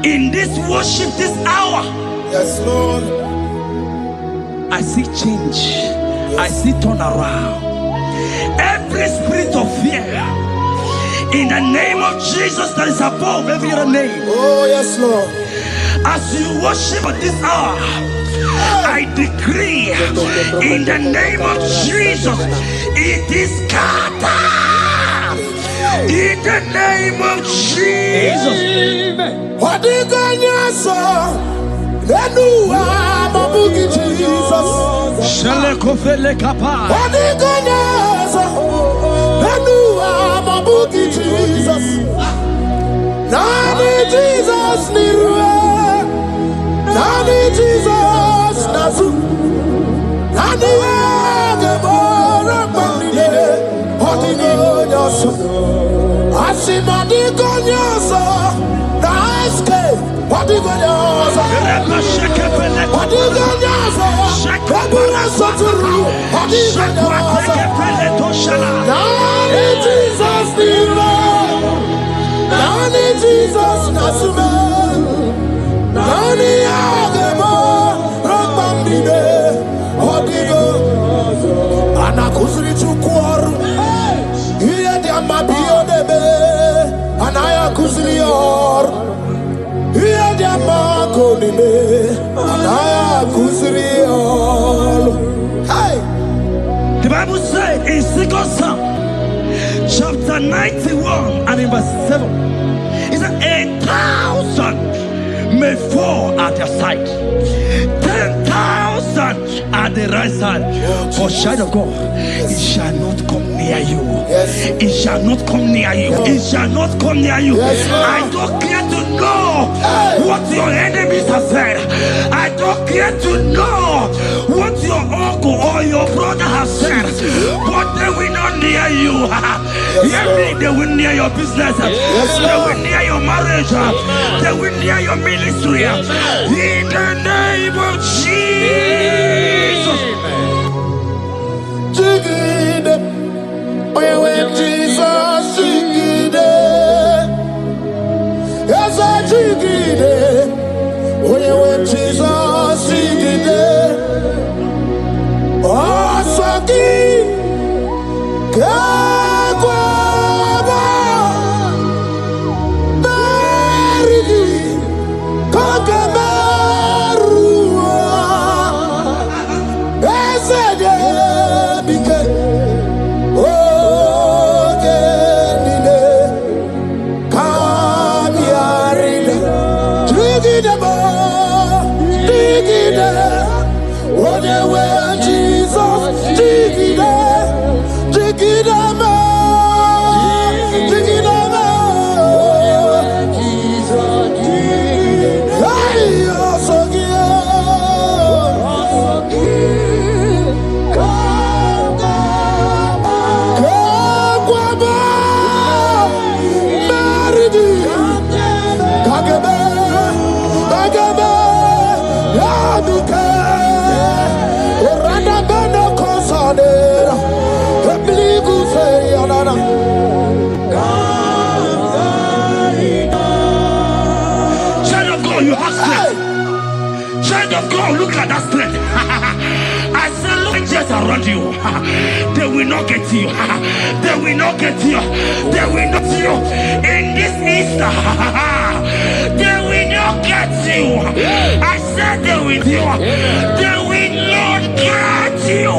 In this worship, this hour, Yes, Lord. I see change. Yes. I see turnaround. Every spirit of fear, in the name of Jesus that is above every other name. Oh, yes, Lord. As you worship at this hour, I decree in the name of Jesus, it is scattered. In the name of Jesus. What do you got, sir? Jesus. Shalekofele kapa. What do you got, sir? Jesus. Nani Jesus niwe. Nani Jesus nazu. Nani agebora bandide. What do you got, sir? Asimadi gonyoso. Naiske. What do you got, sir? What do you got, sir? Kabura soturu. What do you got, sir? Nani Jesus niwe. Nani Jesus nasume. Nani agebo rambambide. What do you got? Anakuzuri chukwaru. Iye diamabio debe. Anaya kuzrior. Iye diamakonime. Anaya kuzrior. Hey! The Bible says in 2 Psalm chapter 91 and in verse 7, it says 1,000 may fall at your side, 10,000 at the right side, but child of God, it shall not come near you. It shall not come near you. It shall not come near you. I don't care to know what your enemies have said. I don't care to know what your uncle or your brother has said, but they will not near you. They will near your business. They will near your marriage. They will near your ministry. In the name of Jesus. Jesus, Jigide. Yes, I Jigide. When Jesus, Jigide. Oh, Saki. Kagwaba. Barigi. Kagabarua. Ezede. Bike. Look at that strength. I say, look just around you. They will not get you. They will not get you. They will not get you. In this Easter, they will not get you. I said they will you. They will not get you.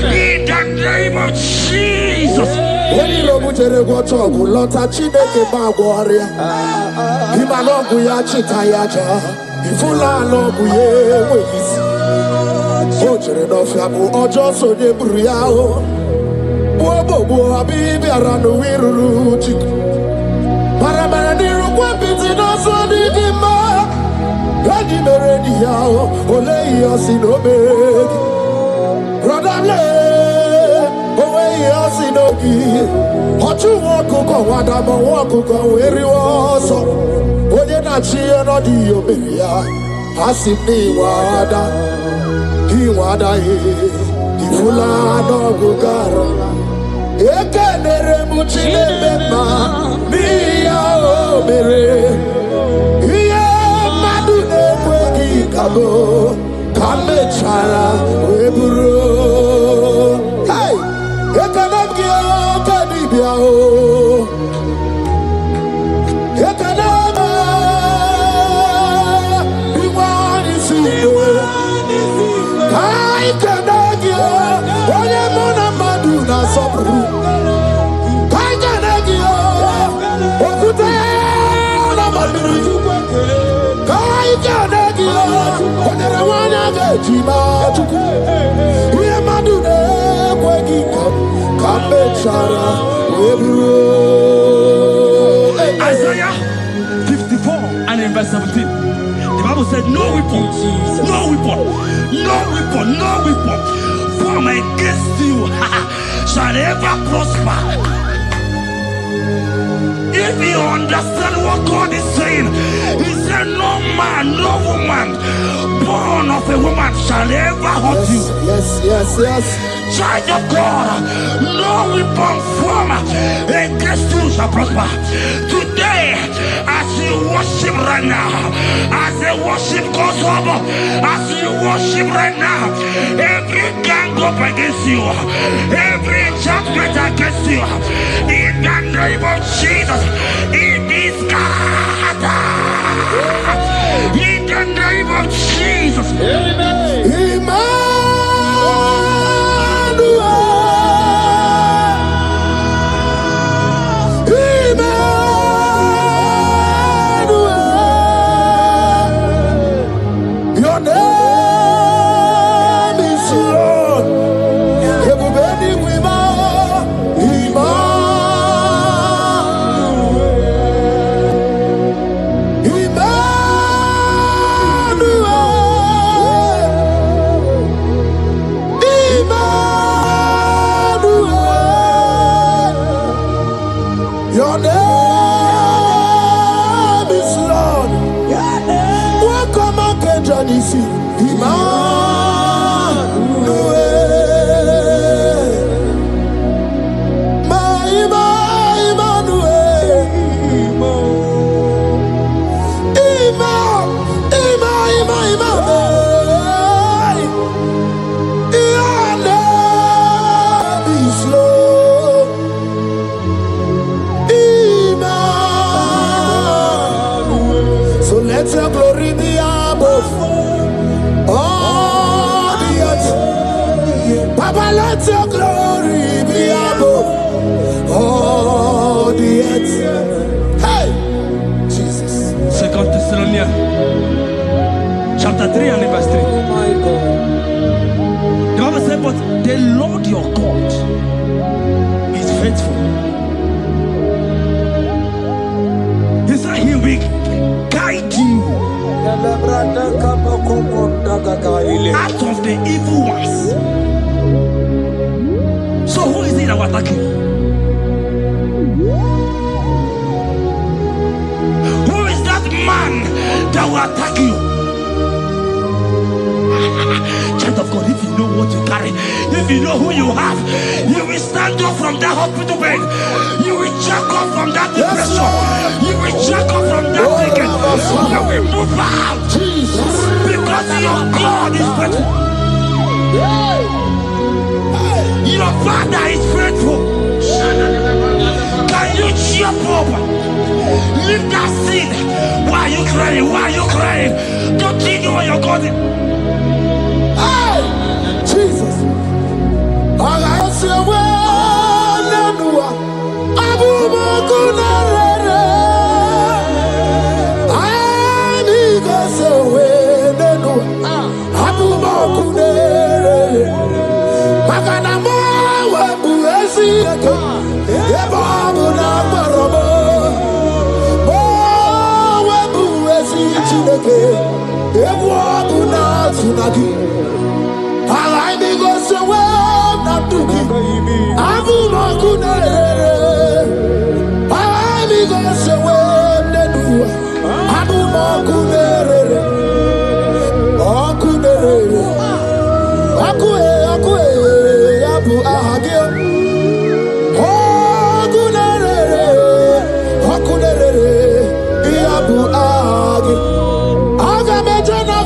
In the name of Jesus. When you know what you're going to do, lot of Chineke Bagwaria. Imanogu ya chitayaja. Ifula logu ye wezi. Ojere no fiabu ojo so de buriao. Bobo abibi aranu wiruru chiku. Paramana niru kwa piti no so di gima. Gadi meredi yao. Ole yosi no begi. Rodable. Owe yosi no gi. Ochu wakuko wadamo wakuko weri woso. Oye na chiye no di oberia. Asini wada. Iwada ifula no gugara. Eke nere muchile bema. Miya obere. Iye Abo, Kamechara, Weburu. Hey, Ekanabia, Kanibia, Ekanaba, Iwan is here. I Kanagia, Oyamona Maduna Sopru. I Kanagia, Okutana Maduru. I Kanagia, Onawana Jima, Yamadune, waking up, Kamechara, Weburu. Isaiah 54 and in verse 17. The Bible said, no weapon, no weapon, no weapon, no weapon formed against you shall ever prosper. If you understand what God is saying, He said, no man, no woman born of a woman shall ever hurt you. Yes. Child of God, no weapon formed against you shall prosper. Today, as you worship right now, as the worship goes over, as you worship right now, every gang up against you, every judgment against you, in the name of Jesus, it is scattered. In the name of Jesus. Amen. Your name is Lord. Everybody with your name is Lord. Welcome again, Johnny C. Let your glory be above all the earth. Papa, let your glory be above all the earth. Hey, Jesus. 2 Thessalonians chapter 3 and verse 3. Oh my God. The Bible said, but the Lord your God is faithful. He said He will guide you out of the evil ones. So who is it that will attack you? Who is that man that will attack you? Child of God, if you know what you carry, if you know who you have, you will stand up from that hospital bed. You will jack up from that depression. You will jack up from that ticket. You will move out. Because your God is faithful. Your Father is faithful. Can you jump up? Leave that seed. Why are you crying? Why are you crying? Don't you know what you're going? Jesus. All I see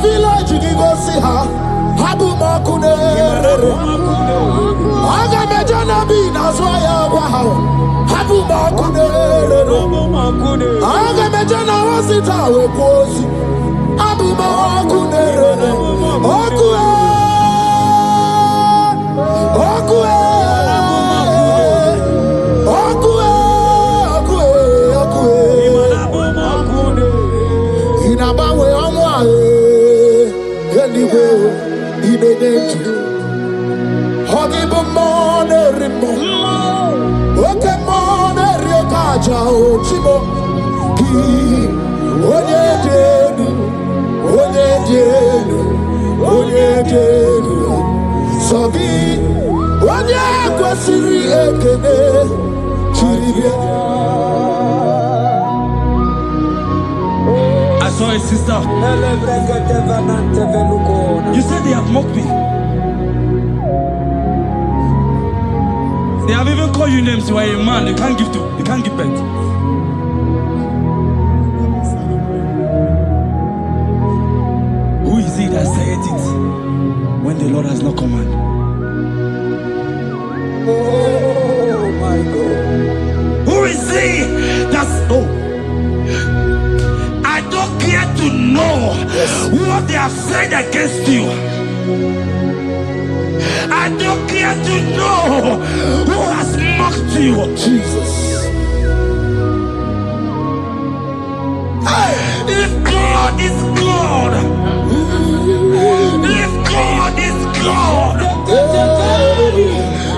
village I saw a sister. You said they have mocked me. They have even called you names. You are a man. You can't give birth. Who is it that said it when the Lord has not commanded? Oh my God. Who is he that's I don't care to know what they have said against you. I don't care to know who has mocked you. Jesus. If God is God, if God is God,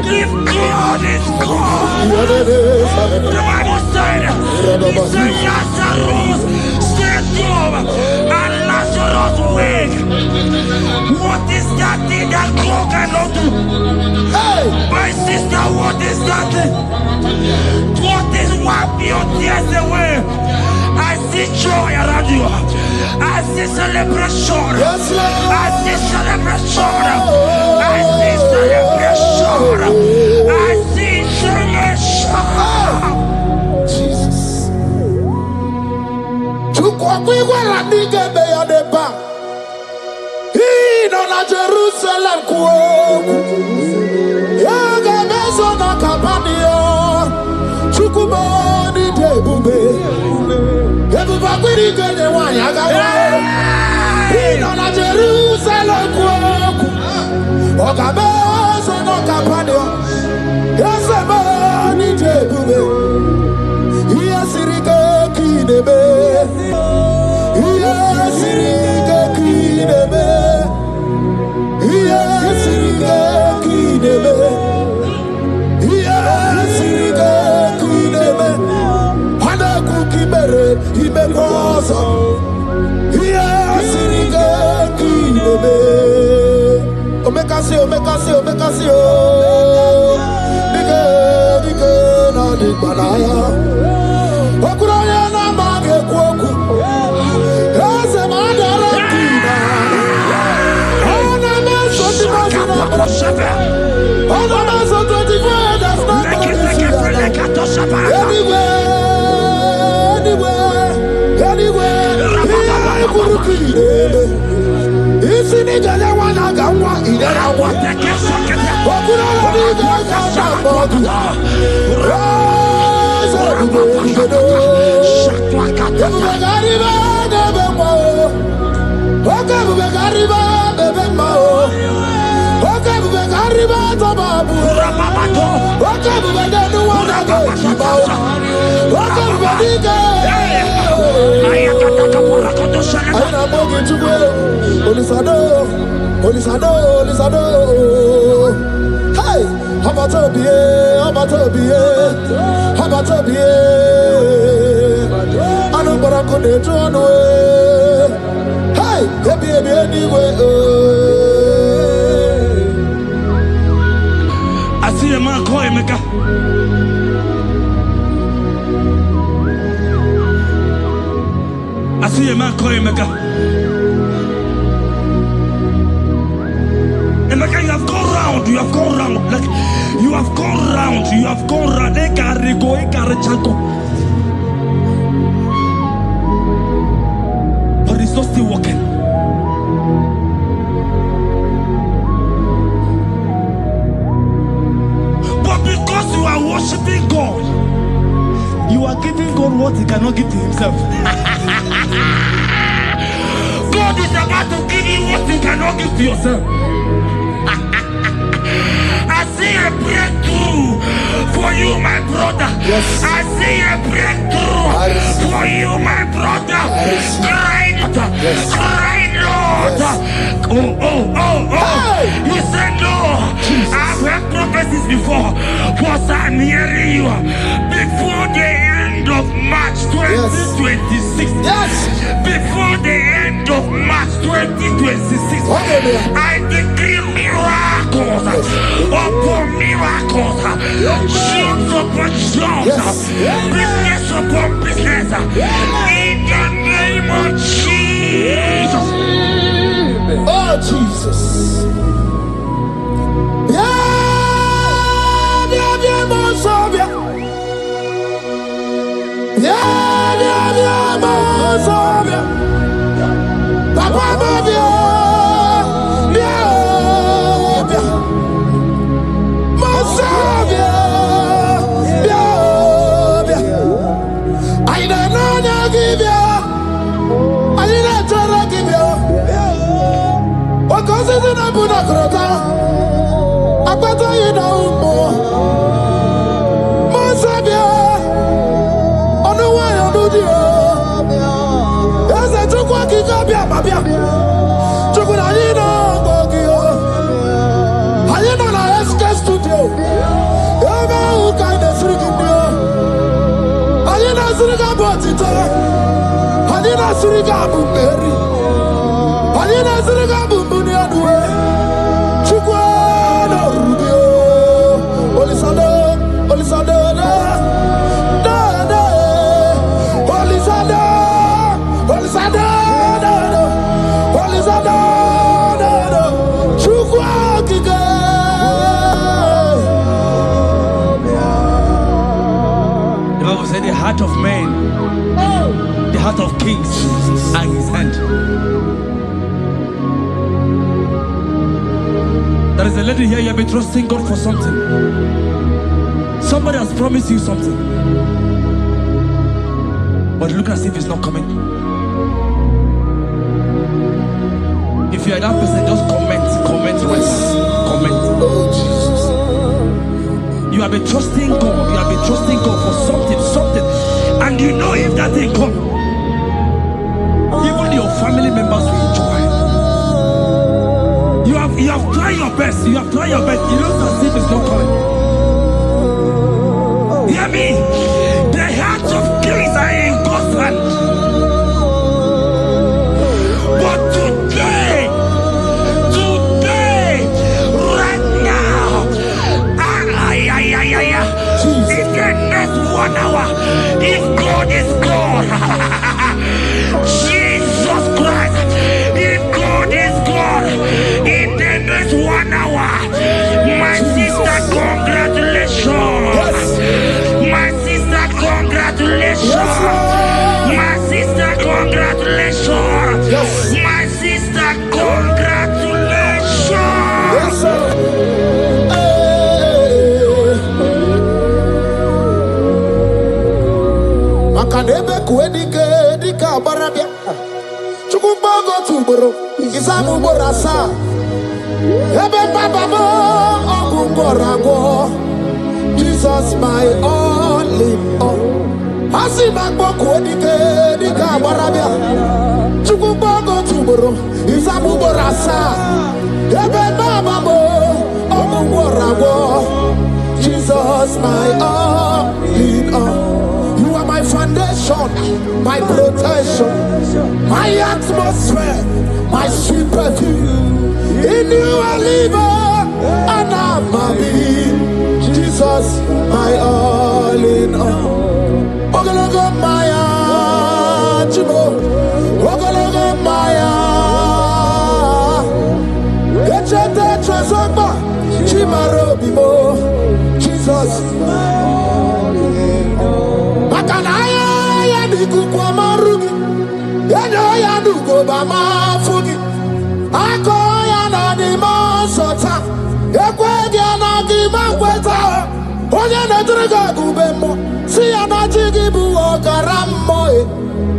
if God is God, the Bible said, he said Lazarus stayed up and Lazarus wake. What is that thing that God cannot do? My sister, what is that thing? What is wiping your tears away? I see joy around you. I see celebration. Yes, Lord. I see celebration. I see celebration. I see celebration. Jesus. Tukwakwiwala nigebe ya deba. Ino na Jerusalem kuoku. Yaga meso na kapanio. Chukuboni debube. Ebuba kwiri kenye wanyaga wa. Ino na Jerusalem kuoku. Oga meso na kapanio. Yaseboni debube. Iyasirike kinebe. Iyasirike kinebe. Iyasirike kinebe. Iyasirike kinebe. Hana kukibere imekosa. Iyasirike kinebe. Omekasi, omekasi, omekasi o. Dige, dige na digbanaya. Okuroya na mage kwoku. Ese madara kina. Ona meso timazi na brashebe. Ona meso 24 that's not anywhere. Kurukire. Isi ni jale wana gawa idera wate kesake. Okuroya ni gawa bodu. Hey, I see a man call Emeka. I see a man call Emeka. Emeka, you have gone round. You have gone round. Like you have gone round. You have gone round. But it's not still working. But because you are worshiping God, cannot give to himself. God is about to give you what you cannot give to yourself. I see a breakthrough for you, my brother. Yes. I see a breakthrough for you, my brother. Cry, Yes. cry, Lord. Yes. Oh. Hey. He said, no. Jesus. I've heard prophecies before, but I'm hearing you before the end of March 2026. Yes. Before the end of March 2026, Hallelujah. I decree miracles upon miracles, jobs upon jobs, business upon business, in the name of Jesus. Oh, Jesus. The heart of man, the heart of kings are in his hand. There is a lady here, you have been trusting God for something. Somebody has promised you something, but look as if it's not coming. If you are that person, just comment right now. Comment. Oh, Jesus. You have been trusting God. You have been trusting God for something, and you know if that thing come, even your family members will enjoy. You have tried your best. You have tried your best. You know as if it's not coming. Hear me? The hearts of kings are in God's hand. But today, right now, in the next 1 hour, if God is God, Jesus Christ, if God is God, in the next 1 hour, my sister, congratulations. My sister, congratulations. My sister, congratulations. My sister, congratulations. Yes, sir. Makanebe kuedike dika barabia. Chukumbago tuboro. Isamu borasa. Ebe bababo ogungorago. Jesus my all in all. Asimagbo kuedike dika barabia. Chukumbago tuboro. Isamu borasa. Ebe bababo ogungorago. Jesus my all in all. You are my foundation, my protection, my atmosphere, my sweet perfume. In you I live and I'm a being. Jesus, my all in all. Ogologo Maya, Chimo, Ogologo Maya. Echete Trasogba, Chimaro Bimo, Jesus. Makanaya ya diku kwa marugi, yano ya dugo ba mafugi. Ako ya na di masota, ekwe ya na di makweta. Onye na driga gubemo, See ya na chigi bu okaramo.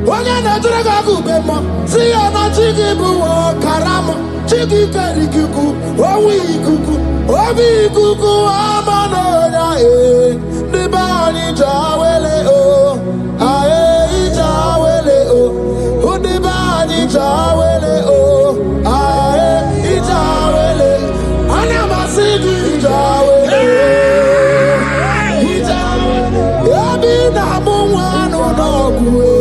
Onye na jiraga kubemo. See ya na chigi bu okaramo. Chigi karikuku, owi kuku, ovi kuku amano ya Nibani jawele o, ae jawele o. Nibani jawele o, ae jawele. Anamasidi jawele. Yabi na mungwano nogwe.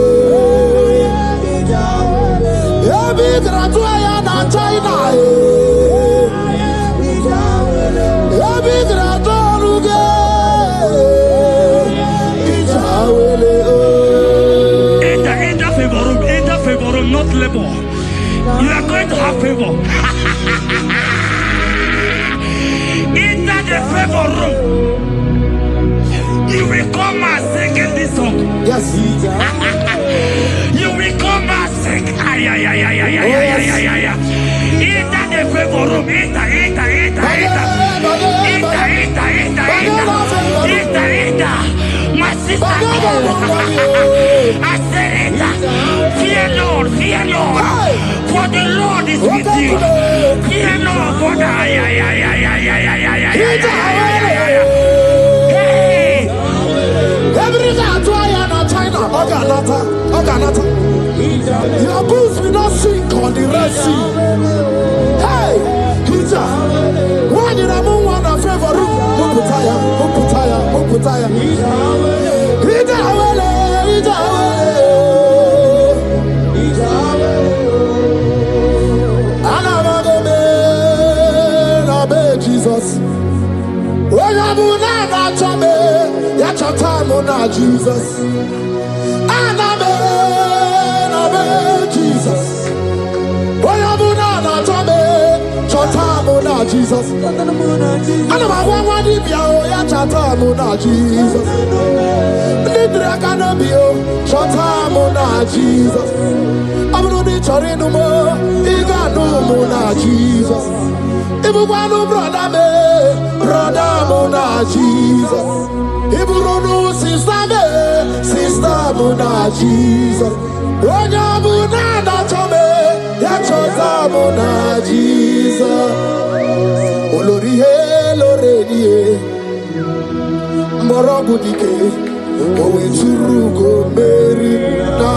Yabi gratua ya na China. Yabi gratua luge. Enter favor room, not labor. You are going to have favor. Enter the favor room. You will come and sing this song. Yes. You will come and sing. Enter the favor room. Enter. My sister, I said it. Fear Lord. For the Lord is with you. Fear Lord. For the Oganata. Your boots will not sink on the Red Sea. Hey, Hija. When you have one of favor room, Uputaya. Hija Jesus. When you have not chame, yet your time on Jesus. Jesus. When you have not chame, your time on Jesus. And I'm one if you are your time on Jesus. Nidra can be your time on Jesus. I'm not the Torino more, you got no more Jesus. If you want to brother Mona Jesus. If you don't know sister Mona Jesus. When you Mona Tome, Yachota Mona Jesus. Olorie, Loredie, Morobudike, Owe Churugo Merina.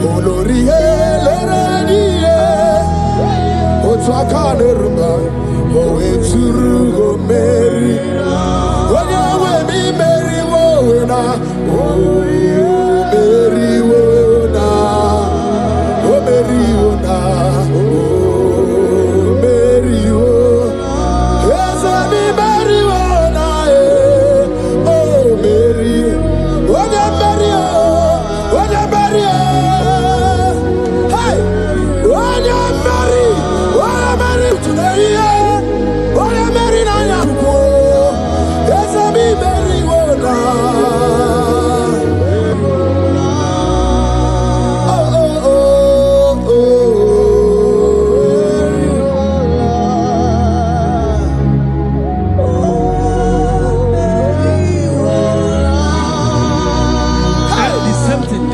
Olorie, Loredie. Otwakanerma, owe turugo Mary. Onya we mi Mary wona, Mary wona, Mary wona, Mary wona. Yes, mi Mary wona, Mary. Onya Mary, Onya Mary. Hey, Onya Mary.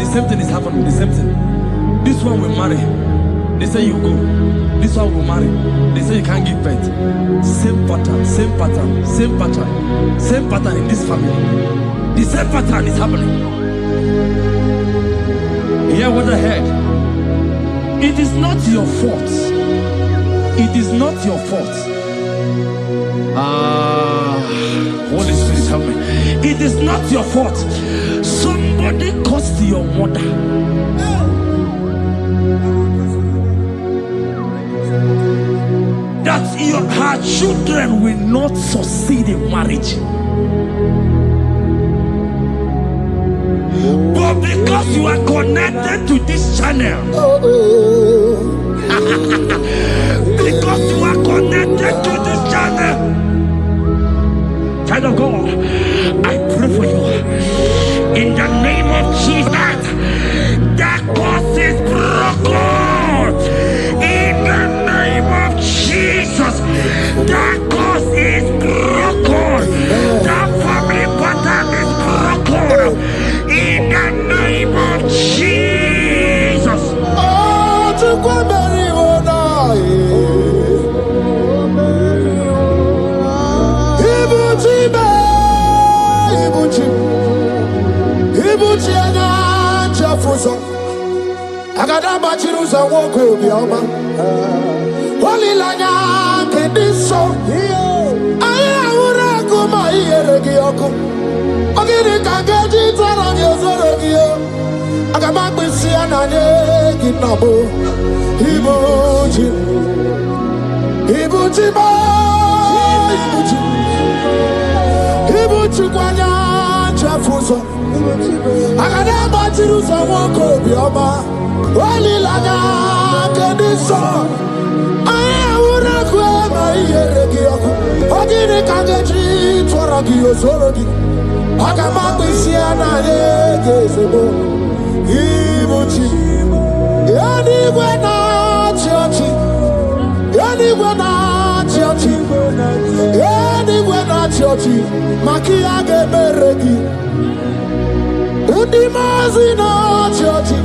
The same thing is happening. The same thing. This one will marry. They say you go. This one will marry. They say you can't give birth. Same pattern in this family. The same pattern is happening. Hear what I heard. It is not your fault. It is not your fault. Holy Spirit, help me. It is not your fault. Somebody caused your mother. That her children will not succeed in marriage. But because you are connected to this channel, because you are connected to this channel, child of God, I pray for you in the name of Jesus. That curse is broken in the name of Jesus. That curse is broken. That family Jesus. Oh, to Kwaberi Wona. Ibuchi ana Jefuso. Agada bachiruza woko bioma. Holy lanya kediso. Aya ura kuma iyeregi yoko. Ogiri kageji tara gyozorogi yo. Agaba kwisi anane kinabo. Ibuchi. Ibuchi ba. Ibuchi. Ibuchi kwanya Jefuso. Agada bachiruza woko bioma. Holy lanya kediso. Aya ura kuma iyeregi yoko. Ogiri kageji tara gyozorogi. Agama kwisiana yegezebo Ibuchi Yani gwena chiochi Yani gwena chiochi Yani gwena chiochi Makia geberegi Undi mazi na chiochi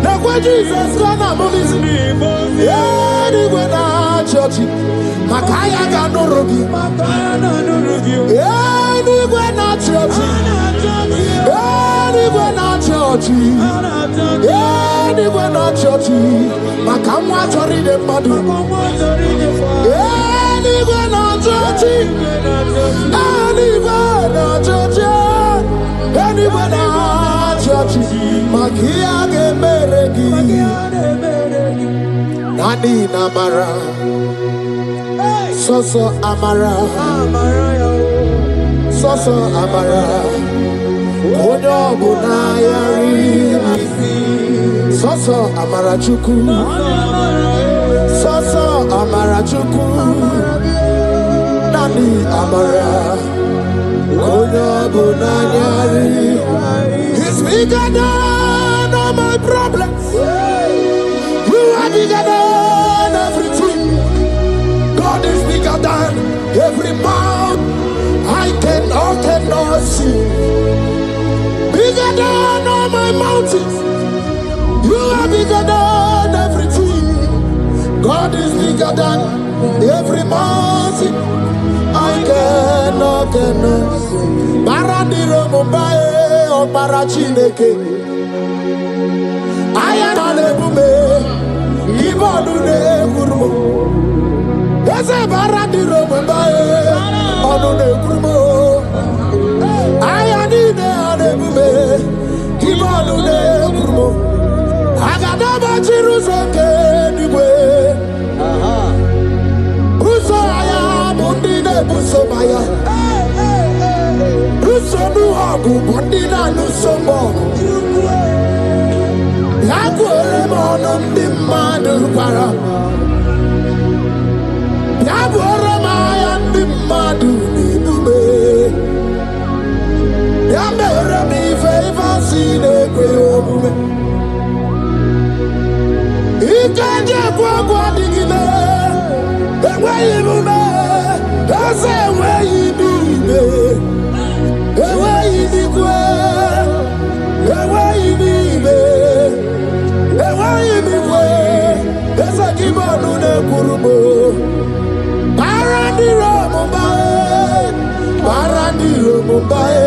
Nekwe Jesus gana mulisi Yani gwena chiochi Makaya ganorogi Yani gwena chiochi Yani gwena chiochi Yani gwena chiochi Makamwa chori de madu Yani gwena chiochi Yani gwena chiochi Yani gwena chiochi Makia gemeregi Nani namara Soso amara Soso amara Onyo bunayari Soso amara chuku Soso amara chuku Nani amara Onyo bunayari He's bigger than all my problems. You are bigger than everything. God is bigger than every mountain I cannot see. Bigger than all my mountains. You are bigger than everything. God is bigger than every mountain I cannot see. Baradiro Mumbai or Barachineke. I am an ebume. Ibodune Guru. Ese baradiro Mumbai Onune Guru. I am in the ebume. Ibodune Guru. Agadaba Chirusoke Niwe. Busaya Mundine Busomaya. Busonu Hagu Bundina Nusombo. Yaguere Monum Dimadu Para. Yaguere Mayan Dimadu Nidube. Yamere mi favor sine kwe. Ikanje kwa digile, ewe ibume, ase ewe ibibe, ewe ibikwe, ewe ibibe, ewe ibikwe, ese kibonu ne kurubo. Barandiro Mumbai, Barandiro Mumbai,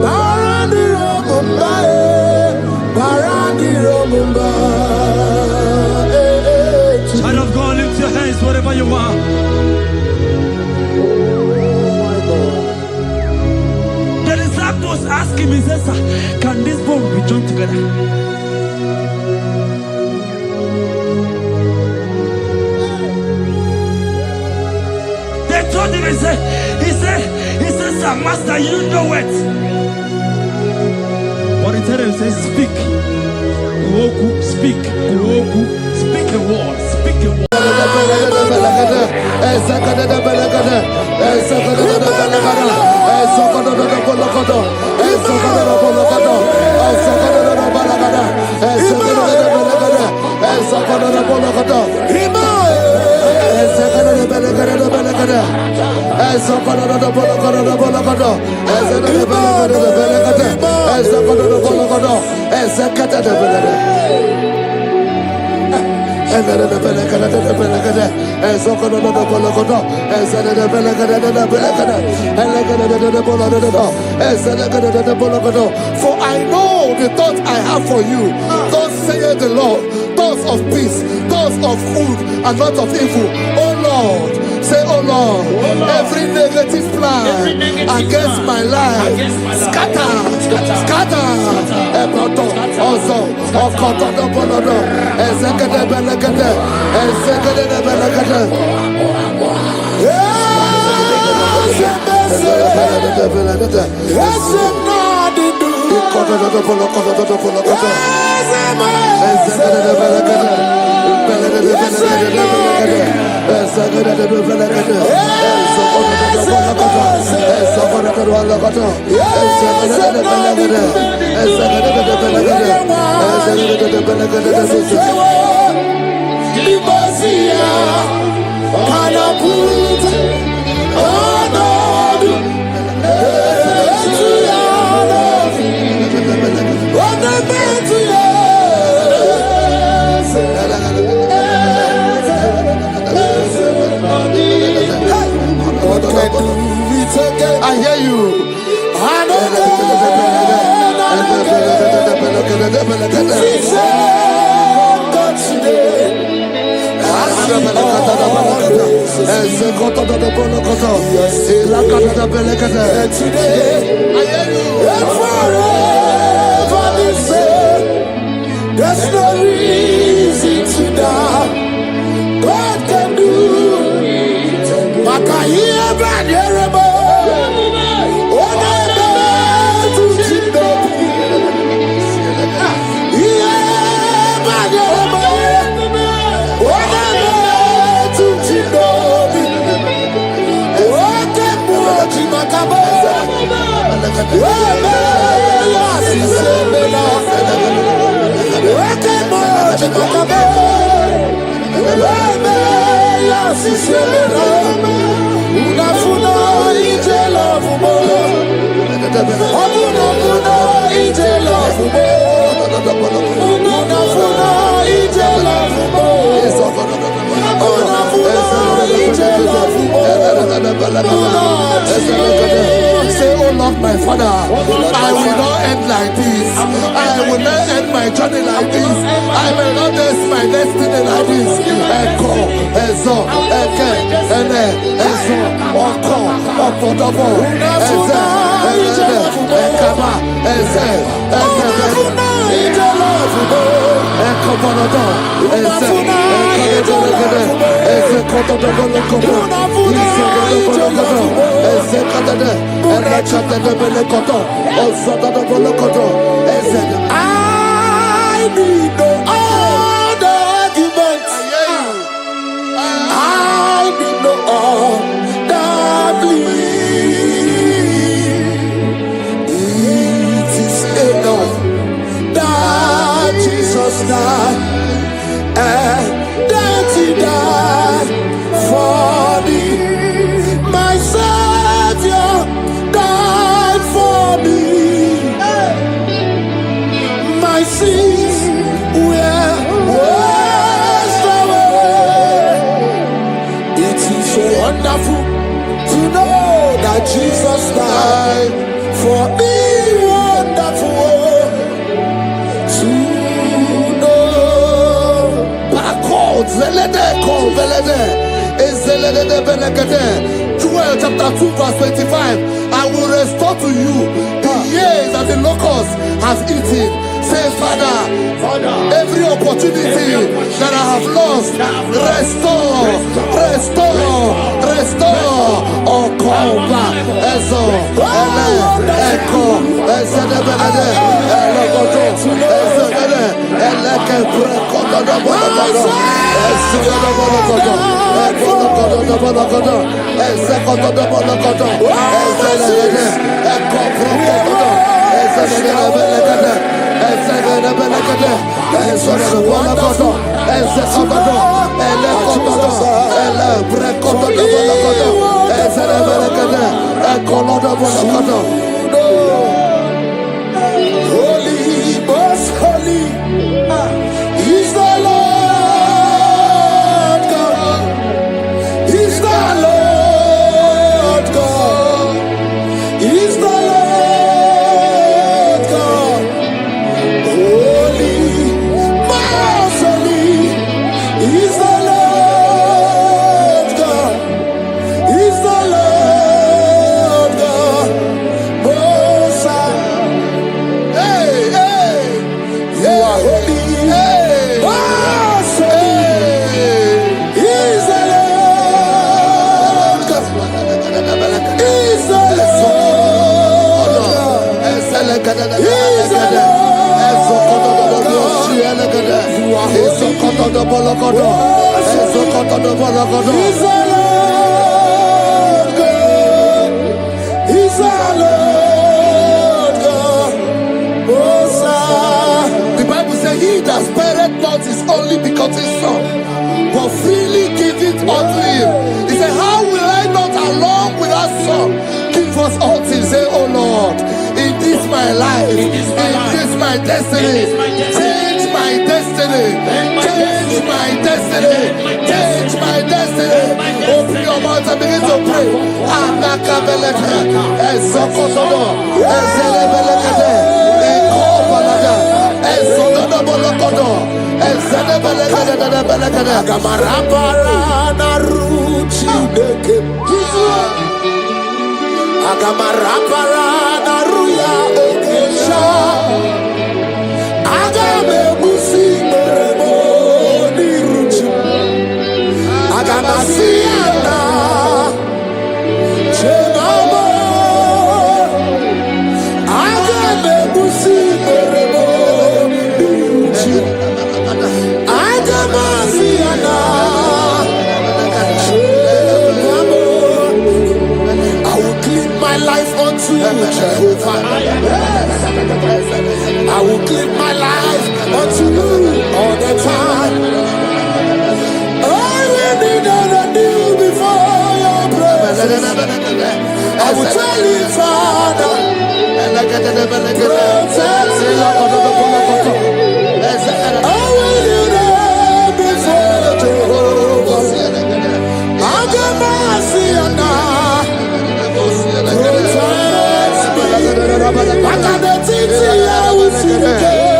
Barandiro Mumbai, Barandiro Mumbai. Child of God, lift your hands wherever you are. The disciples asked him, he says, can this bone be joined together? They told him, he says, Master, you know it. But he told him, he says, speak. Kuoku, speak. Kuoku, speak a word. Speak a word. Ezekata de Belede. And then the Belegada de Belegada, and Sokono de Bologodo, and Sada de Belegada de Belegada, and Legada de Bologodo, and Sadagada de Bologodo. For I know the thoughts I have for you, thus saith the Lord, thoughts of peace, thoughts of good, and not of evil. Oh Lord, say, oh Lord, every negative plan against my life, scatter. Also, Okoto de Bolodo, and Zakada Belegada, and Zakada de Belegada. I hear you. There's no reason to doubt. God can do. Makaya Baderebo. Say, oh Lord, my Father, I will not end like this. I will not end my journey like this. I will not end my destiny like this. Echo, Ezo, Eke, Ene, Ezo, Oko, Opodobo, Eze, Eze, Ekaba, Eze, Ekobonodo, Eze, Ekobonodo, Eze, Kotodobo, Eze, Kadade, I need no other argument. I need no other plea. It is enough that Jesus died and that He died for me. My Savior died for me. My sins were washed away. It is so wonderful to know that Jesus died for me. Wonderful to know. Backwards, Joel chapter 2 verse 25. I will restore to you the years that the locust has eaten. Say, Father, every opportunity that I have lost, restore. Oh, come back. Echo, Holy Bolokodo. Ezokoto do Bolokodo. He's a Lord God. He's a Lord God. The Bible says, he that spareth not his only begotten son, but freely give it unto him. He said, how will I not along with our son give us all things? Say, oh Lord, in this my life, in this my destiny, change my destiny, change my destiny, change my destiny. Open your mouth and begin to pray. Anakabeleke, Ezokotodo, Ezelebelekede, Ekobalada, Ezodobolokodo, Ezelebelekede, Agamarabara Naruchi Deke, Agamarabara Naruya Okesha, Agame Musi Merebo Niruchi, Agamasiana, Chegamo, Agame Musi Merebo Niruchi, Agamasiana, Chegamo. I will clean my life unto Jehovah. I will clean my life unto you all the time. I will be done anew before your presence. I will tell you, Father, protect me. I will be there before Jehovah. I got mercy on now. I got the things I will see again.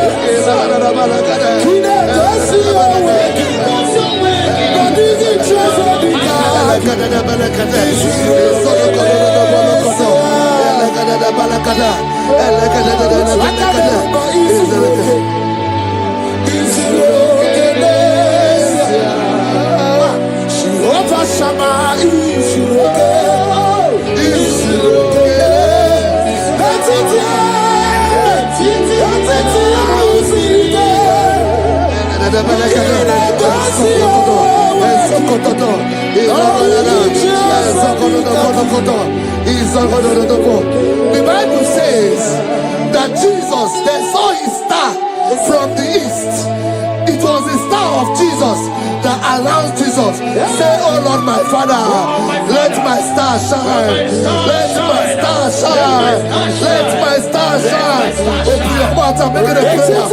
The Bible says that Jesus, they saw his star from the east. It was the star of Jesus that announced Jesus. Say, oh Lord, my Father, let my star shine. Let my star shine. Let my star shine. Open your mouth and make it a prayer.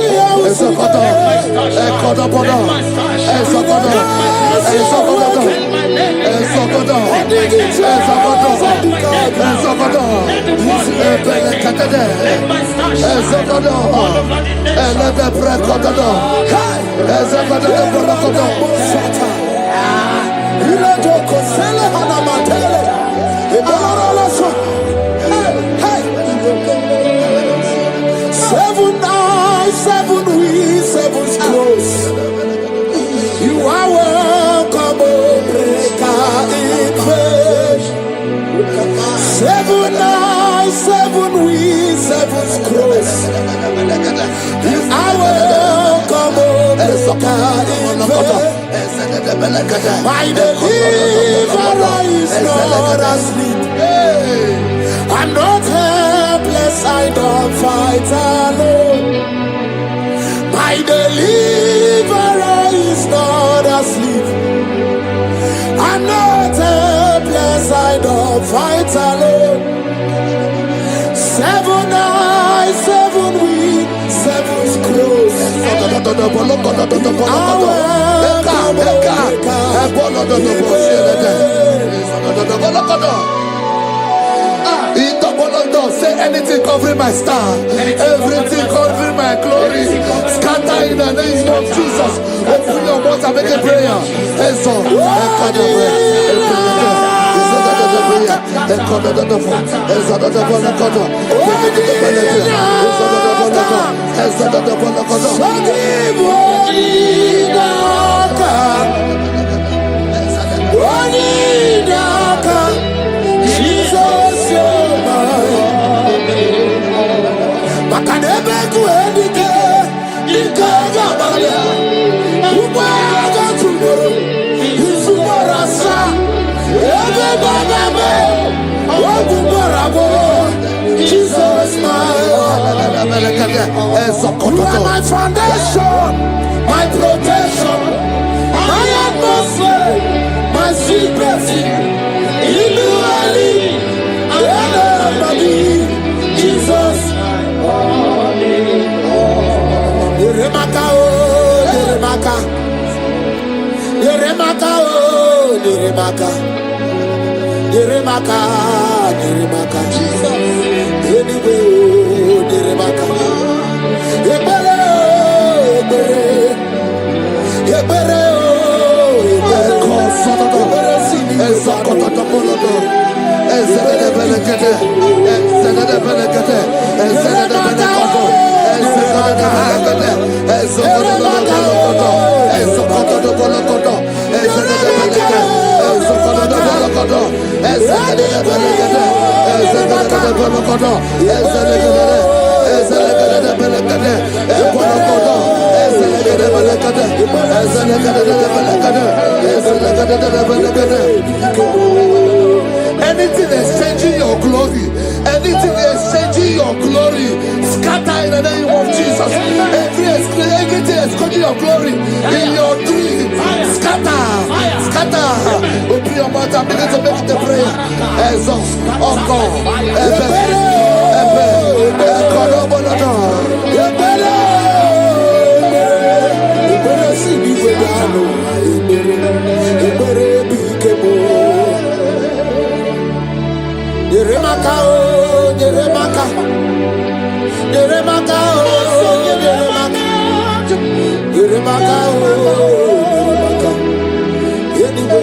Seven eyes, seven wheels, seven scrolls. You are welcome, O breaker in faith. Seven eyes, seven wheels, seven scrolls. You are welcome, O breaker in faith. My deliverer is not asleep. I'm not helpless, I don't fight alone. My deliverer is not asleep. I'm not helpless, I don't fight alone. Seven eyes, seven wings, seven scrolls. Say anything covering my star, everything covering my glory, scatter in the name of Jesus. Open your mouth and make a prayer. Makanebe kuendike, ikaga bale, ubaya You are my foundation, my protection, my atmosphere, my secrecy. In you I live, Jesus. Yeremaka, oh, Yeremaka. Yeremaka, oh, Yeremaka. Yeremaka, Yeremaka. Jesus. Anyway, oh, Yeremaka. Yebere, Yebere. Yebere, oh, Yebere. Anything exchanging your glory, anything exchanging your glory, scatter in the name of Jesus. Everything exchanging your glory in your dream, scatter, scatter. Open your mouth and begin to make the prayer. Exhaust, oh God, Yeremaka, oh, Yeremaka. Yeremaka, oh, Yeremaka. Yeremaka, oh, Yeremaka.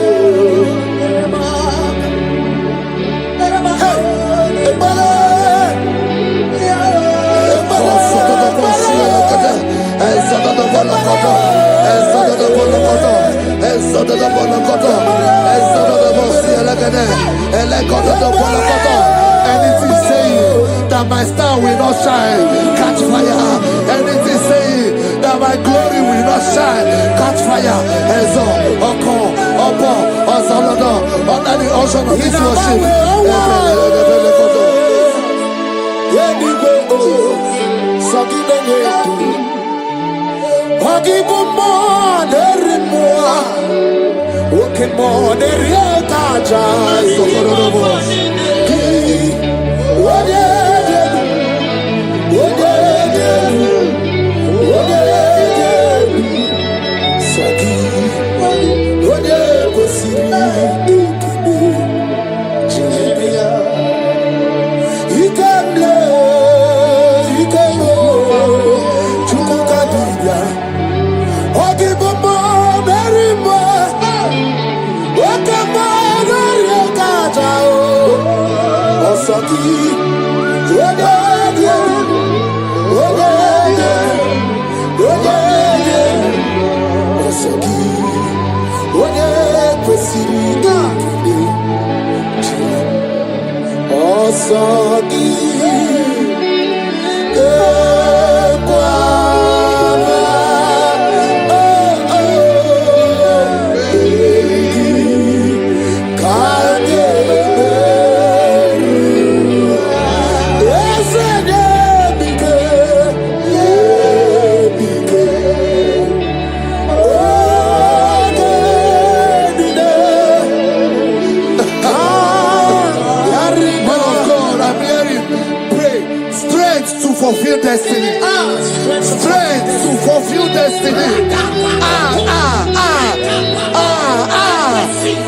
Anything saying that my star will not shine, catch fire. Anything saying that my glory will not shine, catch fire. Under the ocean of this worship. Fulfill destiny. Strength to fulfill destiny.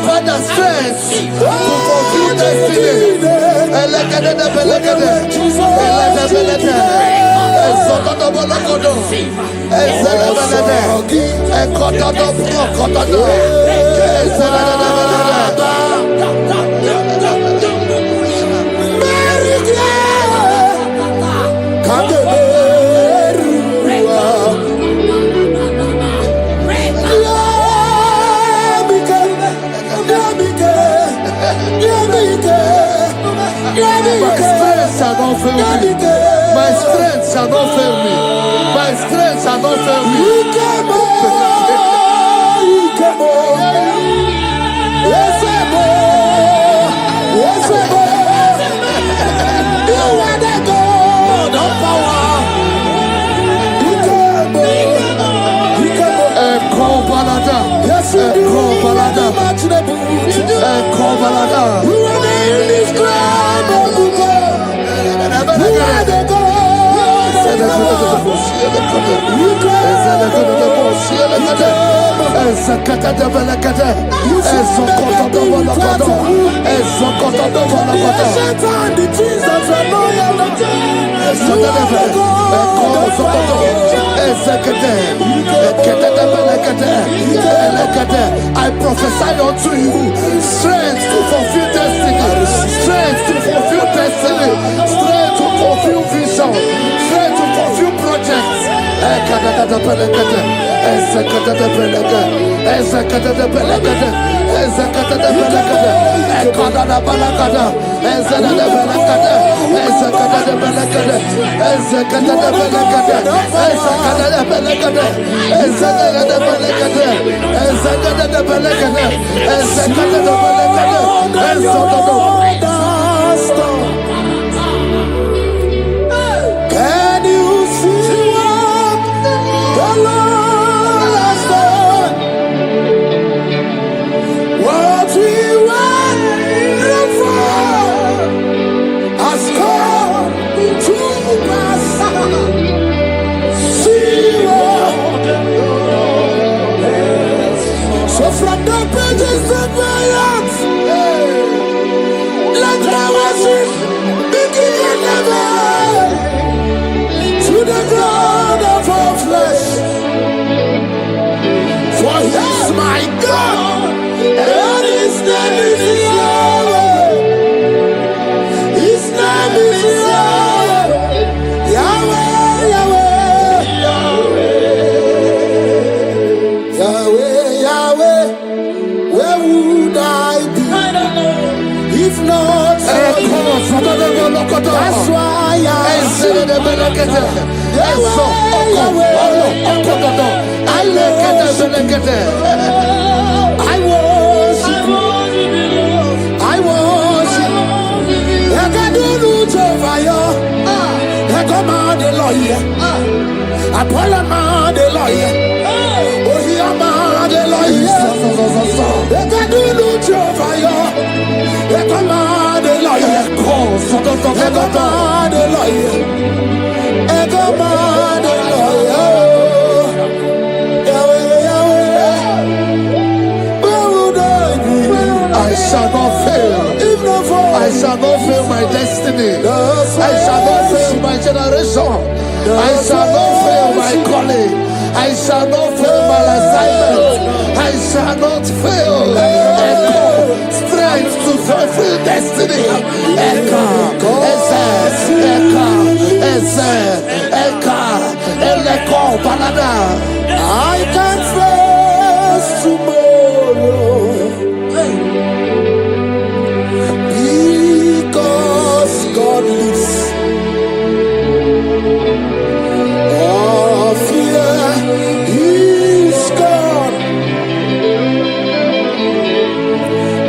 Father, strength to fulfill destiny. My strength shall not fail me. My strength shall not fail me. You are the God of power. You are the indescribable God. You are the God. I prophesy unto you strength to fulfill destiny, strength to fulfill destiny, strength to fulfill vision, strength to fulfill projects. Can you see what the Lord has done? What we waited for has come to pass. See what. So from the pages of my heart, let my worship begin never to the God of all flesh. For he is my God, and his name is Yahweh. His name is Yahweh. Yahweh, Yahweh. Yahweh, Yahweh. Where would I be if not for you? That's why I sing. I worship. I worship. Ekadulu Jehovah, Ekoma the lawyer, Apollo the lawyer, Ohiama the lawyer. Ekadulu Jehovah, Ekoma the lawyer, Ekoma the lawyer, Ekoma the lawyer. I shall not fail. I shall not fail my destiny. I shall not fail my generation. I shall not fail my calling. I shall not fail my assignment. I shall not fail. Echo, strength to fulfill destiny. Echo, Echo, Banana. I can face tomorrow. Because God lives. All fear is gone.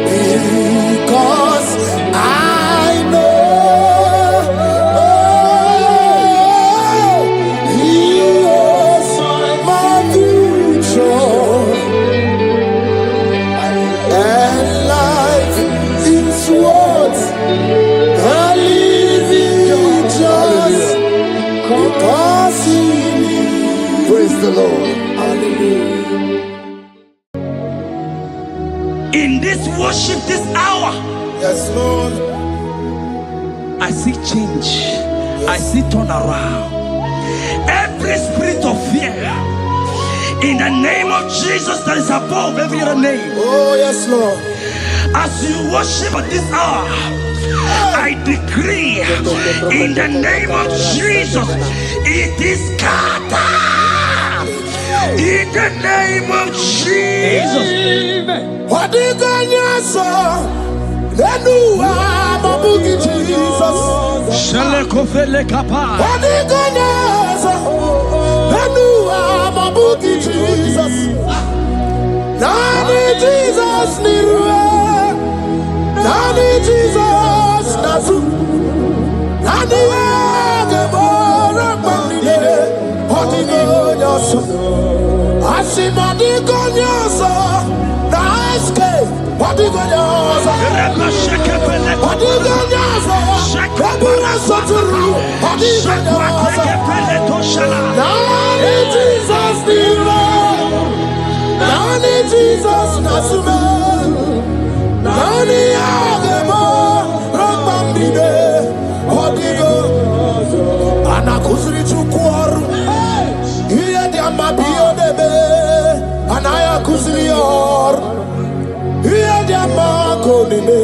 Because I know He was my future. And life is what I live in just because He lives. Praise the Lord. Hallelujah. In this worship, this hour, Yes, Lord. I see change. I see turnaround. Every spirit of fear, in the name of Jesus that is above every other name, Oh, yes, Lord. as you worship at this hour, I decree in the name of Jesus, it is scattered. In the name of Jesus. What you gonna say? Then you are my boogie, Jesus. Shalekofele kapa. What you gonna say? Then you are my boogie, Jesus. Nani Jesus nirwe, Nani Jesus nazu, Nani agebora bandile, Hoti gonyoso, Asimadi gonyoso, Naiske, Jesus, Nani agemo Rampambide Odigo Anakusri Chukwaru Iye Diamabio Debe Anaya Kusrior Iye Diamako Nime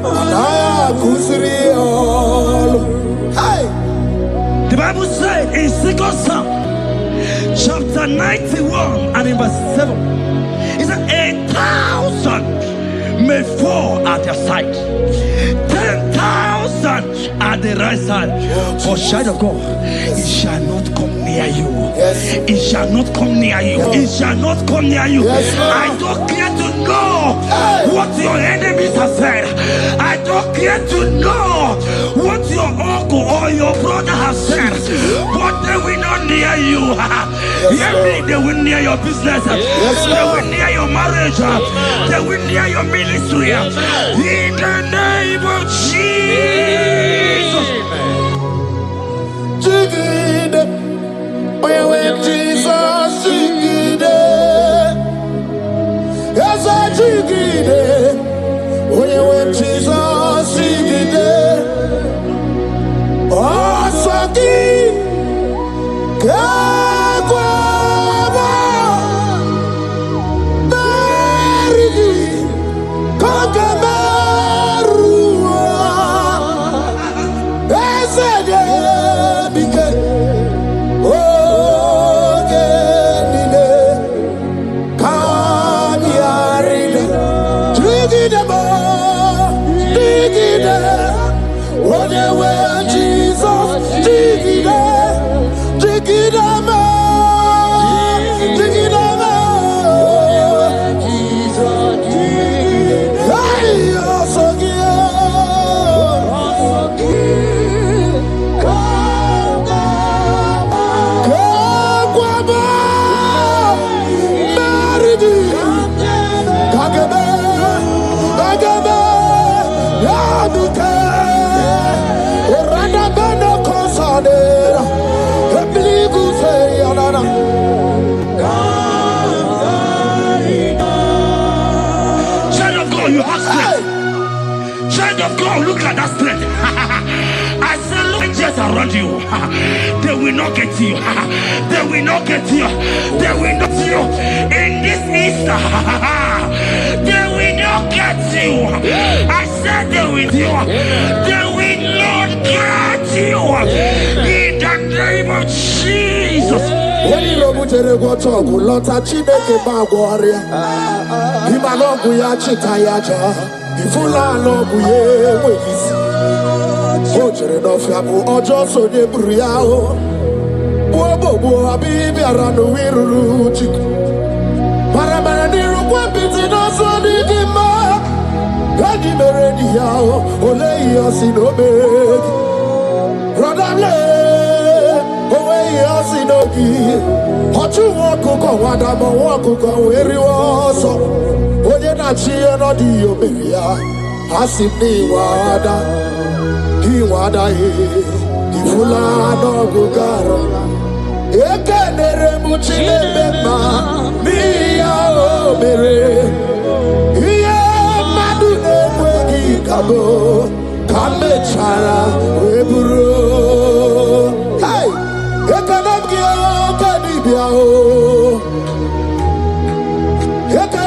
Anaya Kusrior. Hey! The Bible says in 2 Samuel chapter 91 and in verse 7, it says 1,000 may fall at your side, 10,000 at the right side, but child of God, it shall not come near you. It shall not come near you. It shall not come near you. I don't care to know what your enemies have said. I don't care to know what your uncle or your brother has said, but they will not near you. They will near your business. They will near your marriage. They will near your ministry. In the name of Jesus. Jesus, Jigide. Yes, I Jigide. When Jesus, Jigide. Oh, Saki. Kakwaba. Marigi. Kakamarua. Esede. Because look at that strength. I said, look just around you. They will not get you. They will not get you. They will not get you. In this Easter, they will not get you. I said they will you. They will not get you. In the name of Jesus. When you know what you're going to talk, Lota Chineke Bagwaria, Himanogu Yachitayaja. Ifula lobu ye weyisi Ojere no fiabu ojo so de buriao Bobo abibi arano wiruru chiku Paramana niru kwa biti no so di gima Gadi meredi yao ole yasi no begi Radale owe yasi no gi Hochu wakuko wadamo wakuko weri waso Oye na chiye no di oberia Asini wada Di wada Ifula no gugaro Eke nere muchile bema Miya obere Iye madune kwegi kabo Kame chara weburo Hey! Eke namgio kadibia o Eke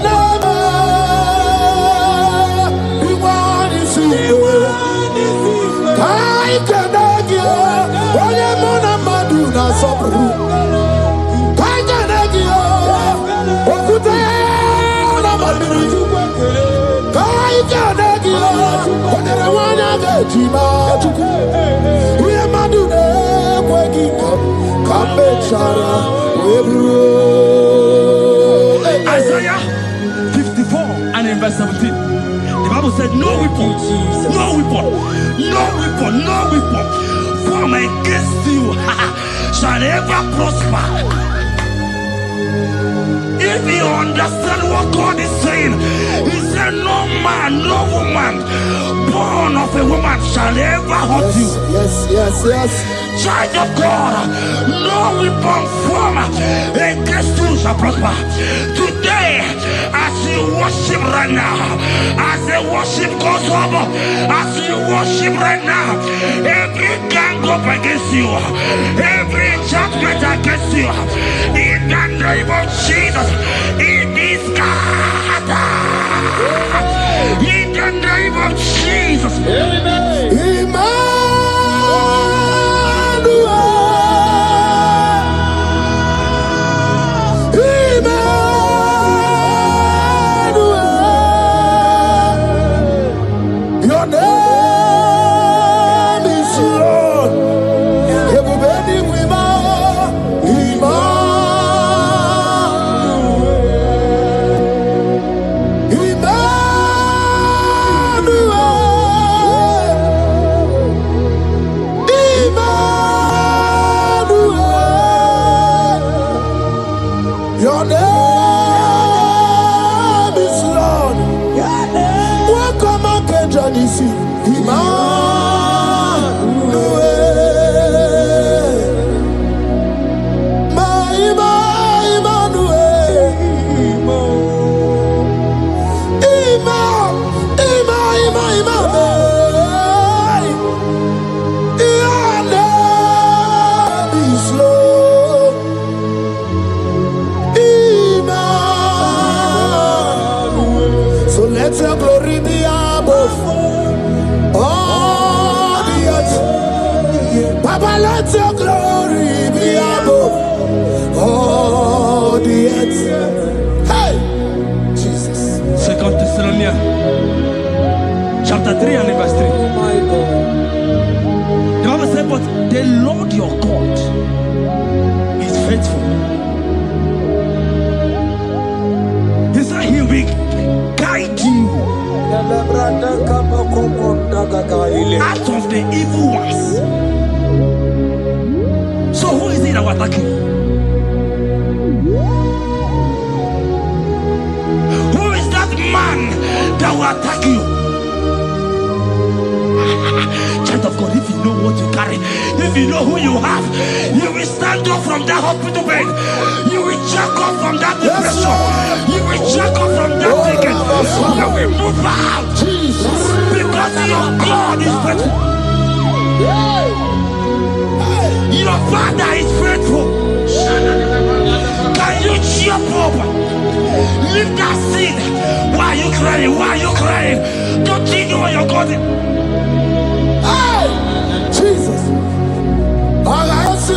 Isaiah 54 and in verse 17, the Bible said, no weapon, no weapon, no weapon, no weapon formed against you shall ever prosper. If you understand what God is saying, He said, no man, no woman born of a woman shall ever hurt you. Yes. Child of God, no weapon formed against you shall prosper. Today, as you worship right now, as the worship goes over, as you worship right now, every gang up against you, every judgment against you, in the name of Jesus, it is scattered. In the name of Jesus. Amen. Your name is Lord. Welcome again, Janisi. Let your glory be above all the earth. Papa, let your glory be above all the earth. Hey, Jesus. 2 Thessalonians chapter 3 and verse 3. Oh my God. The Bible said, but the Lord your God is faithful. He said he will guide you out of the evil ones. So who is it that will attack you? Who is that man that will attack you? Child of God, if you know what you carry, if you know who you have, you will stand up from that hospital bed. You will check up from that depression. You will check up from that ticket. You will move out. Because your God is faithful. Your Father is faithful. Can you cheer up? Leave that seed. Why are you crying? Why are you crying? Don't you know your God is? Hey, Jesus. I say,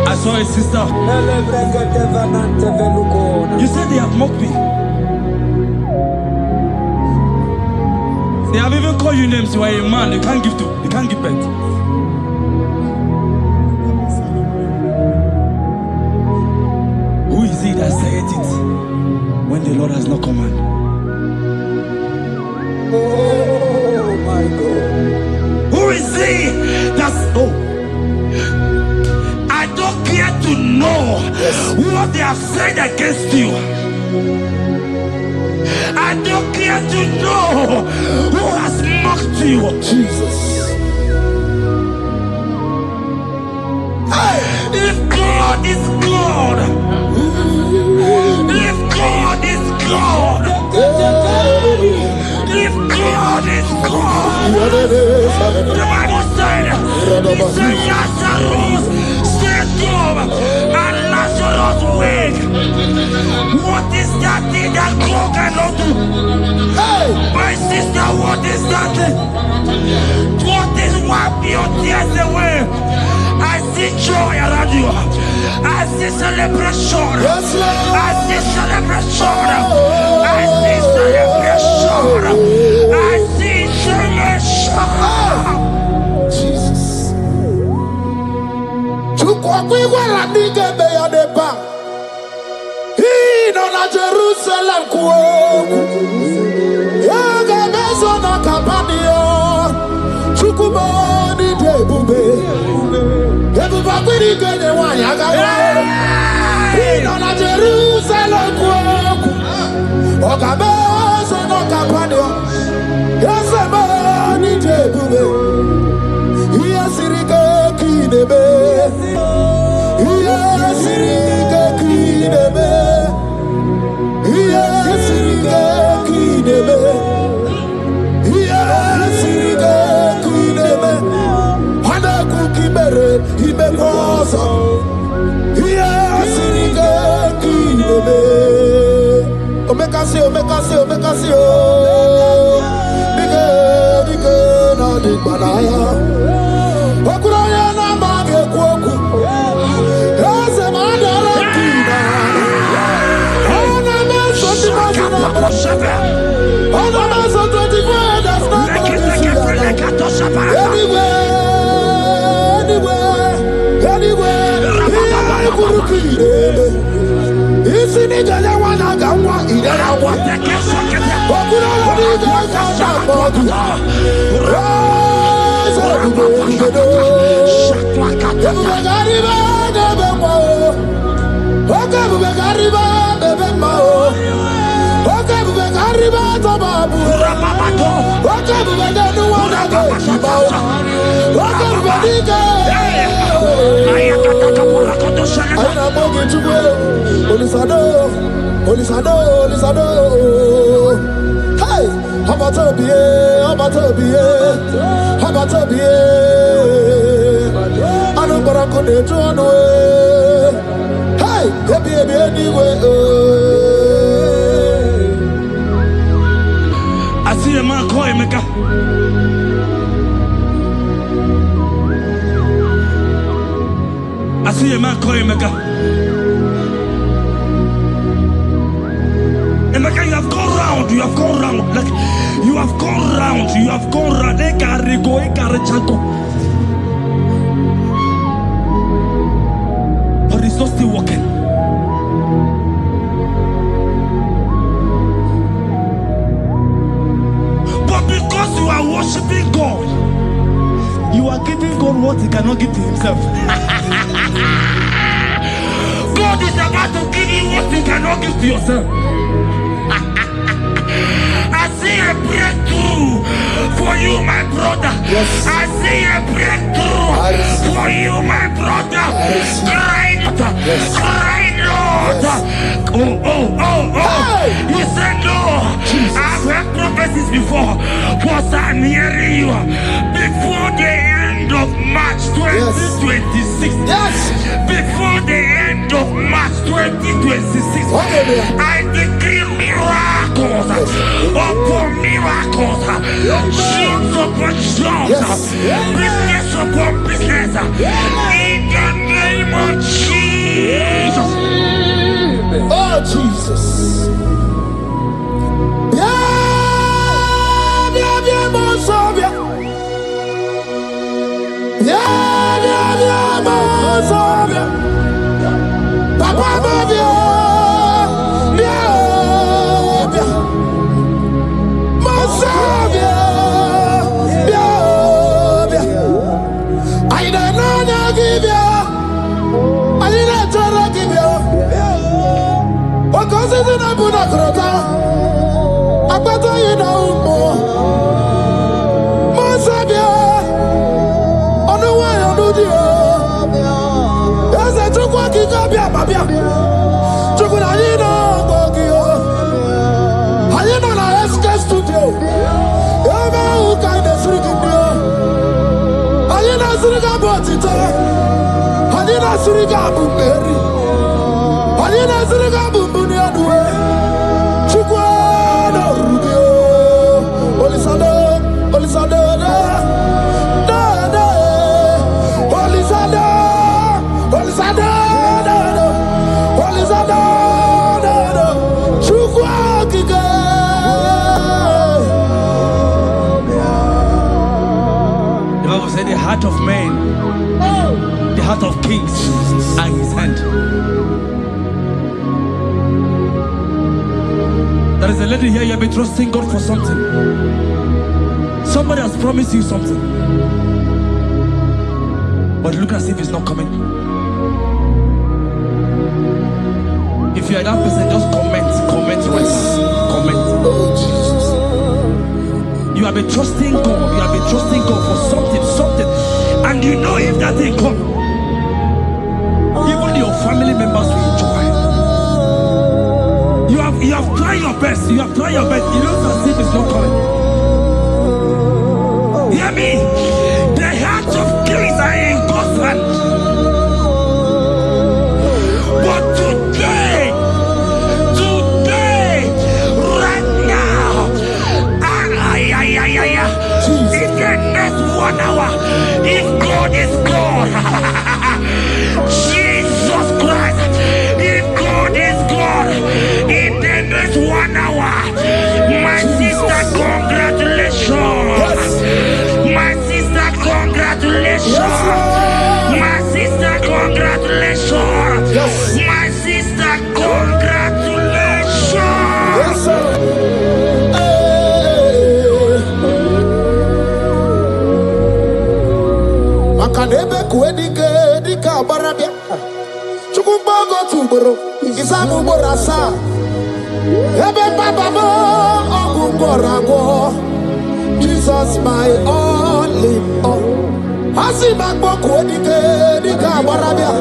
I saw a a sister. You said they have mocked me. They have even called you names. You are a man. You can't give birth. Who is he that said it when the Lord has not commanded? Oh my God. Who is he that's I don't care to know what they have said against you. I don't care to know who has mocked you. Jesus. If God is God, if God is God, if God is God, the Bible said, he said Lazarus stayed up and Lazarus wake. What is that thing that God cannot do? My sister, what is that thing? What is wipe your tears away? I see joy around you. I see celebration. Yes, Lord. I see celebration. I see celebration. I see celebration. Jesus. Chukwakwiwala nigebe ya deba. Hino na Jerusalem kuoku. Yaga bezo na kapanio. Chukwumoni debube. Ebuba kwiri gene wanyaga wa. Hino na Jerusalem kuoku. Oga bezo na kapanio. Yasemani debube. Iyasirike kinebe. Iyasirike kinebe. Iyasirike kinebe. Iyasirike kinebe. Hana kukibere imekosa. Iyasirike kinebe. Omekasi, omekasi, omekasi, oh. Nike na dikbalaya. Okuraya na mage kwoku. Ese madara kina. Ona meso timazina. Ona meso 24. That's not anywhere. Isi ni jale wana gamwa idara wa. Okuraya ni jale bodu. Hey, Habatobiye. Anu barako de tuanu. Hey, ebi anyway. I see a man call Emeka. I see a man call Emeka. Emeka, you have gone round. You have gone round. Like you have gone round. You have gone round. Ekarigo, ekarichanto. But it's not still working. But because you are worshiping God, you are giving God what he cannot give to himself. God is about to give you what you cannot give to yourself. I see a breakthrough for you, my brother. Yes. I see a breakthrough for you, my brother. Cry not, cry not. Hey. You said no. I've heard prophecies before, but I'm hearing you. Before the end of March 2026. Yes. Before the end of March 2026. I decree miracles upon miracles. Jobs upon jobs. Business upon business. In the name of Jesus. Jesus. Oh, Jesus. The heart of man, the heart of kings are in his hand. There is a lady here, you have been trusting God for something. Somebody has promised you something, but look as if it's not coming. If you are that person, just comment right now. Comment. Oh, Jesus. You have been trusting God. You have been trusting God for something, and you know if that thing come, even your family members will enjoy. You have tried your best. You have tried your best. You know as if it's not coming. Hear me. The hearts of kings are in God's hand. But today, right now, in the next 1 hour, if God is God, Jesus Christ, if God is God, in the next 1 hour, my sister, congratulations. My sister, congratulations. My sister, congratulations. My sister, congratulations. Yes, sir. Makanebe kuedike dika barabia. Chukumbago tuboro. Isamu borasa. Ebe baba mo ogungorago. Jesus my all in all. Asibagbo kuedike dika barabia.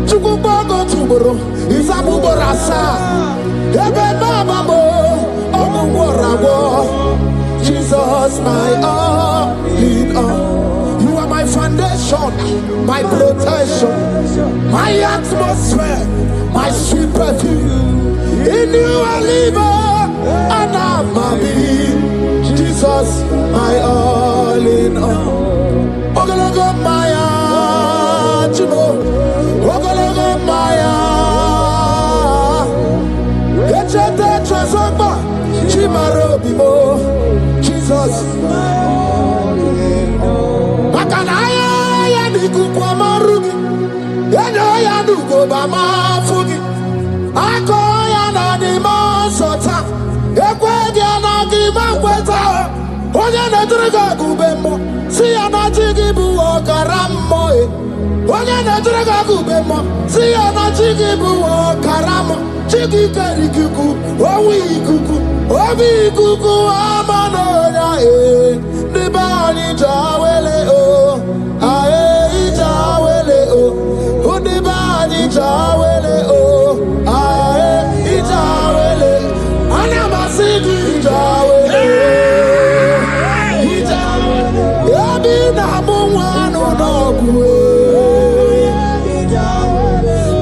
Chukumbago tuboro. Isamu borasa. Ebe baba mo ogungorago. Jesus my all in all. My foundation, my protection, my atmosphere, my sweet perfume. In you I live and I'm happy. Jesus, my all in all. Ogologo Maya, Chibo. Ogologo Maya. Echete Trasogba, Chimaro Bibo. Jesus, my all in all. Makanaya ya nikuku amarugi, yendo ya nugo bama fugi. Ako ya na di masota, ekwegi ya na di makweta. Onye netrega gubemo, si ya na chigi bu okaramo. Onye netrega gubemo, si ya na chigi bu okaramo. Chigi kerikuku, owi ikuku, obi ikuku amano ya Nibani jawele o, ae jawele o. Nibani jawele o, ae jawele. Anamasidi jawele. Jawele. Yabi na mungwano nogwe.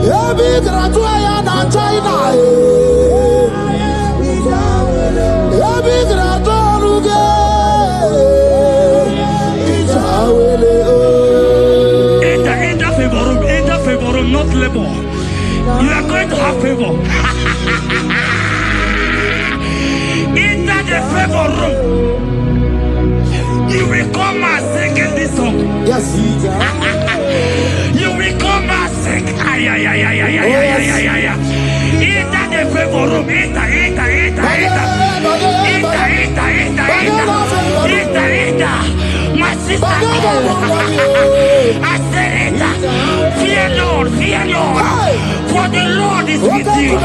Yabi gratwa ya na China e. Yabi gratwa ruge. My sister, I said it. Fear Lord, for the Lord is with you.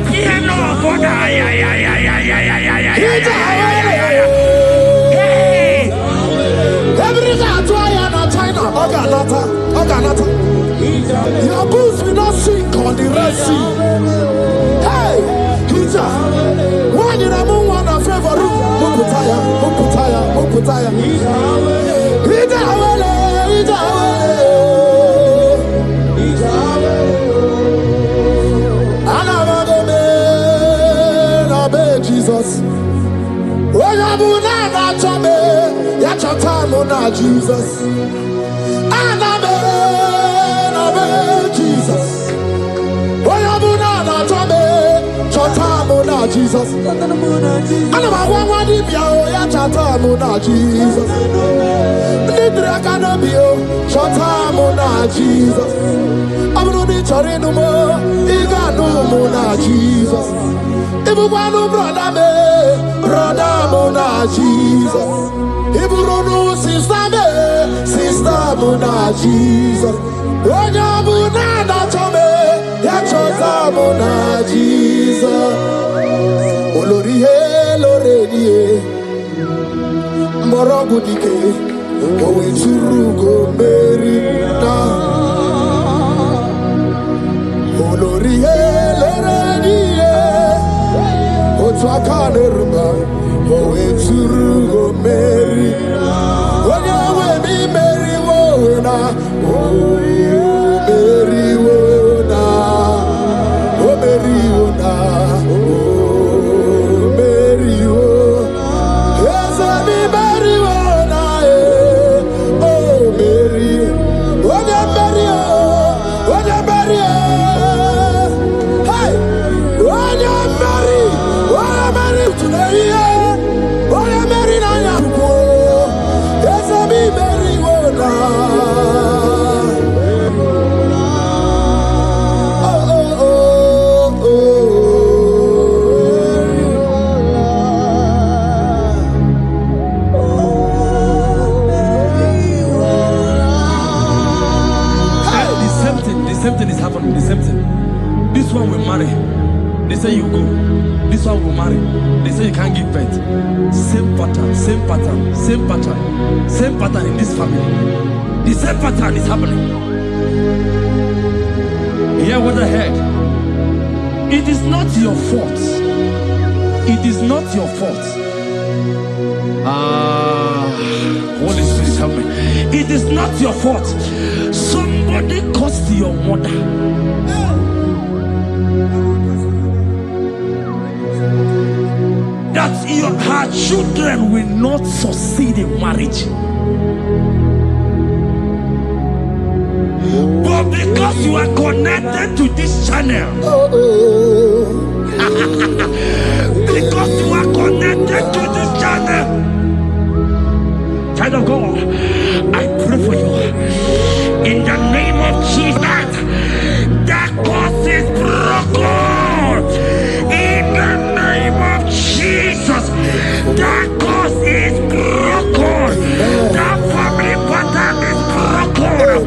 Fear Lord, for the your boots will not sink on the Red Sea. Hey, why did I move on a favor? Muputaya. Jesus. Jesus. Jesus. Jesus. Morogudike, going to Rugo, Merina. Olorie, Lorenie, Otwakanerba, going to Rugo, Merina. When you will be Mary Wona, oh, Mary Wona, oh, Mary Wona, oh, Mary Wona. Yes, I be Mary Wona, oh, Mary. When you Mary, when you Mary, hey, when you Mary today, when you Mary, now you go. Yes, I be Mary Wona. The same thing is happening. The same thing. This one will marry. They say you go. This one will marry. They say you can't give birth. Same pattern in this family. The same pattern is happening. Hear what I heard. It is not your fault. It is not your fault. Holy Spirit, help me. It is not your fault. Somebody caused your mother. That her children will not succeed in marriage. But because you are connected to this channel, because you are connected to this channel, child of God, I pray for you in the name of Jesus. That curse is broken in the name of Jesus. That curse is broken. That family pattern is broken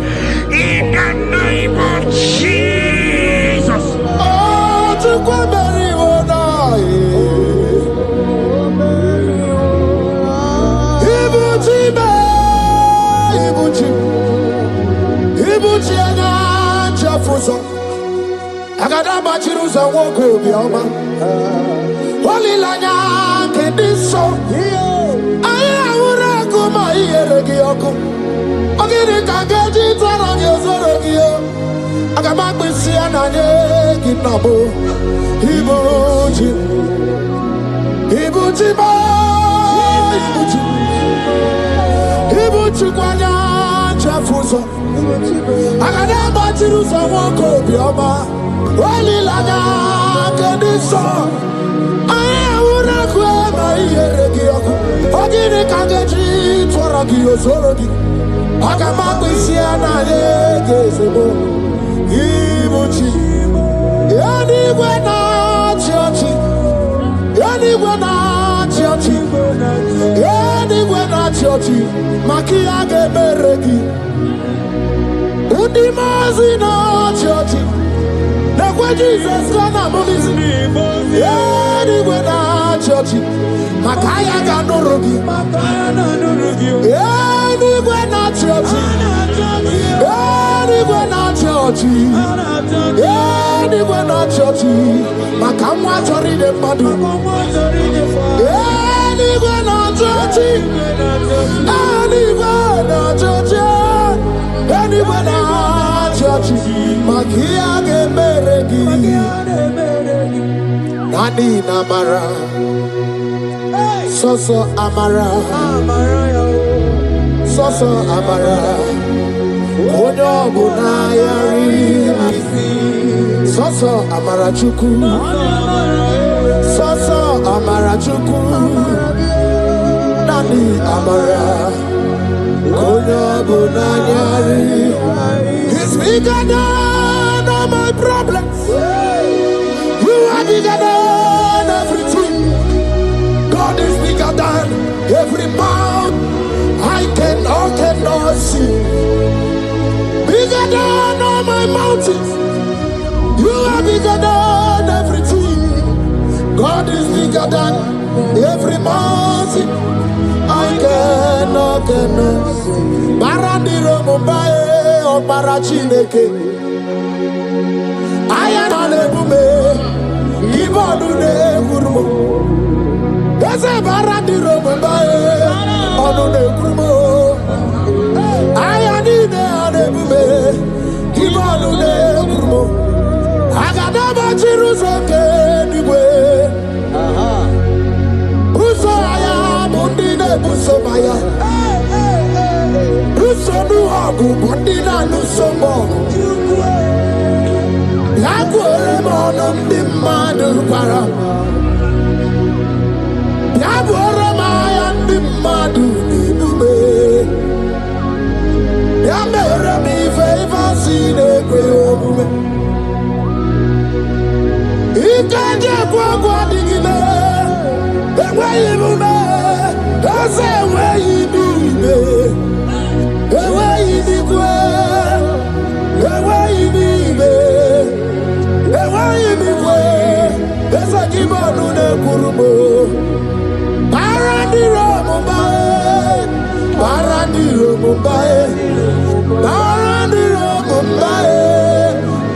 in the name of Jesus. Oh, to go marry one Ibuchi anya chafuso agada bachiruza woko bioma walilanya kediso aya ura kuma iyeregi oku ogiri kageji taraji ozorogi o agama kwisi ananye kinabo Ibuchi ba Ibuchi kwanya chafuso agada bachiruza woko bioma walilanya kediso aya ura kuma iyeregi oku ogiri kageji taraji ozorogi agama kwisi ananye gezebo Ibuchi yani gwena chochi Anywhere na church, anywhere na church, makia geberegi. Udi mazi na church, na kwa Jesus kana movizi. Anywhere na church, makaya ganorogi. Anywhere na church, anywhere na church, anywhere na church, makamwa chori de madu. Anywhere na church, anywhere na church, anywhere na church, makia geberegi. Nani namara, soso amara, soso amara, onyo bunayari, soso amara chuku, soso amara chuku, nani amara, onyo bunayari. He's bigger than all my problems. You are bigger than everything. God is bigger than every mountain I cannot see. Bigger than all my mountains. You are bigger than everything. God is bigger than every mountain I cannot see. Barandiro Mumbai or Barachineke. I am an ebume, Ibadune Gurmo. There's a Barandiro Mumbai, Onune Gurmo. I am in an ebume, Ibadune Gurmo. I got a Jerusalem anyway. Buso I am, Bundine Buso Maya. Buso Nuabu, Bundina Nusomo. Yabuere monum di madu para. Yabuere mayan di madu di bume. Yamere mi favor sine kwe obume. Ikanje kwa digime. Ewe ibume. Ose ewe ibime. Ewe ibikwe. Ewe ibime. There's a Gibonu de Kurubo. Barandiro Mumbai, Barandiro Mumbai, Barandiro Mumbai,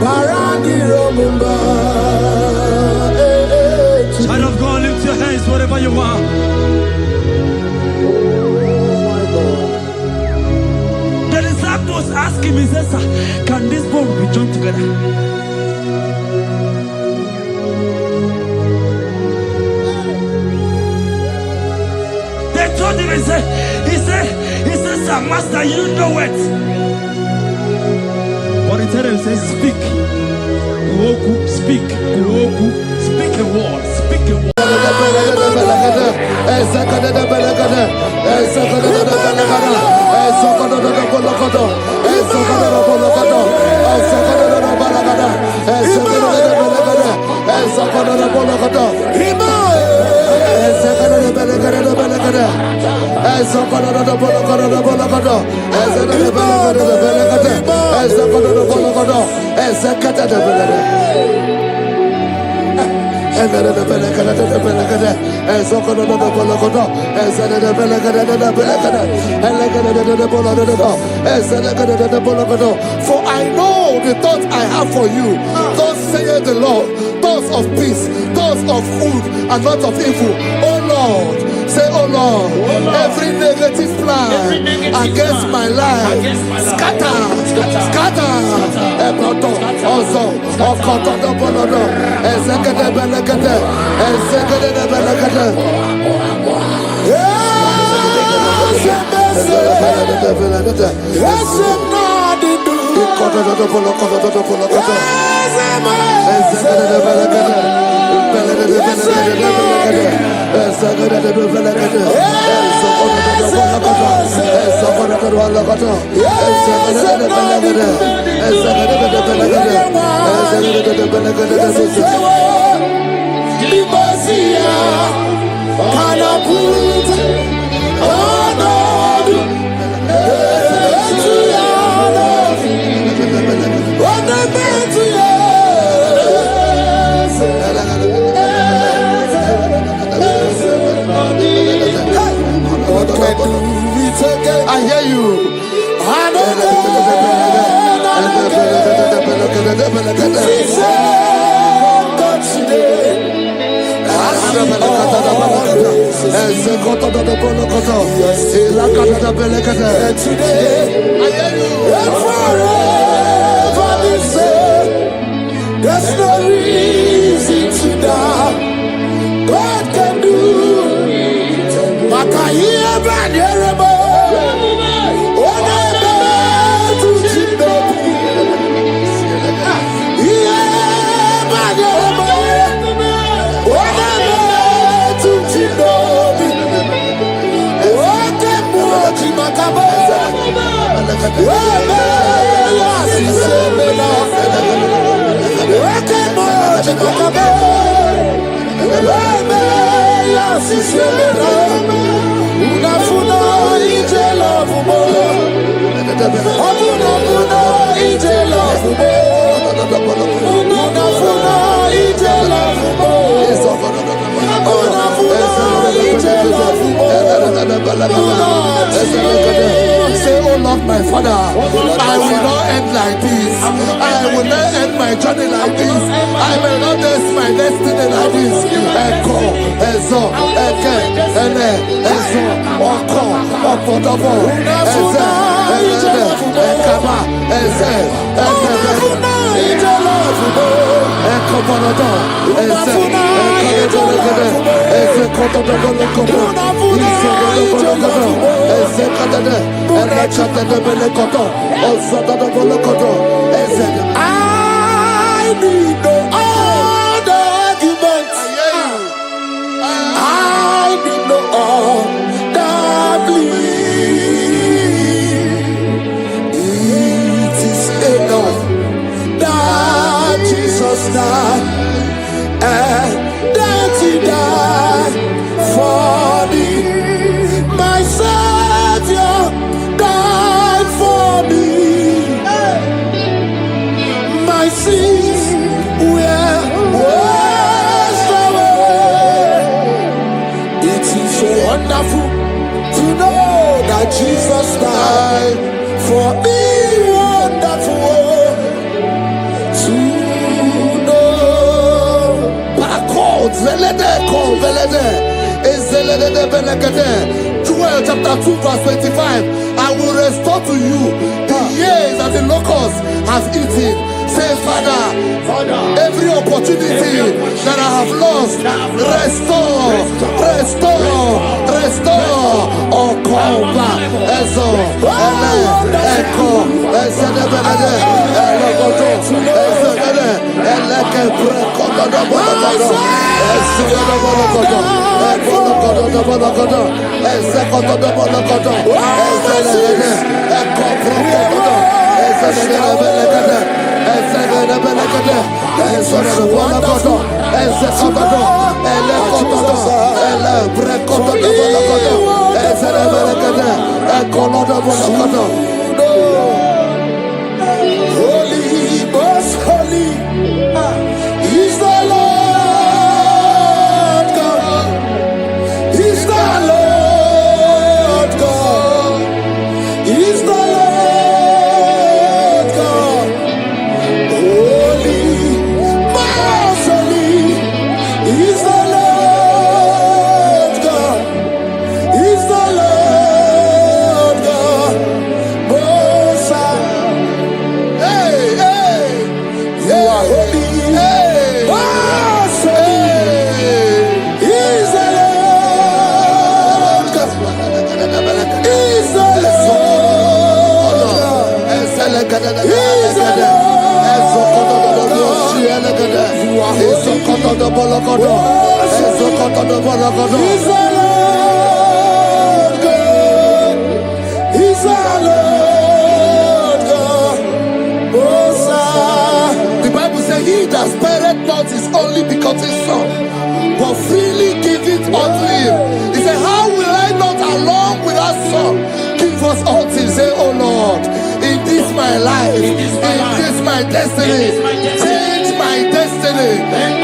Barandiro Mumbai. Child of God, lift your hands wherever you are. The disciples asked him, he says, can this bone be joined together? Told him, he said, sir, master, you know it. But he told him, he said, speak. Kuoku, speak. Kuoku, speak a word. Speak a word. For I know the thoughts I have for you, thus saith the Lord, thoughts of peace, thoughts of good and not of evil. Oh Lord, say, oh Lord, every negative plan against my life, scatter. I hear you. There's no reason to doubt. God can do. Makaya Banderebo. Say, oh Lord, my Father, I will not end like this. I will not end my journey like this. I will not end my destiny like this. Echo, Ezo, Eke, Ene, Ezo, Oko, Opodobo, Eze, Ekaba, Eze, Ekebe, Ekobonodo, Eze, Ekebe, Eze, Kotodobo, Eze, Kadade, I need no other arguments. I need no other plea. It is enough that Jesus died and that He died for me. My Savior died for me. My sins were washed away. It is so wonderful to know that Jesus died for me. Wonderful to know. Backwards, Joel chapter 2 verse 25. I will restore to you the years that the locusts have eaten. Say, Father, every opportunity that I have lost, restore. Oh, come back. Echo, holy, most holy is the Lord God. Is the Lord God. Is the Lord God. Holy, most holy is the Lord God. Is the Lord God. Most high. Hey, hey, you are holy. Hey, most holy is the Lord God. Is the Lord God. Is the Lord God. You are holy. Is the Lord God. Is the Lord God. Most high. The Bible says, He that spareth not His only begotten Son, but free my life. In this my destiny. Change my destiny.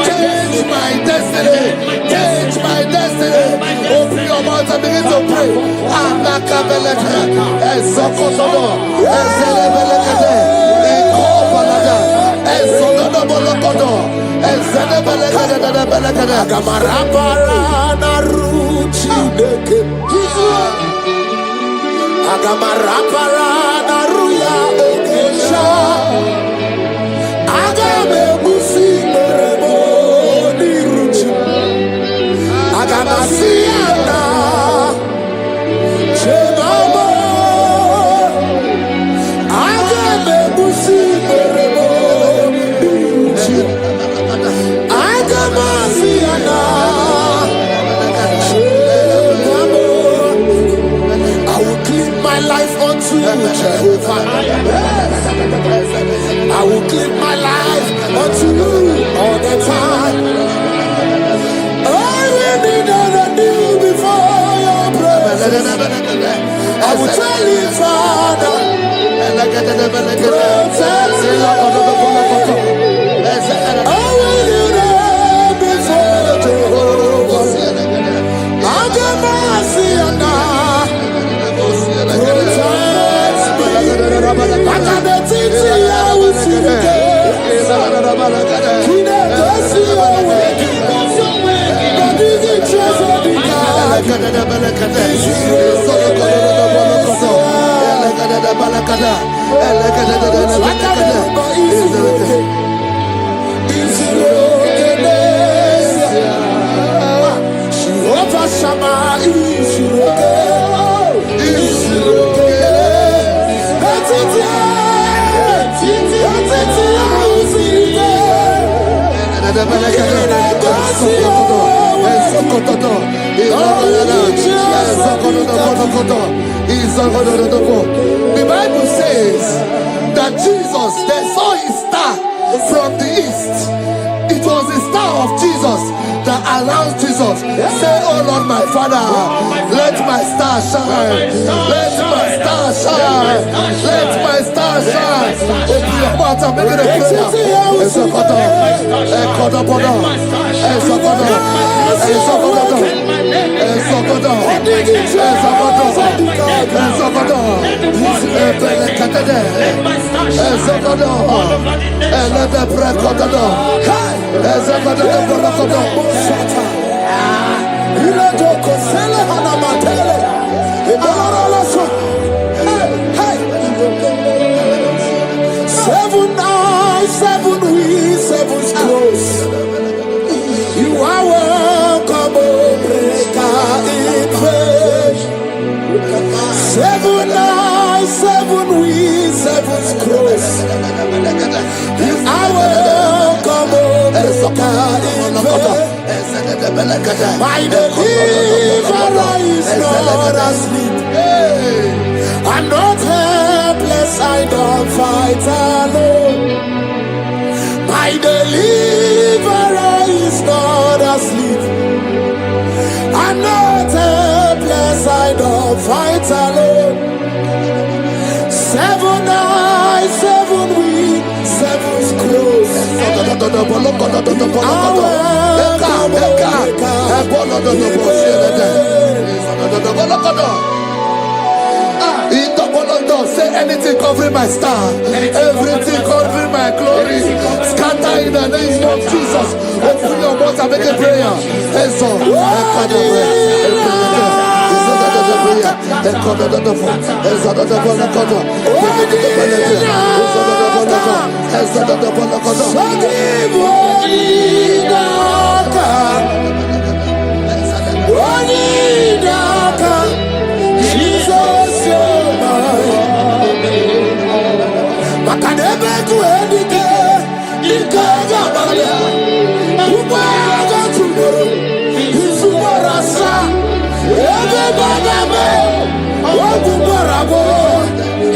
Change my destiny. Change my destiny. Open your mouth and begin to pray. Anakabeleke. Ezokotodo. Ezelebelekete. Ekopalada. Ezododobolokodo. Ezelebelekete. Agamarabara naruchi deke. Agamarabara naruya ekesha. Agame musi merebo niruchi. Agamasiana chemamo. Agame musi merebo niruchi. Agamasiana chemamo. I will clean my life unto Jehovah. I will clean my life unto you all the time. I will be done you before your presence. I will tell you, Father, protect me. I will be there before Jehovah. I'll get mercy and the Bible says that Jesus, they saw his star from the east. It was the star of Jesus that announced Jesus. Say, oh Lord, my Father, let my star shine. Let my star shine. Let my star shine. Open your mouth and make it a prayer. Seven eyes, seven wheels, seven scrolls. You are welcome, O breaker in faith. Seven eyes, seven wheels, seven scrolls. You are welcome, O breaker in faith. My deliverer is not asleep. I'm not helpless, I don't fight alone. My deliverer is not asleep. I'm not helpless, I don't fight alone. Seven eyes, seven wings, seven scrolls. Say anything covering my star, everything covering my glory, scatter in the name of Jesus. Open your mouth and make a prayer.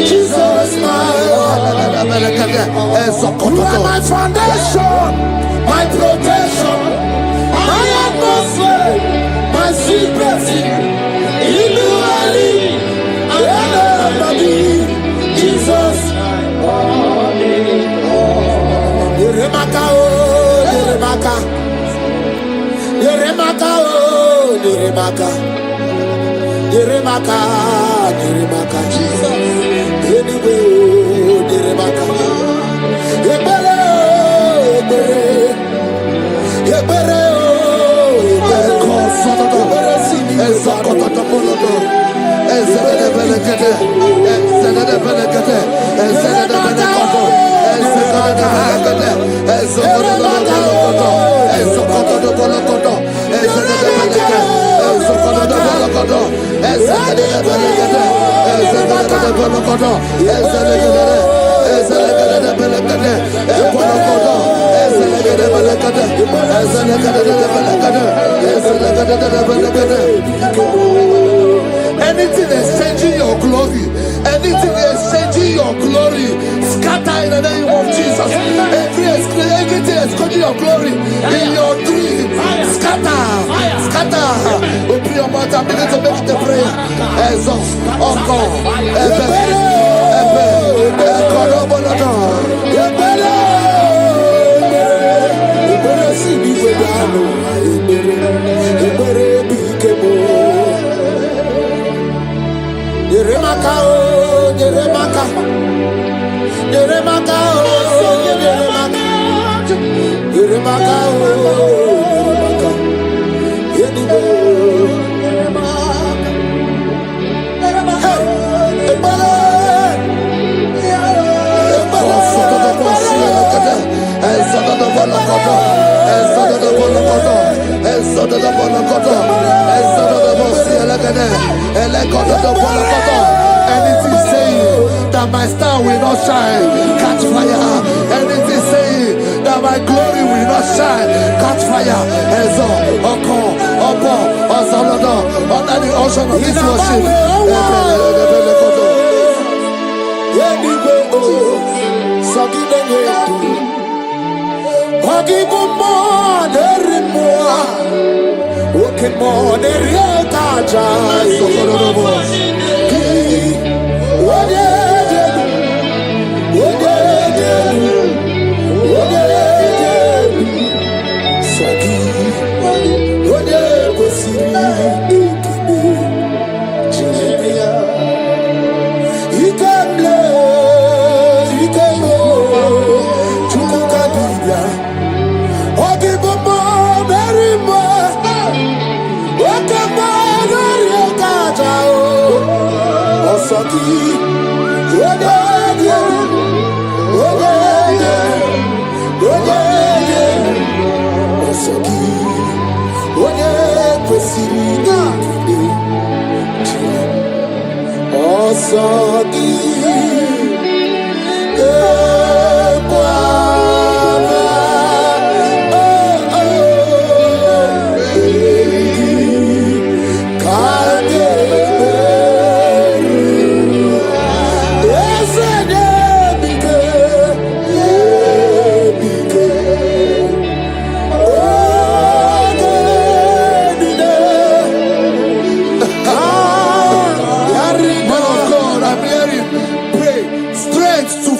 Jesus, you are my foundation, my protection, my atmosphere, my secrecy. Jesus, Yeremaka, oh, Yeremaka. Yeremaka, Yeremaka, Jesus. Anyway, oh, Yeremaka. Yebere, Yebere, Yebere, oh, Yebere. Yebere, Sini, Ezakota, Poloto. Ezekede, Belekede. Ezekede, Belekede. Ezekede, Belekede. Ezekede, Belekede. Ezekede, Belekede. Ezekede, Belekede. Ezekede, Belekede. Anything exchanging your glory, anything exchanging your glory, scatter in the name of Jesus. Everything exchanging your glory in your dream, scatter, scatter. Open your mouth and begin to make the prayer. Ezos, Oko, Ebe, Ekorobolado, Ebele, Ebele, Sini, Wedano, Ebele, Bikebo. Yeremaka, oh, Yeremaka, Yeremaka, oh, Yeremaka, Yeremaka, oh, Yeremaka, Yeremaka, anything saying that my star will not shine, catch fire. Anything saying that my glory will not shine, catch fire. Ezo, Oko, Opo, Ozolodo, under the ocean of this worship.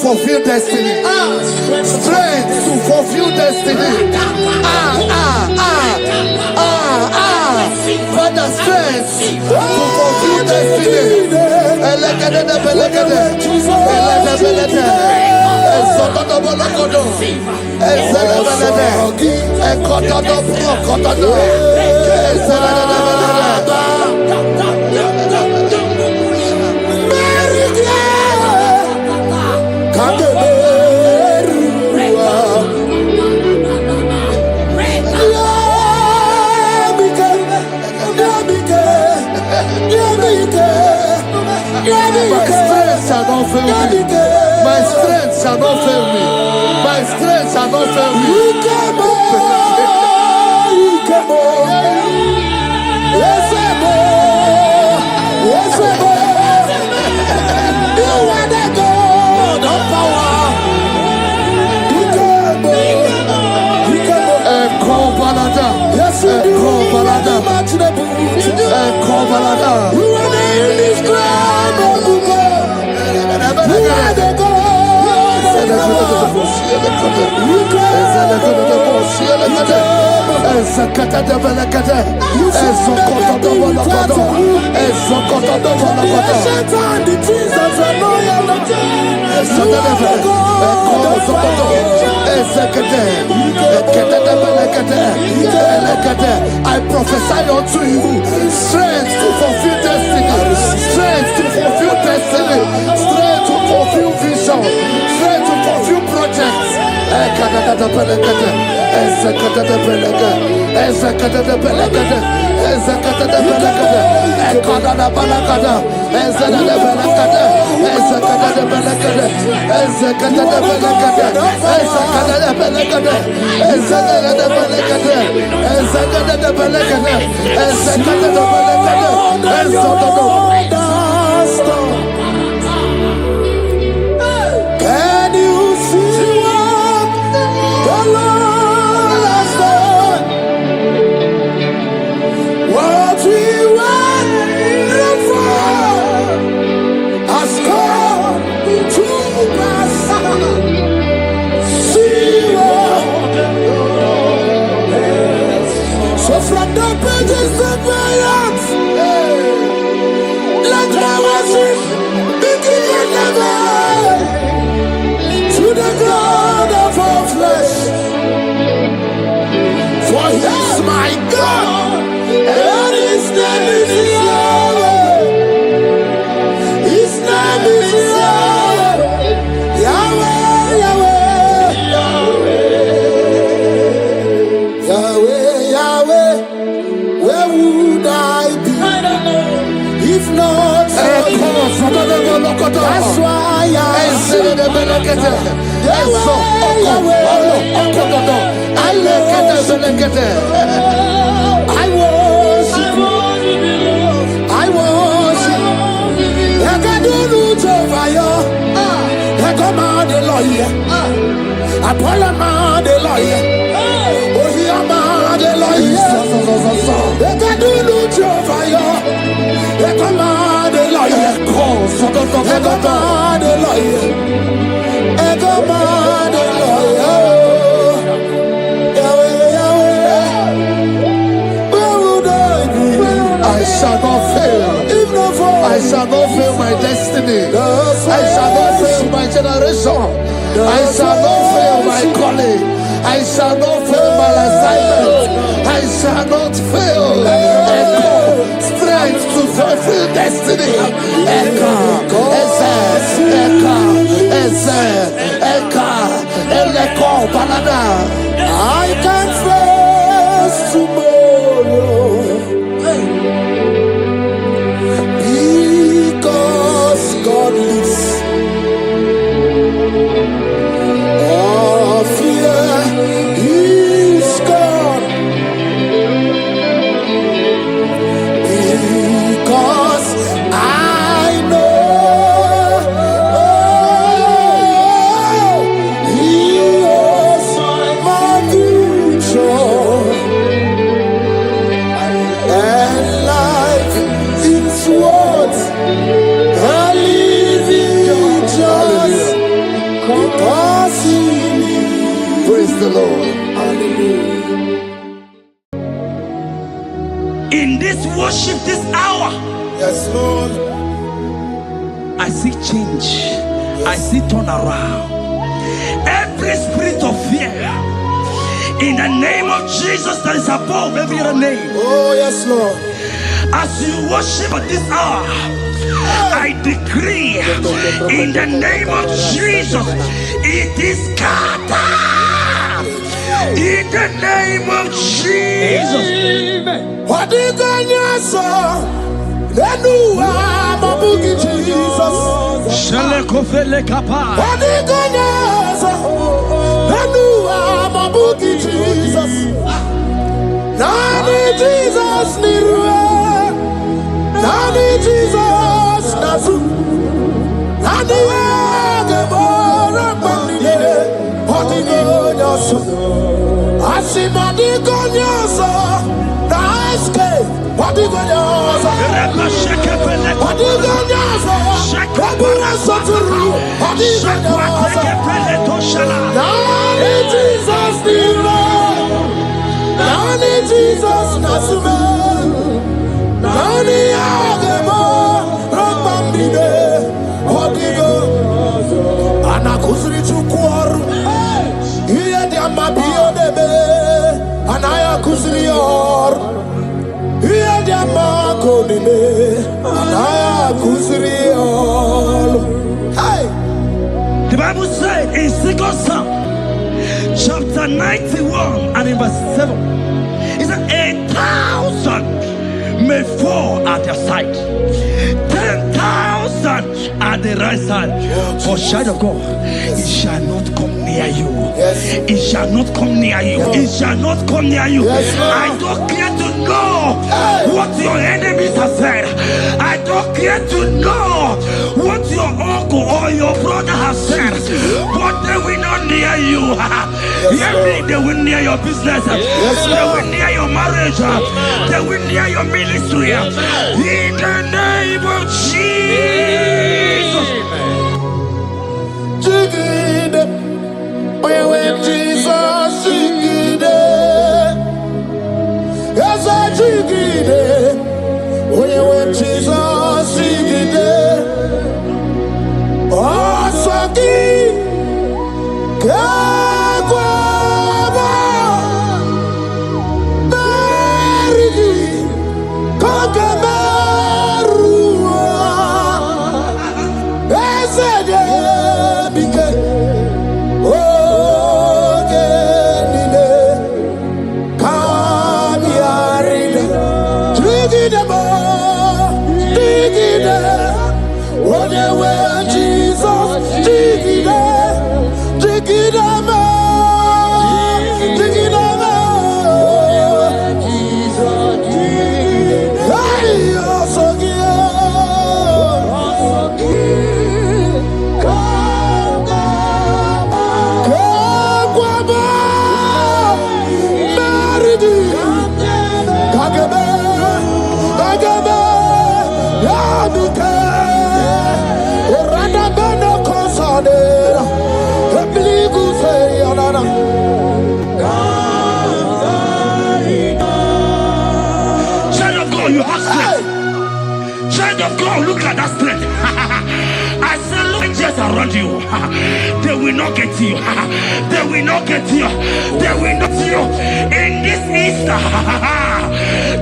Fulfill destiny. Strength to fulfill destiny. Father, strength to fulfill destiny. My strength shall not fail me. My strength shall not fail me. You are the God of power. Yes, you are the indescribable. You are the God. I prophesy unto you strength to fulfill destiny, strength to fulfill destiny, strength to fulfill vision, strength to fulfill projects. Can you see what the Lord has done? What we waited for has come to pass. See what the Lord has done. So from the pages of my heart, let my worship begin never. To the God of all flesh, for He is my God, and His name is Yahweh. His name is Yahweh, Yahweh, Yahweh, Yahweh, Yahweh. Where would I be if not for You? That's why I say I worship. I can do Jehovah. I come out the lawyer. I pull him out the lawyer. Oh, he am out the lawyer. I can do Jehovah. I come out the lawyer. I come out the lawyer. I shall not fail. I shall not fail my destiny. I shall not fail my generation. I shall not fail my calling. I shall not fail my assignment. I shall not fail. Echo, strength to fulfill destiny. Echo, Echo, Balada. I can face tomorrow because God lives. All fear is gone because I know He is my future, and life is what I live in just because He lives. Praise the Lord. Hallelujah. In this worship, this hour, Yes, Lord. I see change. I see turnaround. Every spirit of fear, in the name of Jesus that is above every other name, Oh, yes, Lord. as you worship at this hour, I decree in the name of Jesus, it is scattered. In the name of Jesus. What did God say? Then you are my boogie, Jesus. Shalekofele kapa. What did God say? Then you are my boogie, Jesus. Nani Jesus nirwe, Nani Jesus nazu, Nani agebora bandide. What did God say? Asimadi konyoso, na escape. What did God say? What did God say? What did God say? The Bible said in 2 Samuel chapter 91 and in verse 7, it said 1,000 may fall at your side, 10,000 at the right side, for child of God, it shall not come near you. It shall not come near you. It shall not come near you. I don't care to know what your enemies have said. I don't care to know what your uncle or your brother has said, but they will not near you. Hear me, they will near your business. They will near your marriage. They will near your ministry. In the name of Jesus. When Jesus jigide, yes I jigide. When Jesus jigide, oh saki, kagwaba, berigi, kagabarua, esede bike. You have strength. Child of God, look at that strength. I say, look angels around you. They will not get you. They will not get you. They will not get you. In this Easter,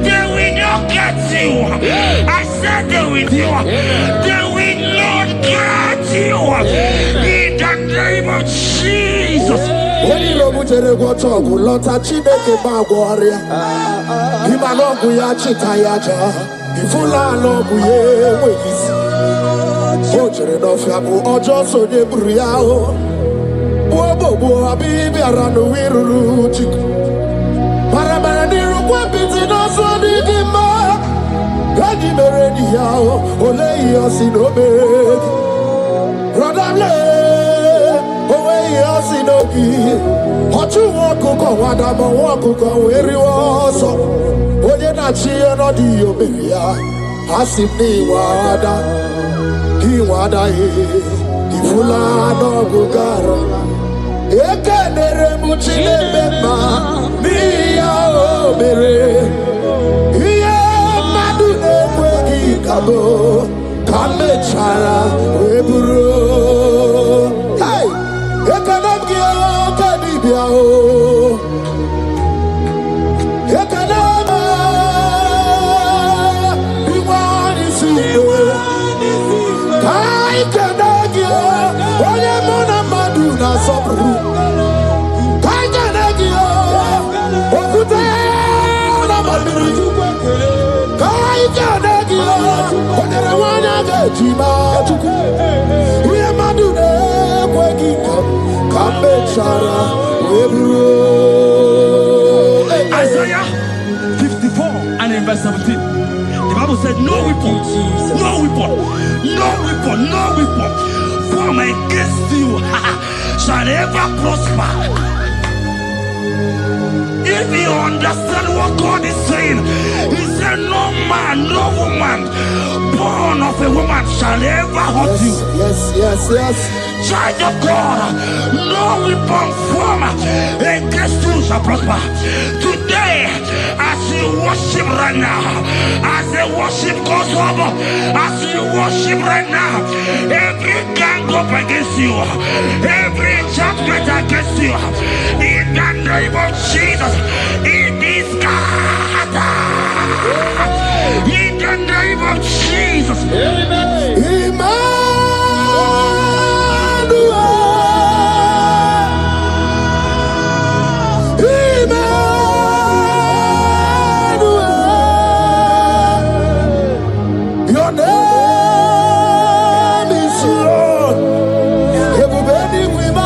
they will not get you. I said they will do. They will not get you. In the name of Jesus. When you know what you're going to talk, lot of Chineke Bagwaria. Imanogu ya chitayaja. Ifula logu ye weyisi. Ojere no fiabu ojo so de buriao. Bobo abibi aranu wiruru chiku. Parabara niru kwa biti no so di gima. Gadi meredi yao. Ole iyo sinobedi. Radable. Sinogi, Hotu Wakuko, Wadamo Wakuko, Werioso, Oyenachi, and Odio Beria, Hasini Wada, Hiwada, Ifula no Gugara, Ekanere Muchine Bema, Mia Obere, Ia Madune Wegi Kabo, Kame Chara, Weburu. Isaiah 54 and in verse 17, the Bible said, no weapon, no weapon, no weapon, no weapon formed against you shall ever prosper. If you understand what God is saying, He said, no man, no woman born of a woman shall ever hurt you. Yes. Child of God, no weapon formed against you shall prosper. Today, as you worship right now, as the worship goes over, as you worship right now, every gang up against you, every judgment against you, in the name of Jesus, it is scattered. In the name of Jesus. Amen. Your name is Lord. Everybody with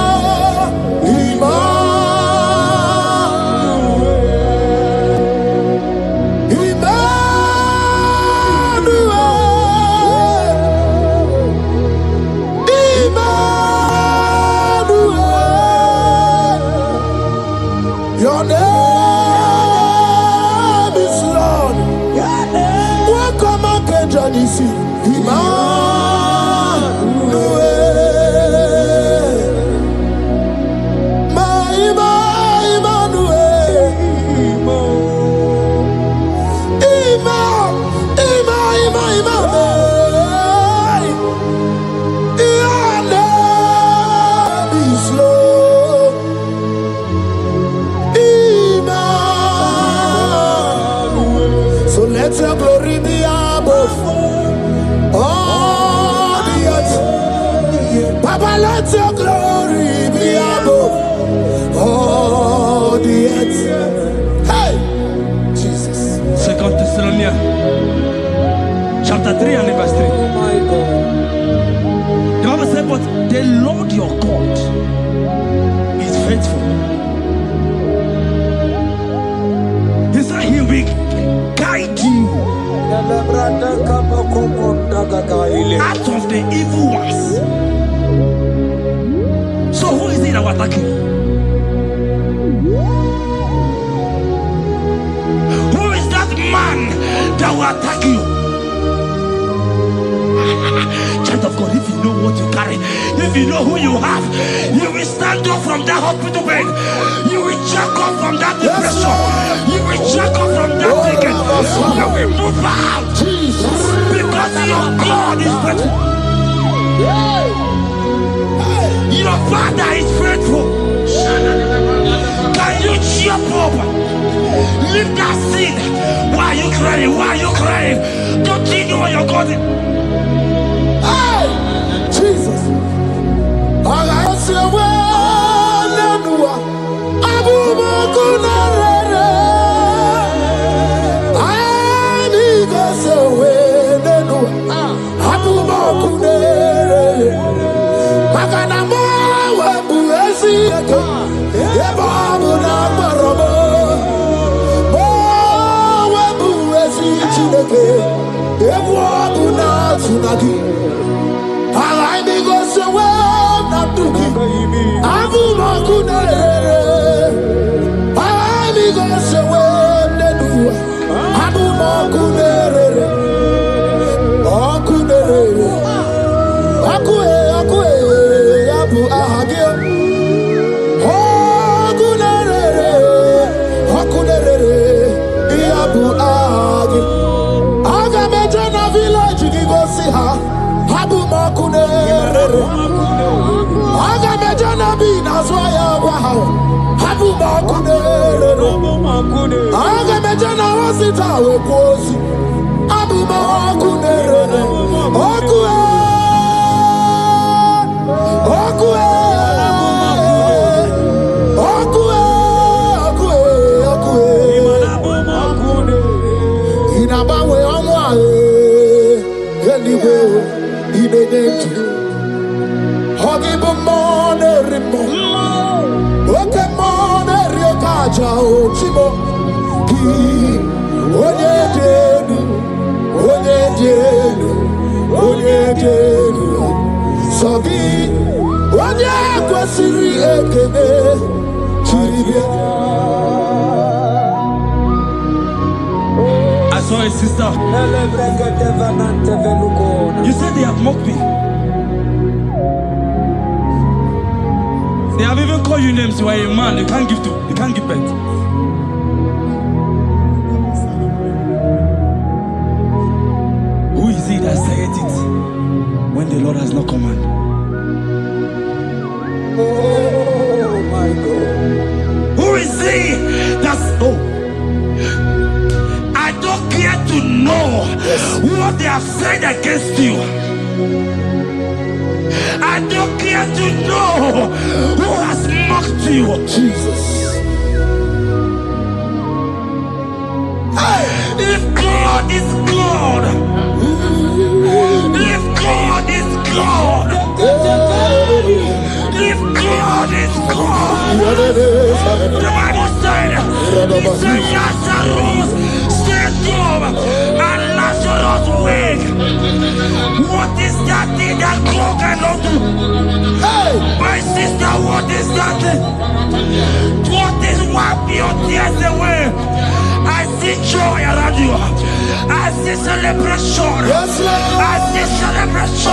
your name is Lord. Welcome again, Johnny C. Let your glory be above all the earth. Papa, let your glory be above all the earth. Hey, Jesus. 2 Thessalonians chapter 3 and verse 3. Oh my God. The Bible said, but the Lord your God is faithful. He said he will guide you out of the evil ones. So who is it that will attack you? Who is that man that will attack you? Child of God, if you know what you carry, if you know who you have, you will stand up from that hospital bed. You will jack up from that depression. You will jack up from that ticket. You will move out. Because your God is faithful. Your Father is faithful. Can you jump up? Leave that seed. Why are you crying? Why are you crying? Don't you know your God is? Jesus. All I say, I saw a sister. You said they have mocked me. They have even called you names. You are a man. You can't give birth. the Lord has not commanded. Oh my God. Who is he? I don't care to know what they have said against you. I don't care to know who has mocked you. Jesus. If God is God, if God is God, if God is God, the Bible said, he said Lazarus stayed up and Lazarus wake. What is that thing that God cannot do? My sister, what is that thing? What is wipe your tears away? I see joy around you. I see celebration. Yes, Lord. I see celebration.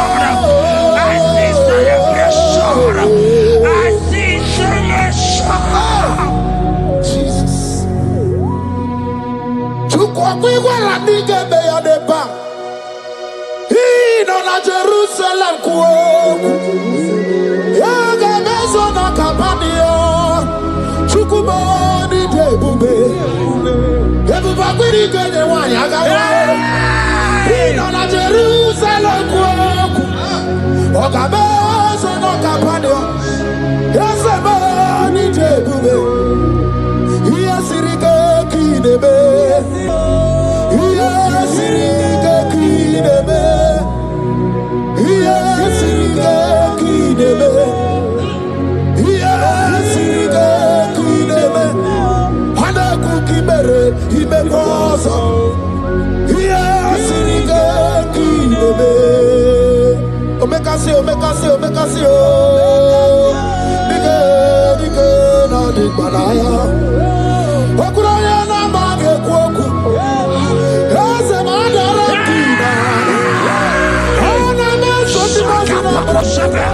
I see celebration. I see celebration. Jesus. Chukwakwiwa la nige beya deba. Ino na Jerusalem kuoku. Yaga mezo na kapanio. Chukwumoni debube. Ebuba kwiri kenye wanyaga wa. Ino na Jerusalem kuoku. Oga mezo na kapanio. Yasemoni debube. Iyasirike kinebe. Iyasirike kinebe. Iyasirike kinebe. Iyasirike kinebe. Hana kukibere imekosa. Iyasirike kinebe. Omekasi, omekasi, omekasi, oh. Dige na digbalaya. Okuraya na mage kwoku. Eze madara kina. Ona meso timazina.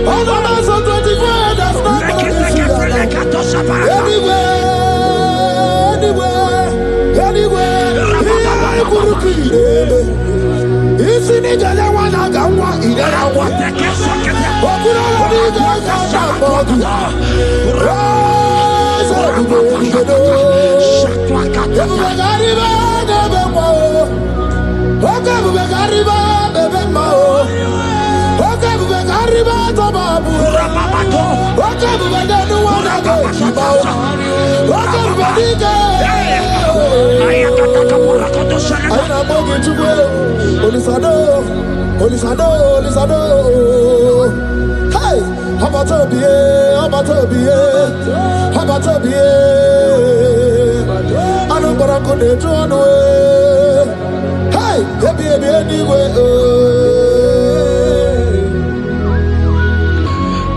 Ona meso 24 that's not anywhere. Kurukire. Isi ni jale wana gawa idara wa. Okuraya ni gawa modu. Hey,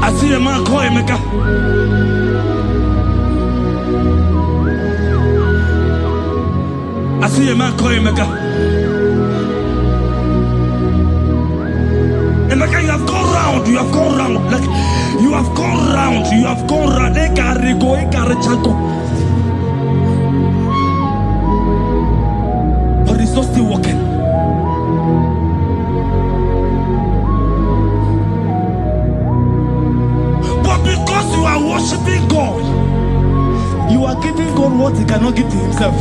I see a man call Emeka. I see a man call Emeka. Emeka, you have gone round. You have gone round. Like you have gone round. You have gone round. But it's not still working. But because you are worshiping God, you are giving God what he cannot give to himself.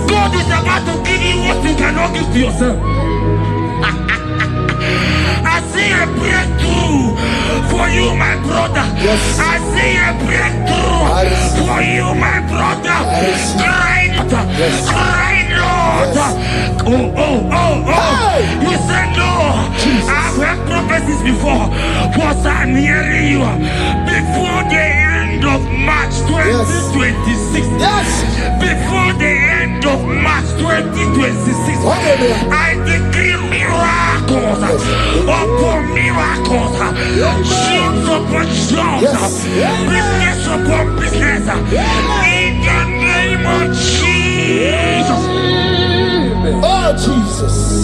God is about to give you what he cannot give to yourself. I see a breakthrough for you, my brother. Yes. I see a breakthrough for you, my brother. Cry, Yes. cry, Lord. Yes. Oh. You said no. Jesus. I've heard prophecies before, but I'm hearing you before the end of March 2026. Yes. Before the end of March 2026, I decree miracles upon miracles, jobs upon jobs, business upon business, in the name of Jesus. Oh, Jesus.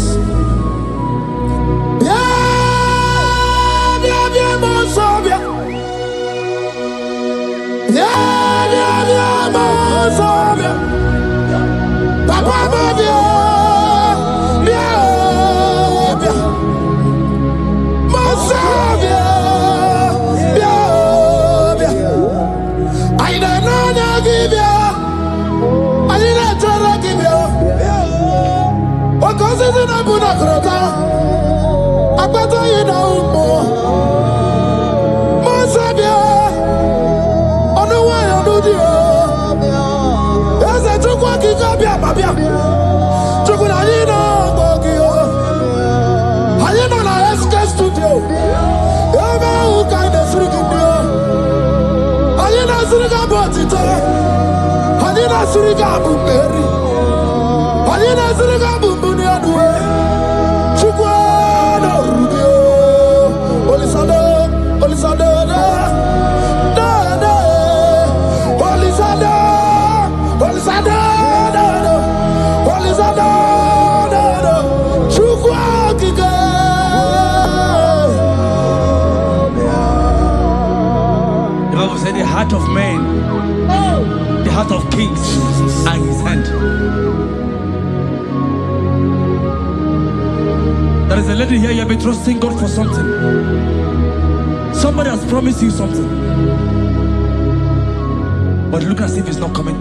Papa, The heart of man, the heart of kings are in his hand. There is a lady here, you have been trusting God for something. Somebody has promised you something, but look as if it's not coming.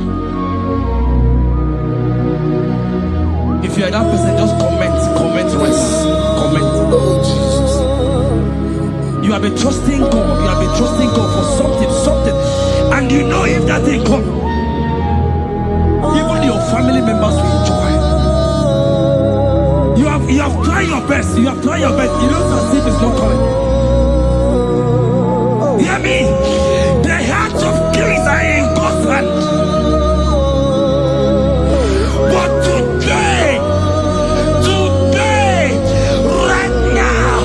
If you are that person, just comment once. Comment. Oh, Jesus. You have been trusting God. You have been trusting God for something, and you know if that thing come, even your family members will enjoy. You have tried your best. You have tried your best. You know as if it's not coming. Hear me? The hearts of kings are in God's hand. But today, right now,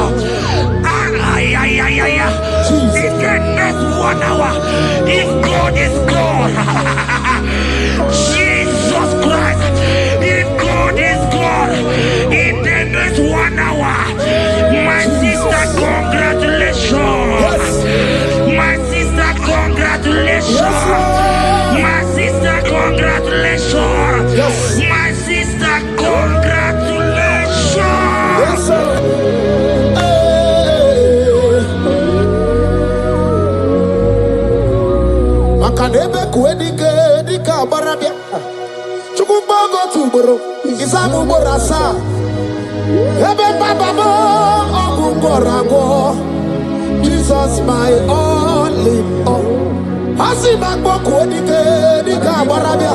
in the next 1 hour, if God is God, Jesus Christ, if God is God, in the next 1 hour, my sister, congratulations. My sister, congratulations. My sister, congratulations. My sister, congratulations. Yes, sir. Makanebe kuedike dika barabia. Chukumbago tuboro isamu borasa. Ebe baba mo ogungorago. Jesus my all in all. Asimagbo kuedike dika barabia.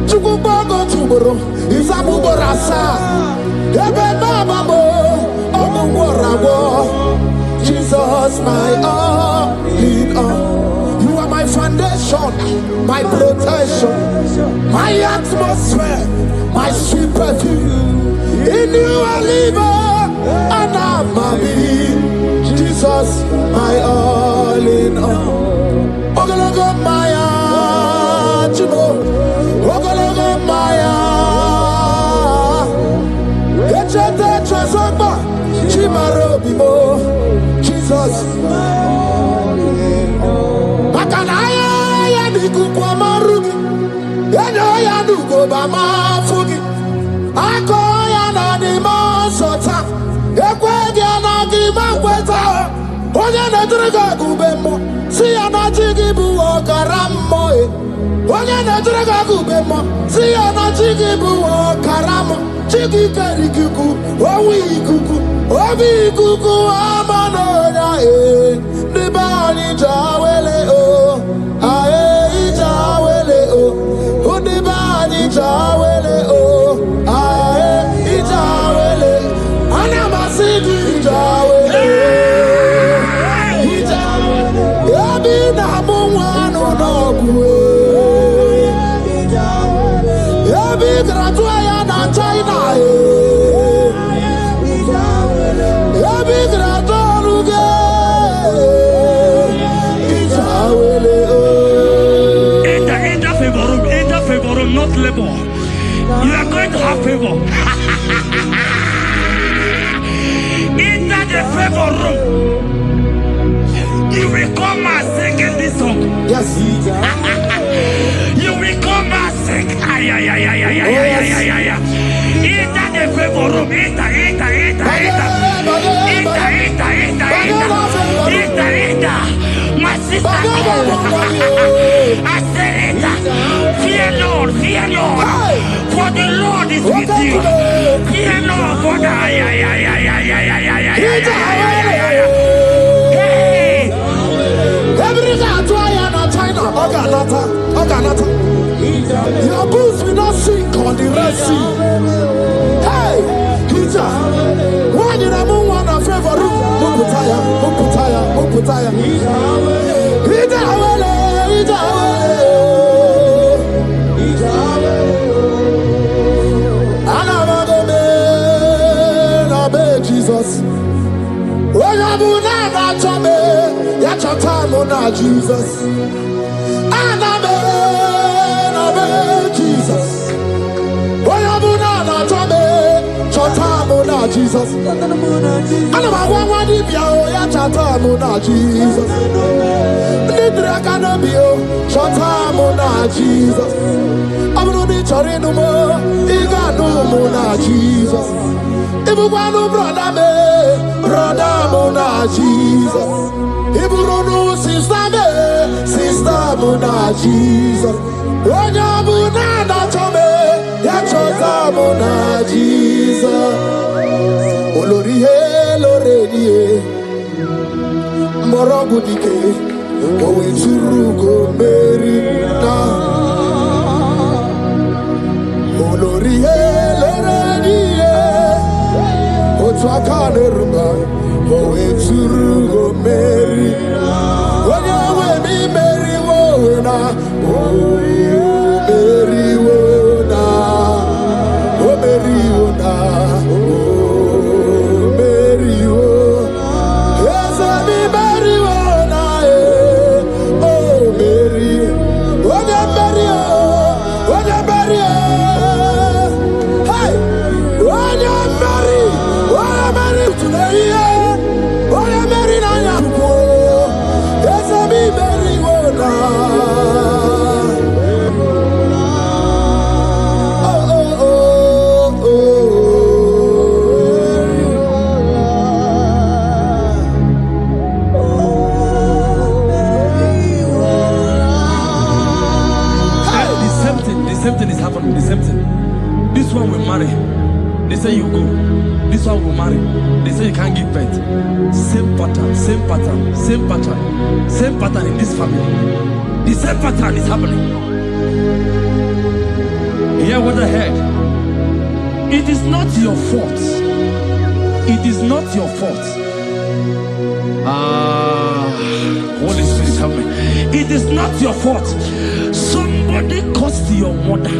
Chukumbago tuboro isamu borasa. Ebe baba mo ogungorago. Jesus my all in all. My foundation, my protection, my atmosphere, my sweet perfume. In you I live and I'm happy. Jesus, my all in all. Ogologo Maya, Chibo. Ogologo Maya. Echete Chazamba, Chimaro Bibo. Jesus. Makanaya Nikukwa Marugi, Yaya Nugo Bama Fugi, Akoya Nanima Sota, Equadia Nagima Queta, Oyana Draga Gubemo, Siana Jigibu Karamoe, Oyana Draga Gubemo, Siana Jigibu Karamo, Chigi Karikuku, Owi Kuku, Obi Kuku Amanoya, Nibani Jawele. Jawele oh, ae Jawele, anamasidi Jawele, Jawele, yabi na mungwano nogwe, yabi gratua ya na China yabi gratua ruge, Jawele oh. Not labor. You are going to have favor. Enter the favor room. You will come and sing in this song. Yes. You will come and sing. Enter the favor room. Enter. My sister. I said it. Fear Lord. For the Lord is with you. Fear Lord. For the Your boots will not sink on the Red Sea. Hey, Peter, when you have one of favor, Muputaya. Jesus. When you have Jesus. Jesus. Jesus. And I'm one Jesus. Nidra canabio, Chatamona Jesus. I'm not the Chorino, Igano Jesus. If you want to brother Mona Jesus. If you don't know sister Mona Jesus. When you're Mona Tome, Yachota Mona Jesus. Olorie, Loredie, Morobudike, Owe Churugo, Merina. Olorie, Loredie, Otuakaneruma, Owe Churugo, Merina. When you're with me, Mary Wona, Mary Wona, Mary Wona. This one will marry. They say you go. This one will marry. They say you can't give birth. Same pattern in this family. The same pattern is happening. Hear what I heard. It is not your fault. It is not your fault. Holy Spirit, help me. It is not your fault. Somebody caused your mother.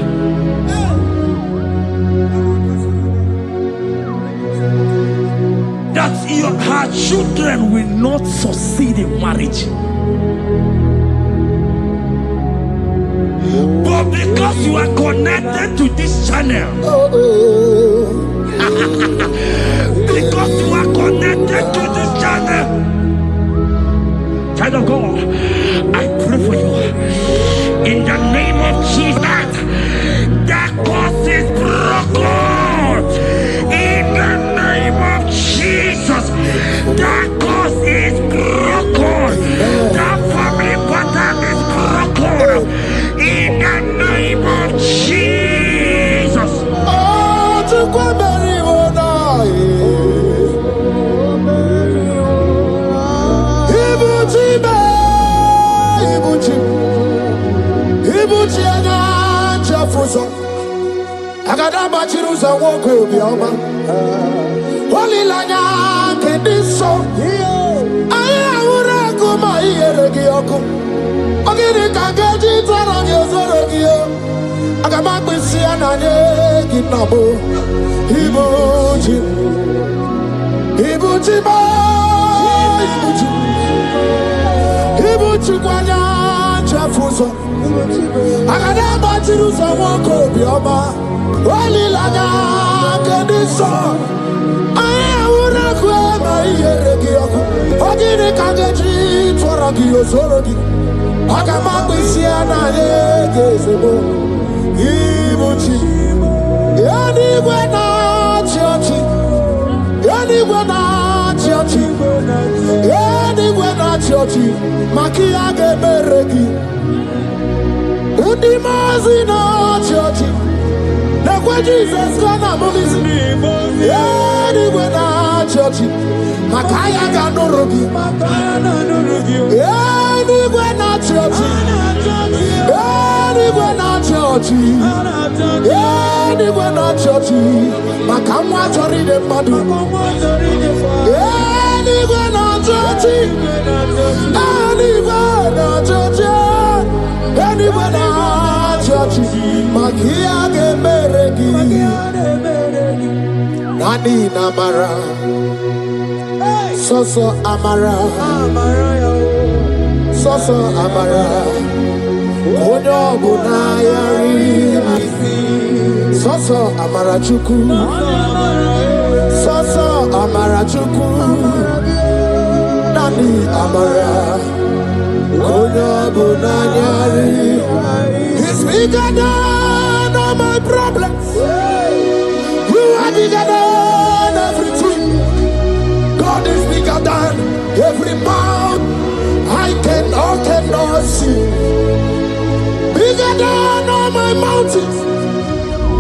That her children will not succeed in marriage. But because you are connected to this channel, because you are connected to this channel, child of God, I pray for you in the name of Jesus. That cause is broken in the name of Jesus. That cause is broken. That family pattern is broken in the name of Jesus. Oh, to go bury one Ibuchi Jafuso. Agadaba Chirusa Woko Bioma. Holy Lanya Kediso. Ayahura Kuma Yeregioko. Ogiri Kagaji Taragio Zorogio. Agabaki Sianane Gitabo. Ibuchi Ba. Ibuchi Kwanya Jafuso. Agadaba Chirusa Woko Bioma. Holy Lanya Kediso. Ogini Kagaji Taragio Zorogio. Agabaki Sianane Gitabo. Ibuchi Yanigwena Chiochi. Yanigwena Chiochi. Makiage Beregi. Udimazina Chiochi. Nekwe Jesus gonna movies. Yanigwena Chiochi. Makaya Ganorogi. Yanigwena Chiochi. Anywhere not church. Anywhere not church. Makamwa chori de madu. Anywhere not church. Anywhere not church. Anywhere not church. Makia ge meregi. Nani namara. Soso amara. Soso amara. Onyo bunayari. Soso amara chuku. Soso amara chuku. Nani amara. Onyo bunayari. He's bigger than all my problems. You are bigger than everything. God is bigger than every mountain I cannot see. Bigger than all my mountains.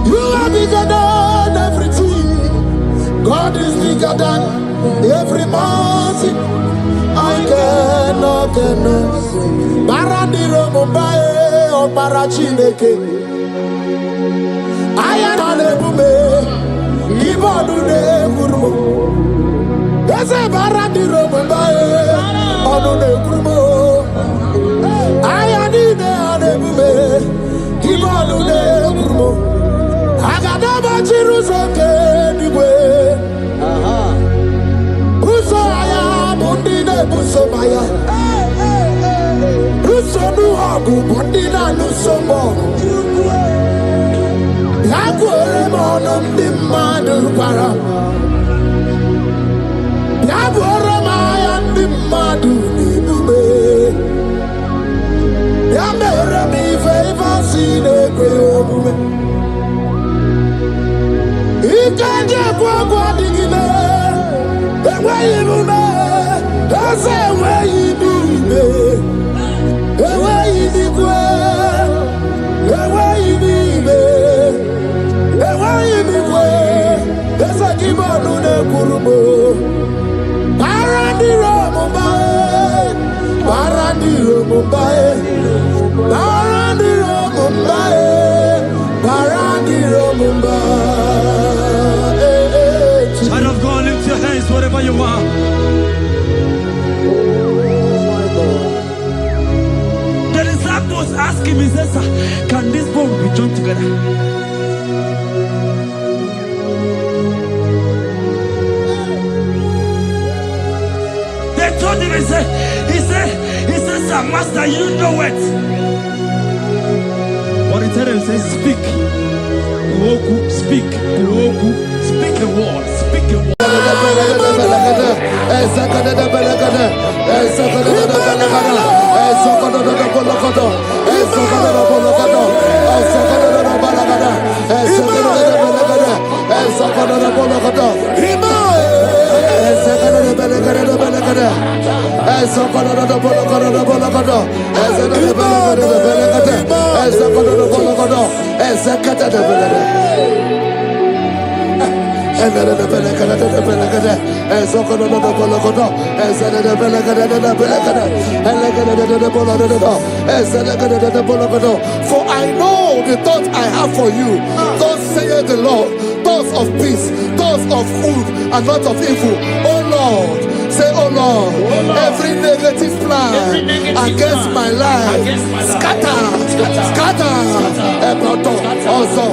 You are bigger than everything. God is bigger than every mountain I cannot see. Barandiro Mumbai or Barachineke. I am on a bume. Give on to the Guru. There's a Barandiro Mumbai on the Guru. I am in the bume. Give on to the Guru. I got about Jerusalem anyway. Busaya, Bundina, Busomaya. Busonu Hagu, Bundina, Nusomo. Yaguere Monum, the Madu Para. Yaguere Mayan, the Madu, Nube. Yamere me favor, see the Gray. Ikanje kwa digile, ewe ibume, ese ewe ibibe, ewe ibikwe, ewe ibibe, ewe ibikwe, ese kibonu ne kurubo. Barandiro Mumbai, Barandiro Mumbai, Barandiro Mumbai, Barandiro Mumbai. Child of God, lift your hands wherever you are. The disciples asked him, he says, "Sir, can this bone be joined together?" They told him, he said, "Sir, Master, you know it." What he told him, he says, "Speak. Uoku, speak. Uoku, speak a word. Speak a word." For I know the thoughts I have for you, thus saith the Lord, thoughts of peace, thoughts of good and not of evil. Oh Lord, say, oh Lord, every negative plan against my life, scatter. Also,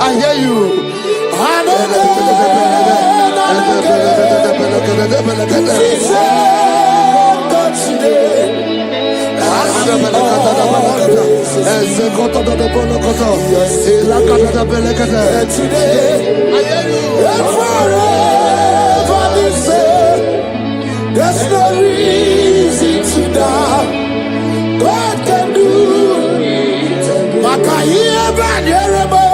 I hear you. There's no reason to doubt. God can do. Makaya Banerabo.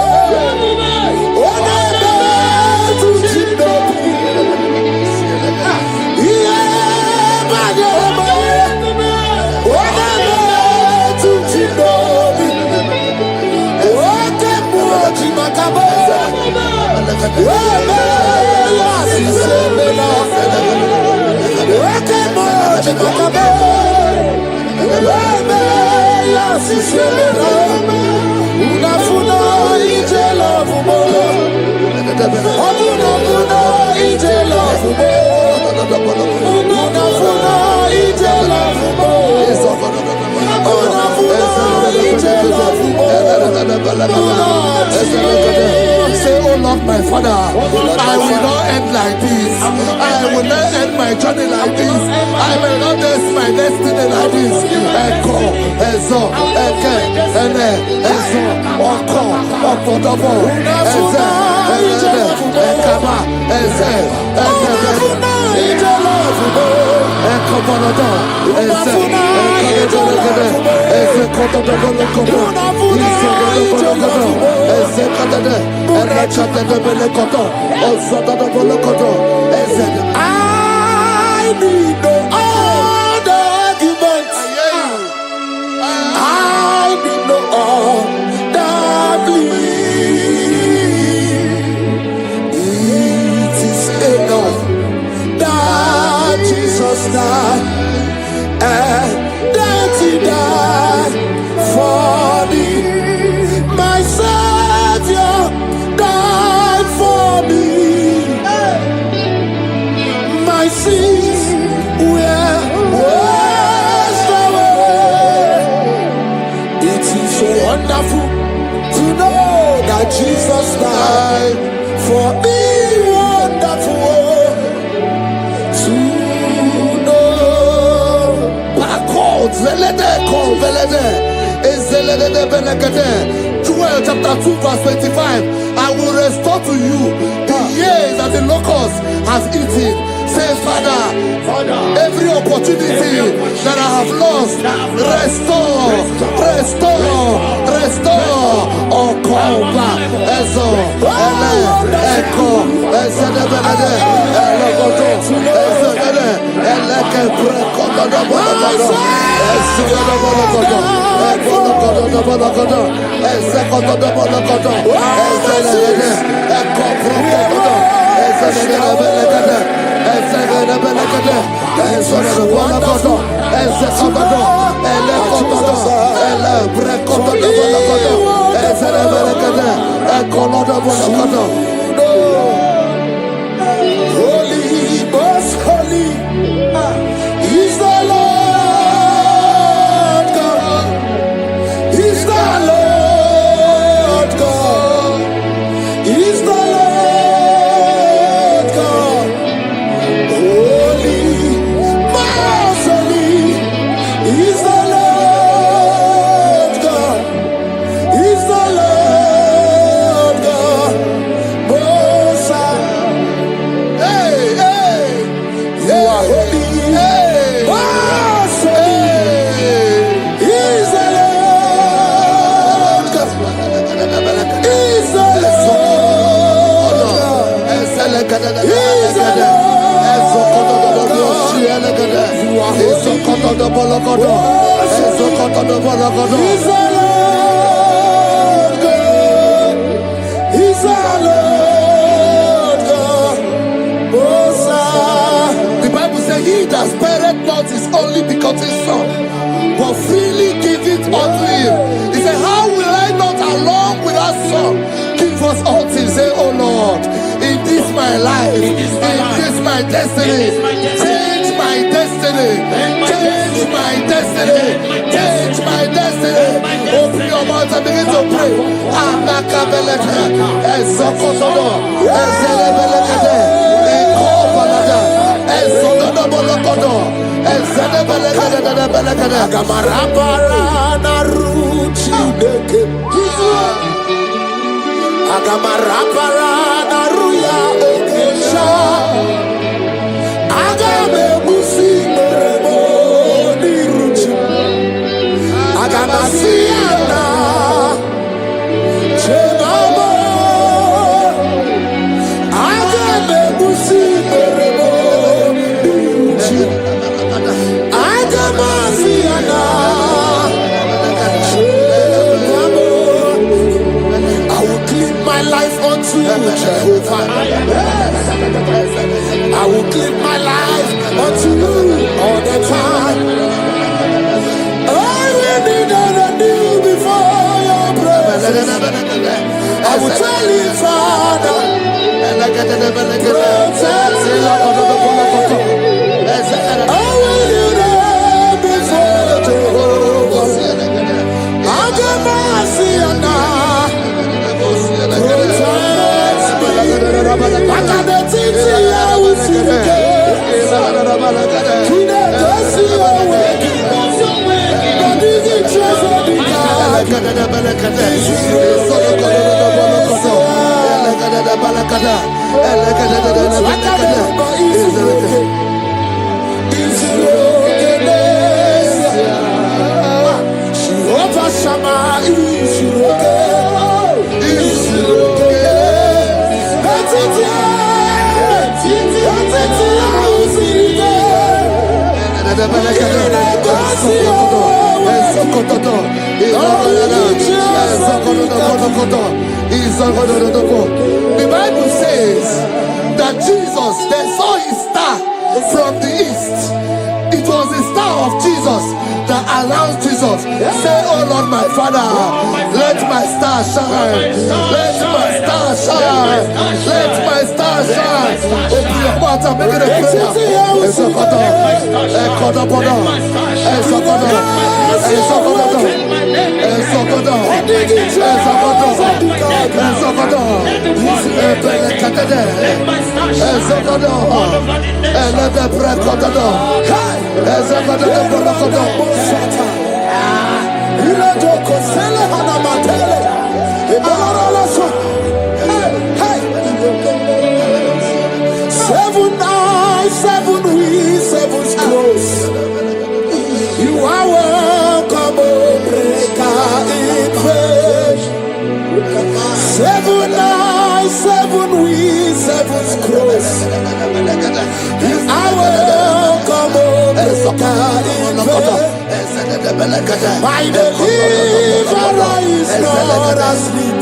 Onebe to Chinobi. Yeah, Banerabo. Onebe to Chinobi. Okemo Chimakabo. Webe Yasisemela. Okemo Chimakabo. Webe Yasisemela. Unafuna ije love mo. Unafuna ije love mo. Unafuna ije love mo. Unafuna ije love mo. Say, oh Lord, my Father, I will not end like this. I will not end my journey like this. I will not end my destiny like this. Echo, Ezo, Eke, Ene, Ezo, Oko, Okodobo, Eze, Eze, Ekaba, Eze, Ekobonodo, Eze, Ekobonodo, Eze, Kotodobo, Eze, Kadade, I need no other arguments. I need no other plea. It is enough that Jesus died and that He died for me. My Savior died for me. My sins were washed away. It is so wonderful to know that Jesus died for me. Wonderful to know. Joel chapter 2 verse 25. I will restore to you the years that the locust has eaten. Say, Father, every opportunity that I have lost, restore. Oh, come back. Echo, Holy, most holy is the Lord God. Is the Lord God. Is the Lord God. Holy, most holy is the Lord God. Is the Lord God. Most high. Hey, hey, you are holy. Hey, most holy is the Lord God. Is the Lord God. Is the Lord God. You are holy. Is the Lord God. Is the Lord God. Most high. The Bible says, he that spareth not his only begotten son, but freely give it unto him. He said, how will I not along with that son give us all things? Say, oh Lord, in this my life, in this my destiny, change my destiny, change my destiny, change my destiny. Open your mouth and begin to pray. Amaka belete, ezokotodo, ezelebelekete. Agamarapara naruchi deke. Agamarapara naruya okesha. Agame musi meremo niruchi. Agamasiana chegamo. Agame musi meremo niruchi. Agamasiana chegamo. I will clean my life unto Jehovah. I will clean my life unto you all the time. I will be new before your presence. I will tell you, Father, protect me. I will be there before Jehovah. I got mercy and the Bible says that Jesus, they saw his star from the east. It was the star of Jesus that announced Jesus. Say, oh Lord, my Father, let my star shine. Let my star shine. Let my star shine. Open your mouth and make it a prayer. Seven eyes, seven wheels, seven scrolls. You are welcome, O breaker in faith. Seven eyes, seven wheels, seven scrolls. You are welcome, O breaker in faith. My deliverer is not asleep.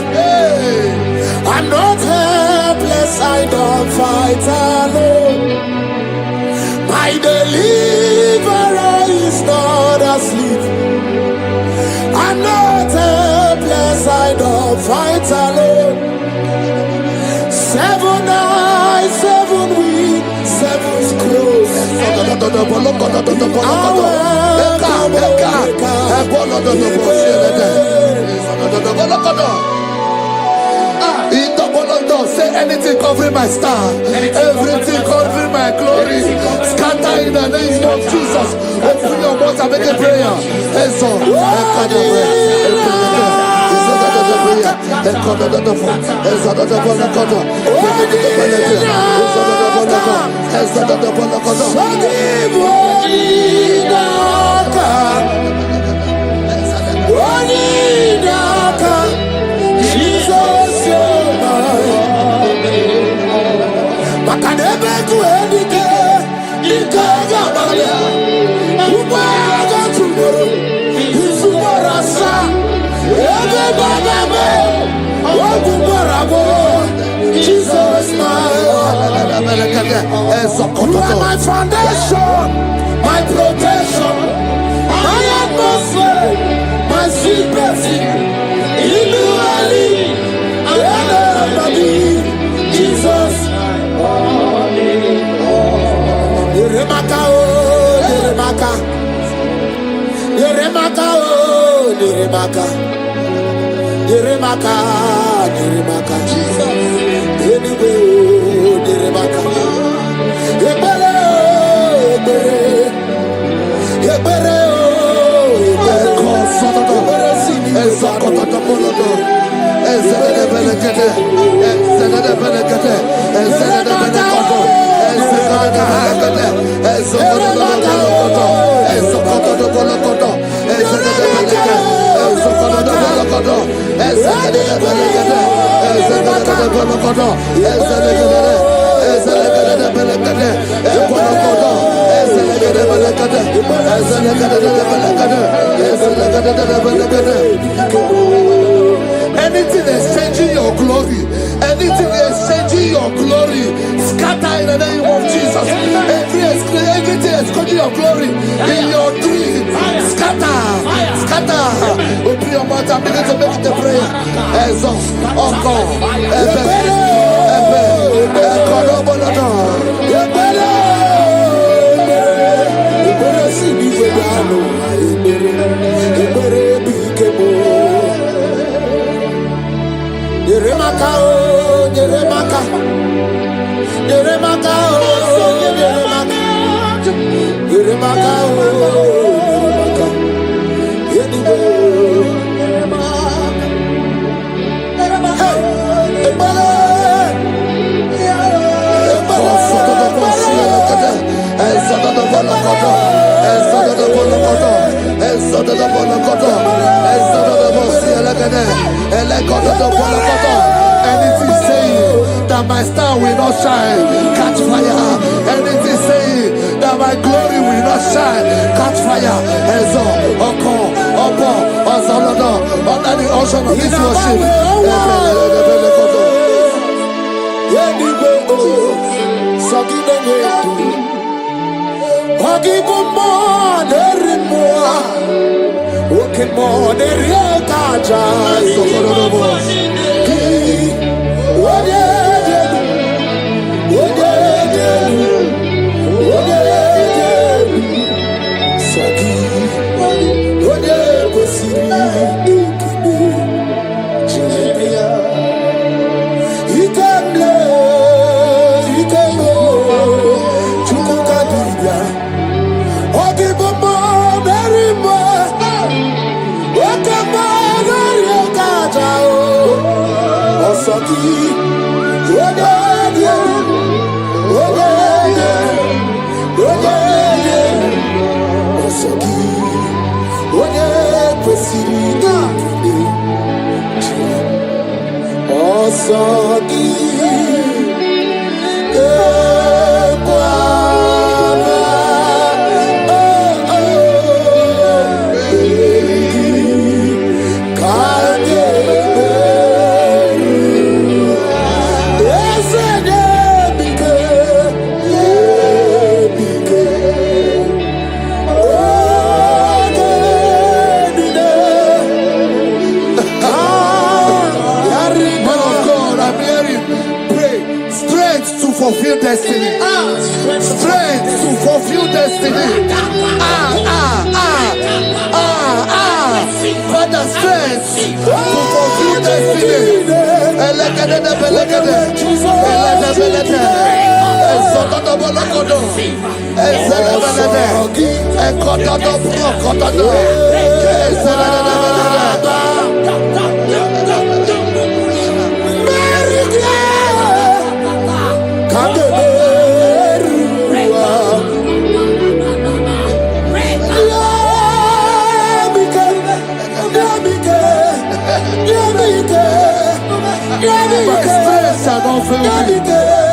I'm not helpless, I don't fight alone. My deliverer is not asleep. I'm not helpless, I don't fight alone. Seven eyes, seven wings, seven scrolls. Say anything covering my star, everything covering my glory, scatter in the name of Jesus. Open your mouth and make a prayer. Jesus, you are my foundation, my protection, my atmosphere, my secrecy. In you I live, Jesus. Yeremaka, oh, Yeremaka. Yeremaka, oh, Yeremaka. Yeremaka, Yeremaka. Jesus. Anyway, oh, Yeremaka. Yeremaka. Anything exchanging your glory, anything exchanging your glory, scatter in the name of Jesus. Everything exchanging your glory in your dream, scatter. Open your mouth and begin to make the prayer. Anything saying that my star will not shine, catch fire. Anything saying that my glory will not shine, catch fire. Under the ocean of this worship. Fulfill destiny. Strength to fulfill destiny. Father, strength to fulfill destiny.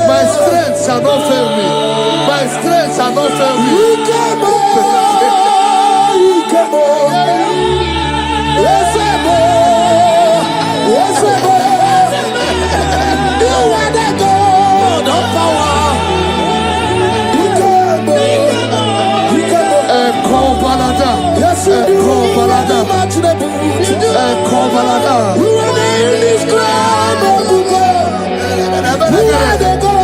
My strength shall not fail me. My strength shall not fail me. You are the God of power. Yes, you do. You are the indescribable God. You are the God.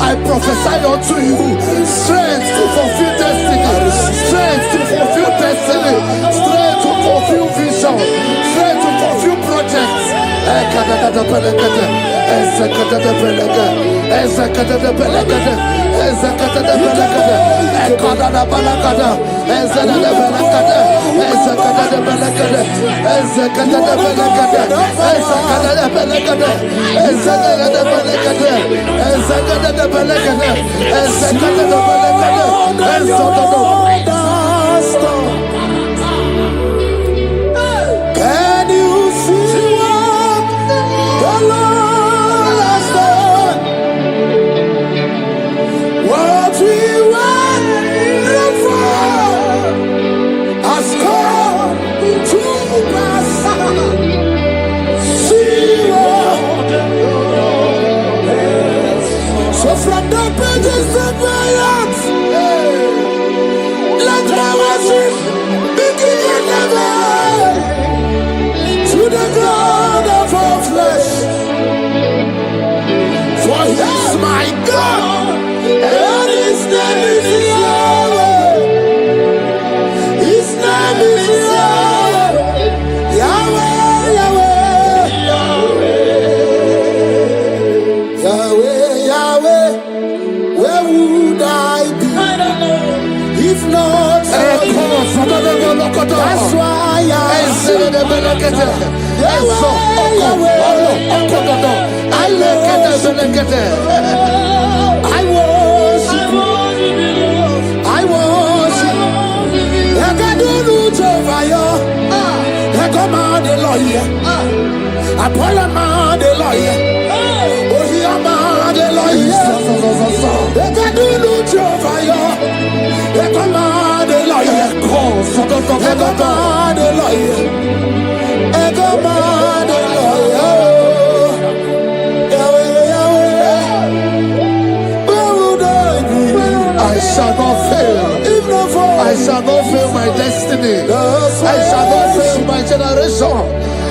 I prophesy unto you strength to fulfill destiny, strength to fulfill destiny, strength to fulfill vision, strength to fulfill projects. Can you see what the Lord has done? What we waited for has come to pass. See what the Lord has. So from the pages of my heart, let my worship begin in heaven to the God of all flesh. For he is my God, and his name is Yahweh. His name is Yahweh. Yahweh, Yahweh. Yahweh, Yahweh. Where would I be if not for you? That's why I sing. I worship. I worship. I do root over you. I come on the lawyer. I pull him on the lawyer. Oh, he am on the lawyer. I do root over you. I come on the lawyer. I come on the lawyer. I come on the lawyer. I shall not fail. I shall not fail my destiny. I shall not fail my generation.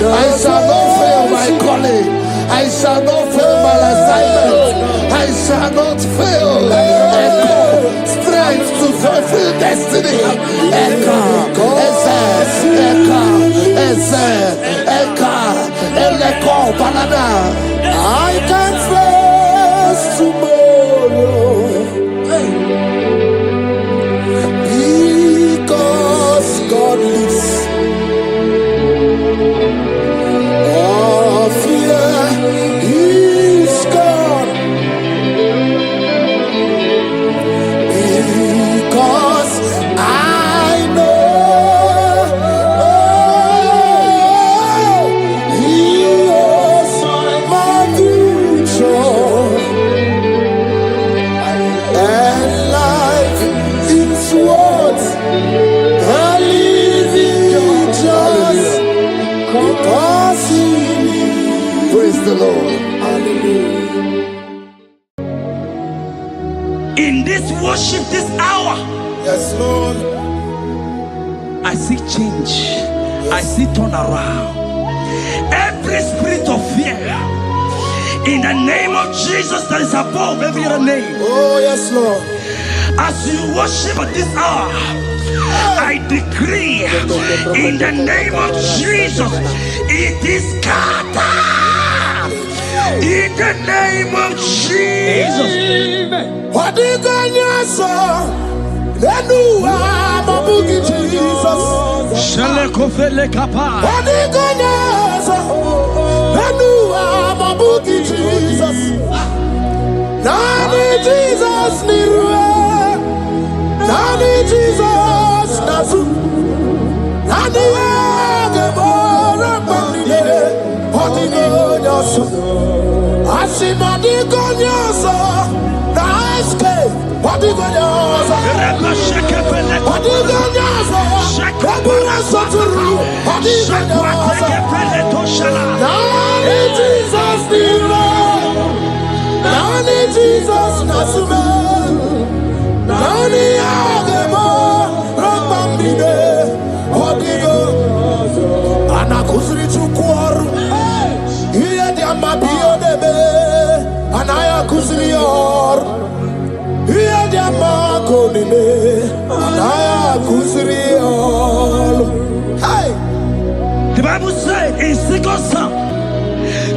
I shall not fail my calling. I shall not fail my assignment. I shall not fail. Echo, strength to fulfill destiny. Echo, I can face tomorrow. Because God lives. All fear is gone. Because I know He is my future. And life is what I live in just because He lives. Praise the Lord. Hallelujah. In this worship, this hour, Yes, Lord. I see change. I see turnaround. Every spirit of fear, in the name of Jesus that is above every other name, Oh, yes, Lord. as you worship at this hour, I decree in the name of Jesus, it is scattered. In the name of Jesus. What did God say? Then you are my boogie, Jesus. Shalekofele kapa. What did God say? Then you are my boogie, Jesus. Nani Jesus niruwe. Nani Jesus nasu. Nani agebora pandide. What did God say? Asimadi konyoso na escape. What did God say? What did God say? Kabura soturu. What did God say? Nani Jesus niwe. Nani Jesus nasume. Nani agemo rapambide. What did God The Bible said in 2 Psalm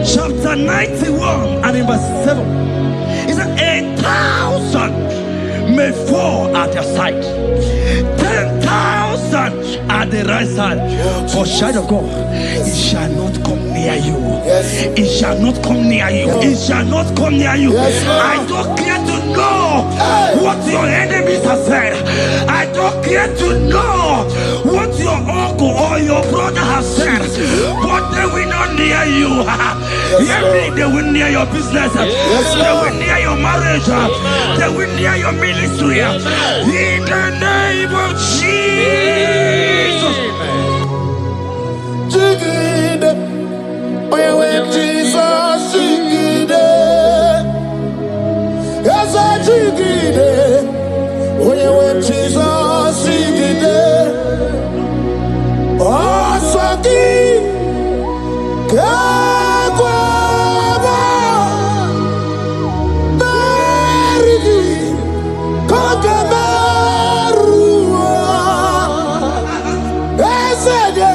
chapter 91 and in verse 7, it said 1,000 may fall at your side, 10,000 at the right side, but child of God, it shall not come near you. It shall not come near you. It shall not come near you. I don't care to know what your enemies have said. I don't care to know what your uncle or your brother has said, but they will not near you. They will near your business. They will near your marriage. They will near your ministry. In the name of Jesus. Jesus, Jigide. Yes, Jigide. When Jesus, Jigide. Oh, Saki. Kakwaba. Marigi. Kakabarua. Esege.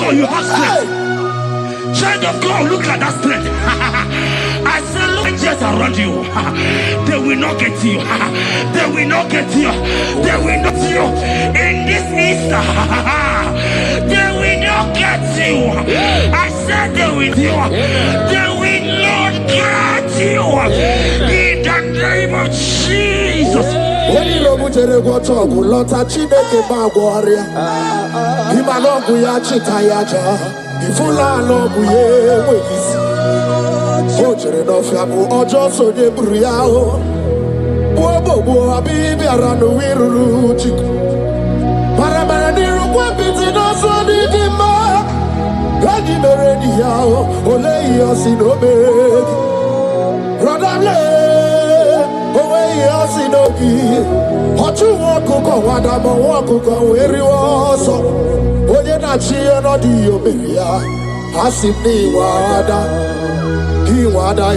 Bike. You have strength. Child of God, look at that strength. I said, look just around you. They will not get you. They will not get you. They will not get you. In this Easter, they will not get you. I said they will you. They will not get you. In the name of Jesus. When you know what you're going to talk, lot of Chineke Bagwaria. Imalongu ya chitayaja. Ifula longu ye wegisi. Ojere no fiamu ojo so de buriao. Bobo abibi aranu wiruru chiku. Paramara niru kwa biti no so di dima. Gadi meredi yao. Ole yosi no begi. Radamle. Sinogi, Hotu Wakuko, Wadamo Wakuko, where you also, Oyanachi and Odio Beria, Hasini Wada, Kiwada,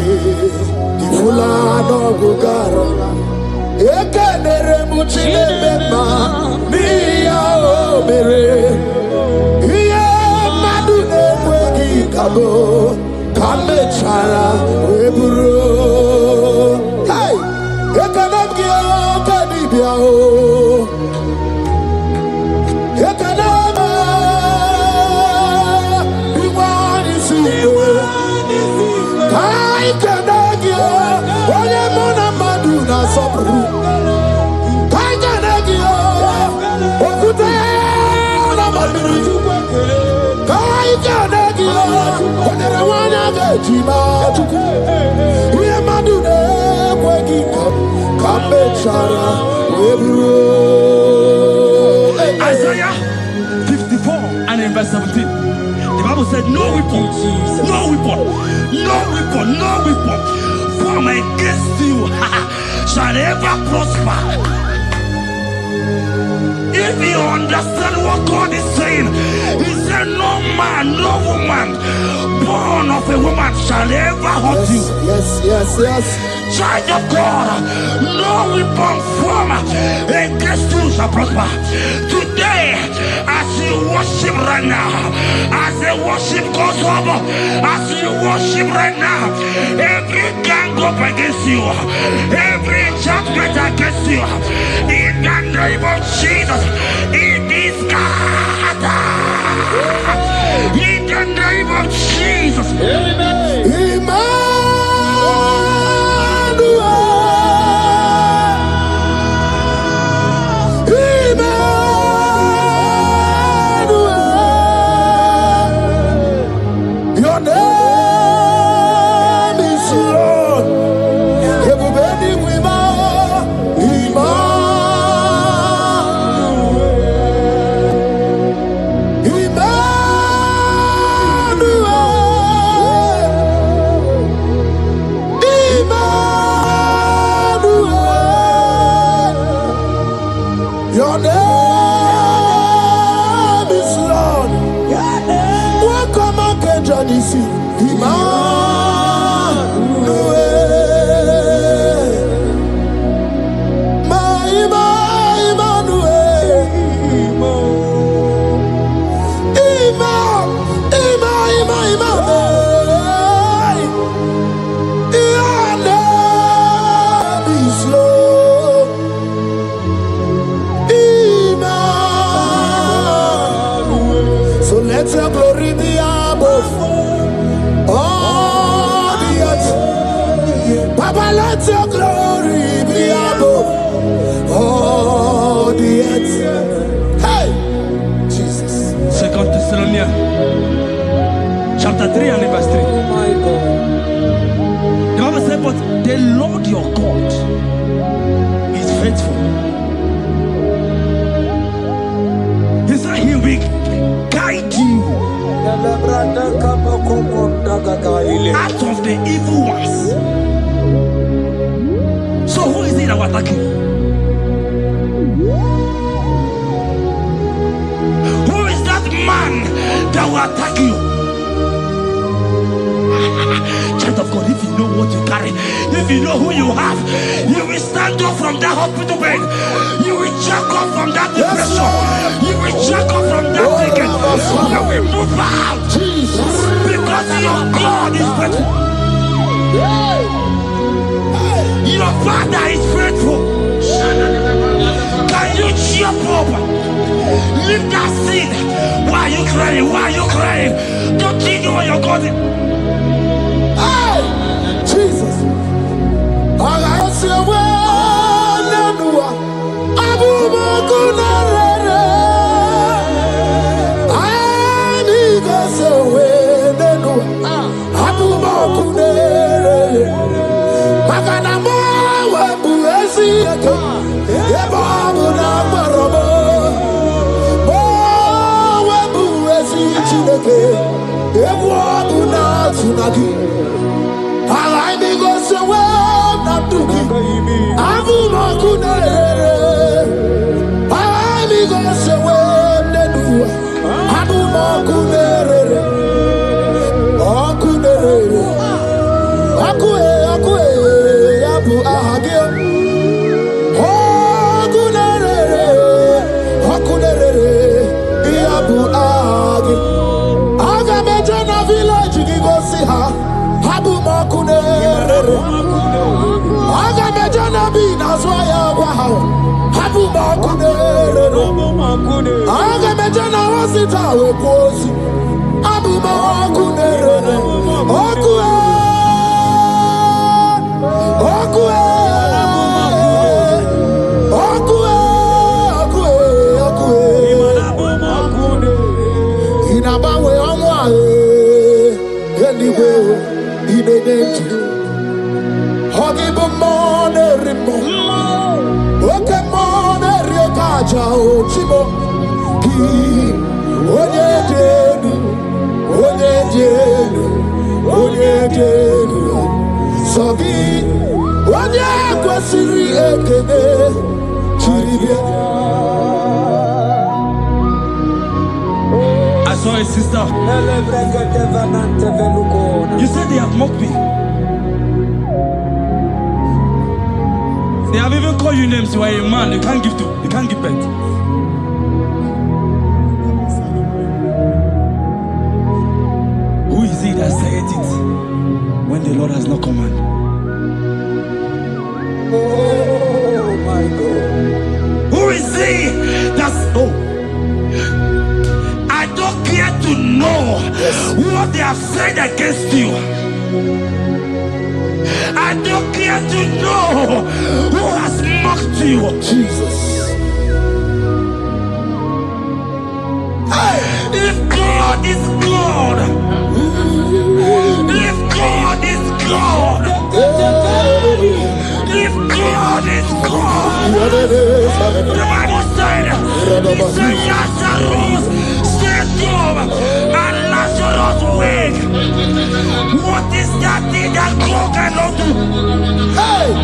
Kifulano Gugaro, Ekanere Muchilema, Mia Obere, Ia Madune Wegi Kabo, Kamechara, Weburu. Isaiah 54 and in verse 17, the Bible said, no weapon, no weapon, no weapon, no weapon formed against you shall ever prosper. If you understand what God is saying, He said, no man, no woman born of a woman shall ever hurt you. Yes. Child of God, no weapon formed against you shall prosper. Today, as you worship right now, as the worship goes over, as you worship right now, every gang up against you, every judgment against you, in the name of Jesus, it is God. In the name of Jesus. Your name is Lord. Everybody with your name is Lord. Welcome again, Johnny C. Let your glory be above all the earth. Papa, let your glory be above all the earth. Hey, Jesus. 2 Thessalonians chapter 3 and verse 3. Oh my God. The Bible said, but the Lord your God is faithful. He said he will guide you out of the evil ones. So who is it that will attack you? Who is that man that will attack you? Child of God, if you know what you carry, if you know who you have, you will stand up from that hospital bed. You will jack up from that depression. You will jack up from that thinking. You will move out. Because your God is faithful. Your Father is faithful. Can you jump up? Leave that seed. Why are you crying? Why are you crying? Don't think you your God. Hey, Jesus. I see a word. Abu Makunare. I need to say word. Abu Makunare. Makanamo wabu esi eke. Eba abu na marobo. Bo wabu esi chineke. Ebu abu na tunagi. Alai go so well not to be. Abu Makunere. Alai go so well nedu. Abu Makunere. Okunere. Akue Abu Ahage. Okunere. Okunere. Abu Ahage. Aga mejana village go see her. Abu Makunere. Aga mejana bi nazwaya wahao. Abu Makunere. Aga mejana wasita we posi. Abu Makunere. Okue. Okue. Okue. Okue. Inabawe omwa. Anyway, in the name Hoggy Bomone Rimo, Okemone Riokaja, Chibo, Oye, Sogi, Oye, Kwasiri, Ekene, Chiribia. I saw a sister. You said they have mocked me. They have even called you names. You are a man. You can't give birth. Who is it that said it when the Lord has not commanded? Oh my God. Who is it that's I don't care to know what they have said against you. I don't care to know who has mocked you. Jesus. If God is God, if God is God, if God is God, the Bible said, he said Lazarus stayed up and Lazarus wake. What is that thing that God cannot do?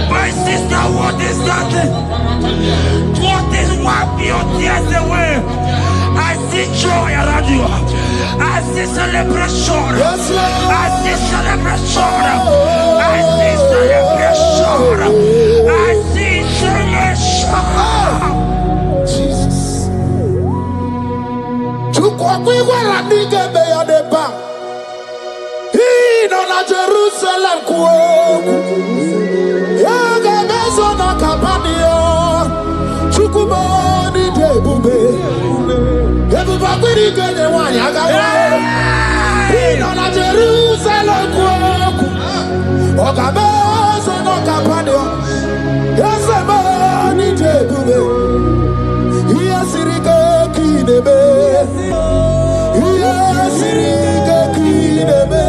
My sister, what is that thing? What is wipe your tears away? I see joy around you. I see celebration. Yes, Lord. I see celebration. I see celebration. I see celebration. Jesus. Chukwakwiwala nigebe ya deba. Ino na Jerusalem kuoku. Yagebe zona kapanio. Chukwumoni debube. Everybody get the one. Ino na Jerusalem kuoku. Okabezo no kapanio. Yasemani debube. Iyasirike kinebe. Iyasirike kinebe.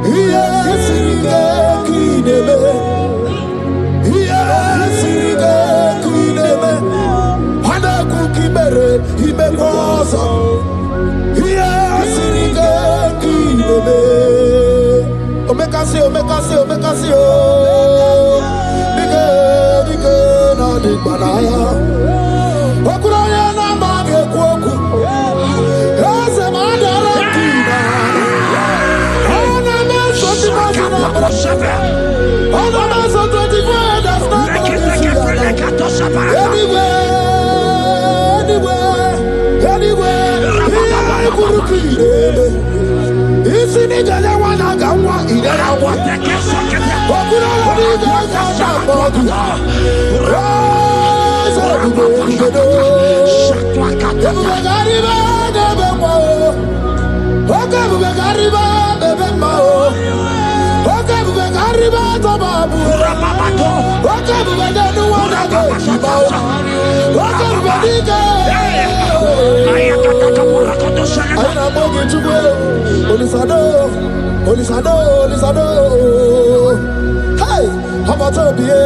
Iyasirike kinebe. Iyasirike kinebe. Hana kukibere imekosa. Iyasirike kinebe. Omekasi, omekasi, omekasi, oh. Nike na dikbanaya. Okuraya na mage kwoku. Ese madara kina. Ona meso timazina. Ona meso totifwe das na anywhere. Iya kurukire. Isi ni jale wana gamwa idara wate. Okuraya ni gamwa bodu. Hey, Habatobiye.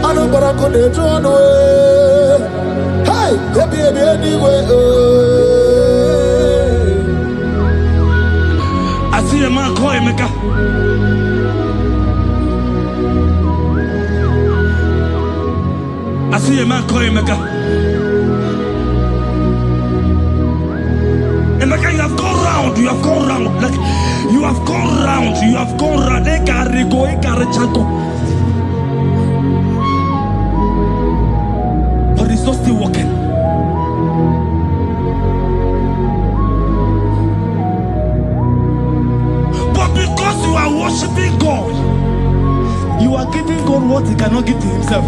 Anu barako de jono. Hey, baby anyway. I see a man call Emeka. I see a man call Emeka. Emeka, you have gone round. You have gone round. Like you have gone round. You have gone round. Ekarigo, ekarechako. But it's not still working. But because you are worshiping God, you are giving God what he cannot give to himself.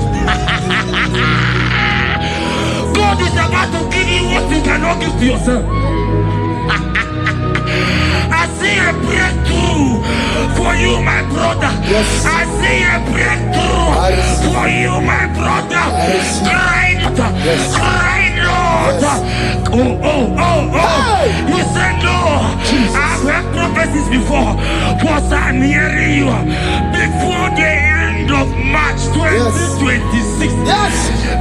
God is about to give you what you cannot give to yourself. I see a breakthrough for you, my brother. Yes. I see a breakthrough for you, my brother. Cry, Yes. cry, Lord. Yes. Oh. Hey. You said no. I've heard prophecies before, but I'm hearing you. Before the end of March 2026. Yes.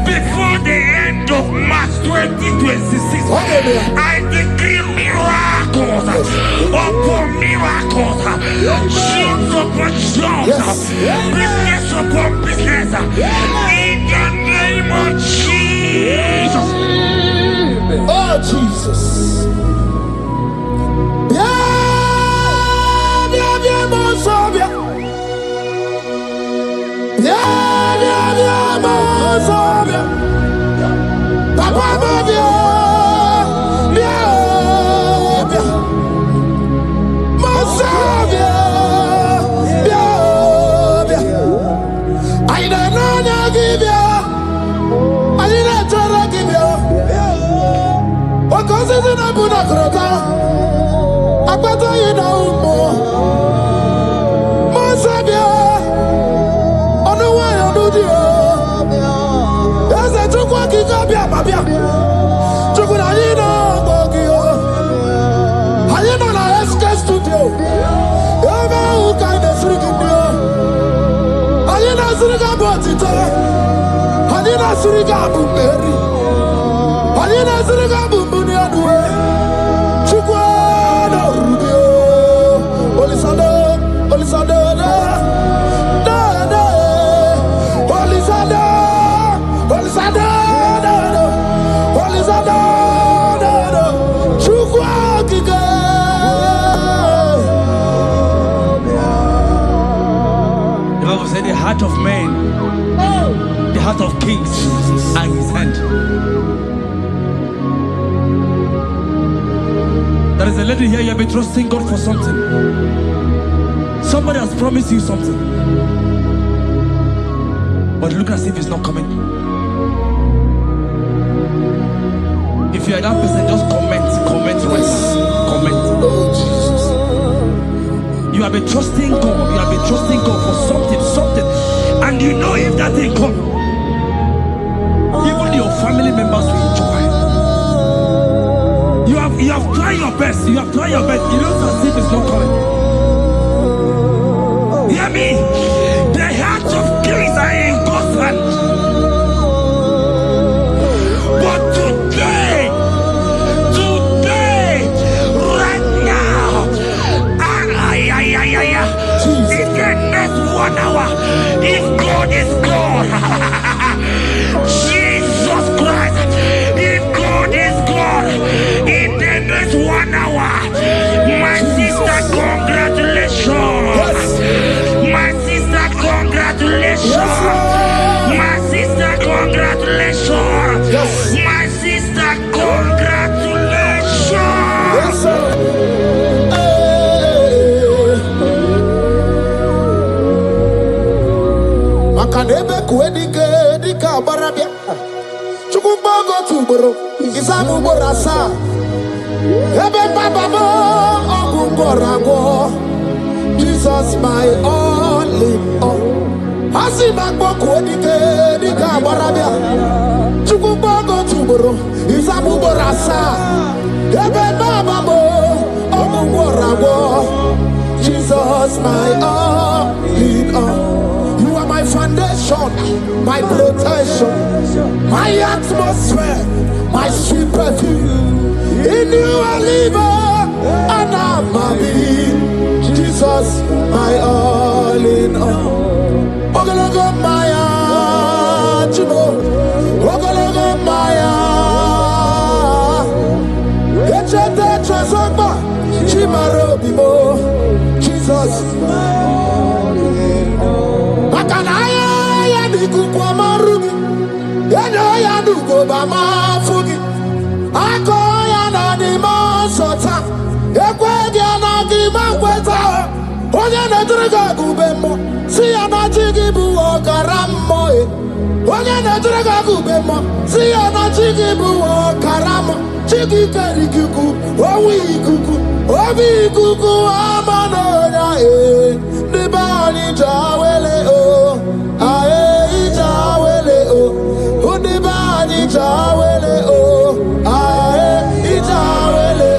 Before the end of March 2026. Okay, I decree miracles upon miracles. Jobs upon jobs. Yes. Business upon business. In the name of Jesus. Oh, Jesus. I don't know, give you. I didn't try to give you. The heart of man, the heart of kings are in his hand. There is a lady here, you have been trusting God for something. Somebody has promised you something, but look as if it's not coming. If you are that person, just comment right now. Comment. You have been trusting God. You have been trusting God for something, and you know if that thing come, even your family members will enjoy. You have tried your best. You have tried your best. You know as if it's not coming. Hear me. The hearts of kings are in God's hand. But today, right now, in the next 1 hour, if God is God, Jesus Christ, if God is God, in the next 1 hour, my sister, congratulations. My sister, congratulations. My sister, congratulations. My sister, congratulations. Makanebe kuedike dika barabia. Chukumbago tuboro isamu borasa. Ebe baba mo ogungorago. Jesus my all in all. Asibagbo kuedike dika barabia. Chukumbago tuboro isamu borasa. Ebe baba mo ogungorago. Jesus my all in all. My foundation, my protection, my atmosphere, my sweet perfume. In you I live and I'm a being. Jesus, my all in all. Ogologo Maya, Chubo, Ogologo Maya. Echete Trasogba, Chimaro Bibo, Jesus. Makanaya Nikukwa Marugi, Yanoya Nugo Bama Fugi, Akoya Nanima Sota, Equadia Nagima Weta, Oya Nadraga Gubemo, Siana Chigibu Karamo, Oya Nadraga Gubemo, Siana Chigibu Karamo, Chigi Karikuku, Owi Kuku, Obi Kuku Amanoya, Nibani Jawele O, Ae Jawele O, Unibani Jawele O, Ae Jawele,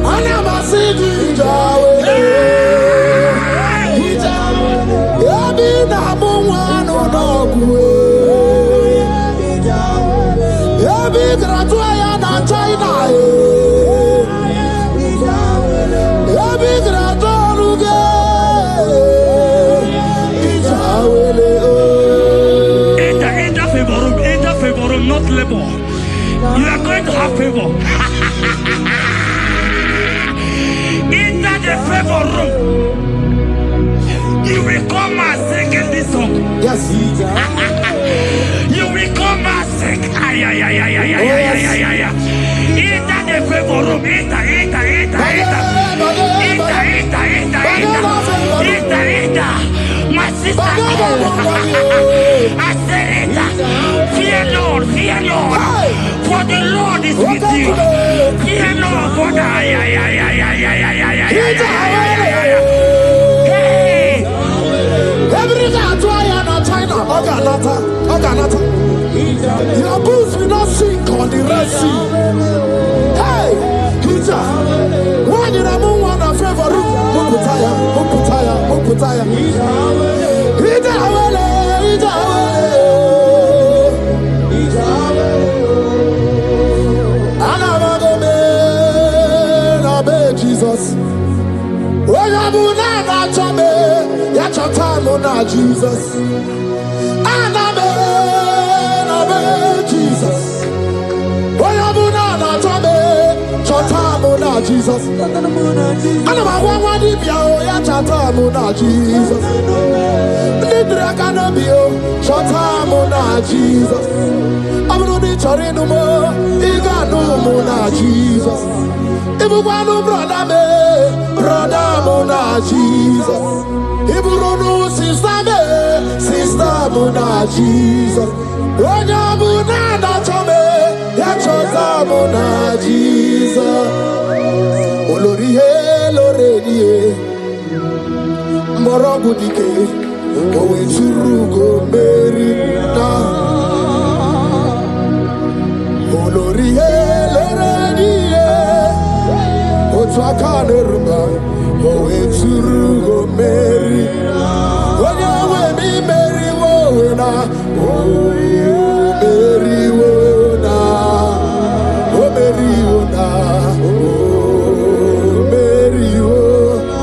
Anamasidi Jawele, Yabi Namuano Nogwe, Yabi Gratuaya na China, Yabi Gratualuge. Enter favor room, not labor. You are going to have favor. Enter the favor room. You will come and sing in this song. Yes. You will come and sing. Enter the favor room. Enter. My sister, I said it. Fear Lord, for the Lord is with you. Fear Lord, for Your boots will not sink on the Red Sea. Hey, Hija, why did I move on a favor? Muputaya. Hija, Jesus. Jesus. Jesus. Jesus. Morogudike, owe churugo merina. Olorihe lorenie, otwakane rumba, owe churugo merina. Onyawe mi meriwo na, meriwo na, meriwo na.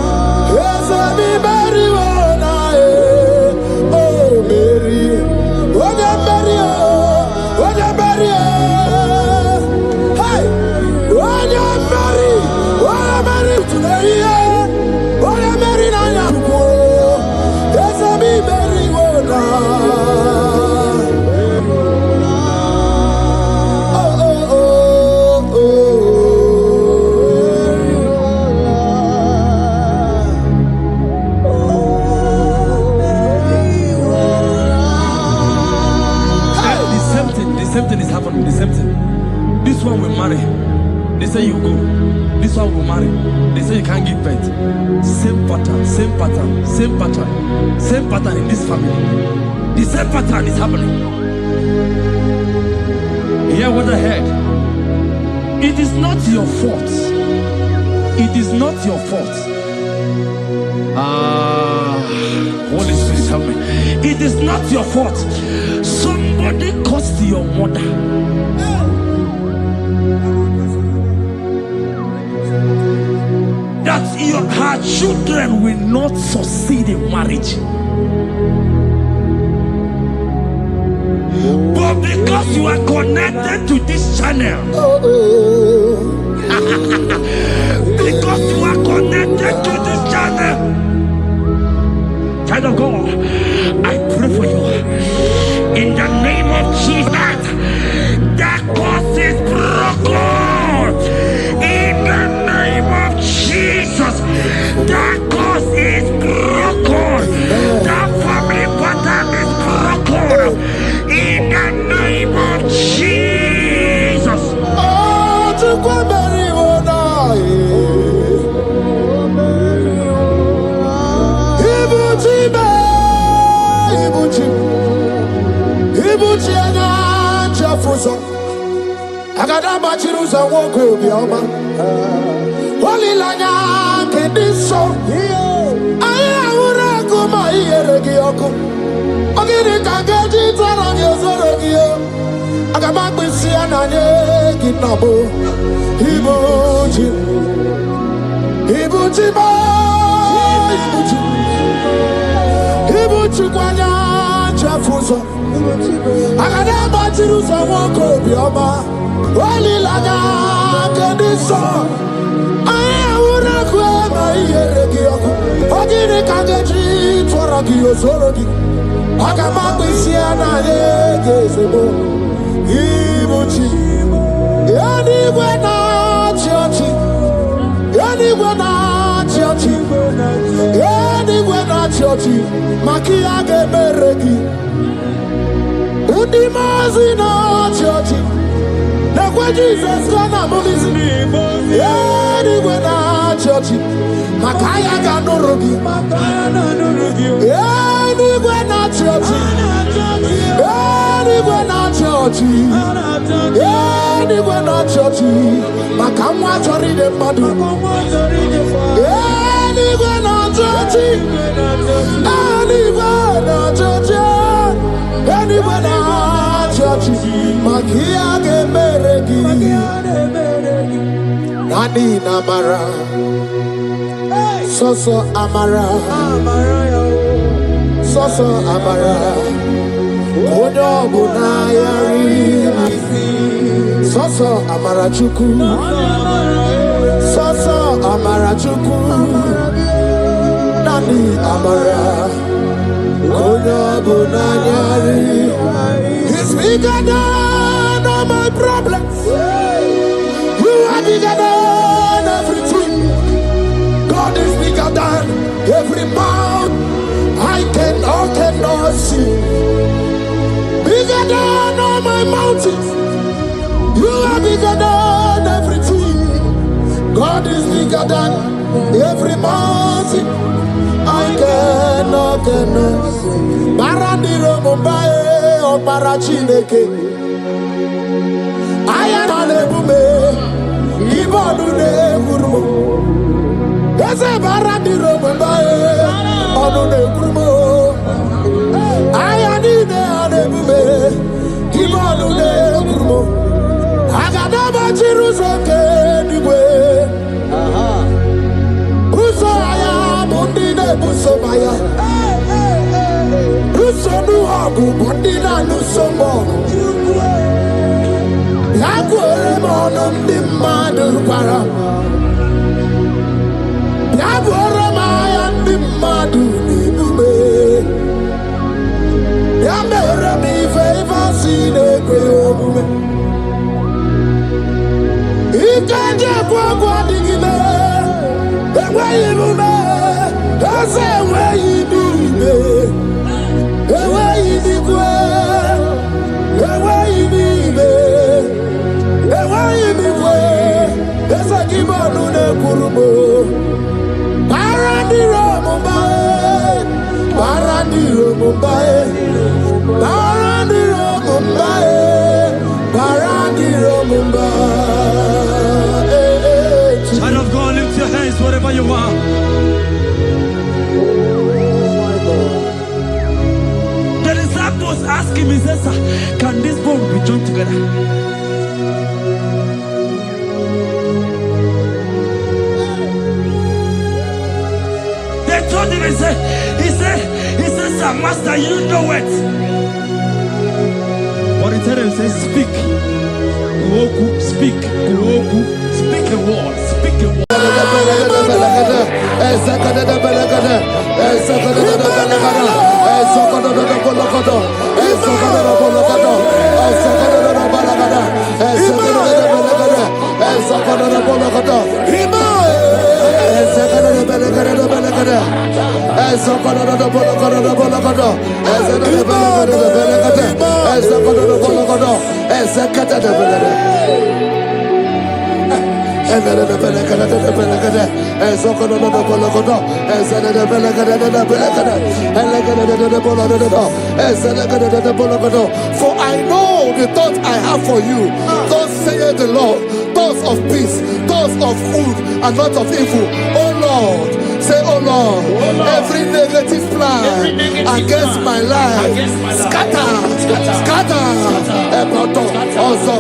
This one will marry. They say you go. This one will marry. They say you can't give birth. Same pattern in this family. The same pattern is happening. Hear what I heard. It is not your fault. It is not your fault. Holy Spirit, help me. It is not your fault. Somebody caused your mother. That her children will not succeed in marriage. But because you are connected to this channel, because you are connected to this channel, child of God, I pray for you in the name of Jesus. That cause is broken in the name of Jesus. That cause is broken. That family pattern is broken in the name of Jesus. Oh, to Agada bachiruza woko bioma. Holy lanya kediso. Aya ura kuma iyeregi yoko. Ogiri kageji twarangi ozorogi yo. Agama kwisi ananye kinabo. Ibuchi ba. Ibuchi kwanya chafuzo. Agada bachiruza woko bioma. Holy lanya kediso. Aya ura kuma iyeregi yoko. Ogiri kageji twarangi ozorogi. Agama kwisi ananye kinabo. Ibuchi Yanigwe na chiochi Yanigwe na chiochi Yanigwe na chiochi Makia gebereki Undimazi na chiochi Nekwe Jesus kana mulizi Yanigwe na chiochi Makaya ganurugi. Anywhere not church. Anywhere not church. Anywhere not church. Makamwa chori de madu. Anywhere not church. Anywhere not church. Anywhere not church. Makia gemeregi. Nani namara. Soso amara. Soso amara. Odo bunayari. Soso amara chuku. Soso amara chuku. Nani amara. Odo bunayari. He's bigger than all my problems. You are bigger than everything. God is bigger than every mountain I cannot see. Bigger than all my mountains. You are bigger than everything. God is bigger than every mountain I cannot see. Barandiro Mumbai or Parachineke. I am a lebume. Ibonune Gurmo. Yes, a Barandiro Mumbai or Nune Gurmo. I am in a lebume. Ibonune Gurmo. I got a Jerusalem. Buso aya, bundine buso maya. Buso nuagu, bundina nusomo. Yaguere monum dimadu para. Yaguere maya dimadu nibume. Yamere mi favor sine kweobume. Ikaje kwa digime. Away you me, that's away you do me. Away you be well, away you be well, away you be well. That's a give on the Kurubo. Barandiro Mumbai, Barandiro Mumbai, Barandiro Mumbai, Barandiro Mumbai. Child of God, lift your hands wherever you are. The disciples asked him, he says, can this bone be joined together? They told him, he said, sir, master, you know it. But he told him, he said, speak. Kuoku, speak. Kuoku, speak a word. Speak a word. For I know the thoughts I have for you, thus saith the Lord, thoughts of peace, thoughts of good and not of evil. Oh Lord, say, oh Lord, every negative plan against my life, scatter. Also,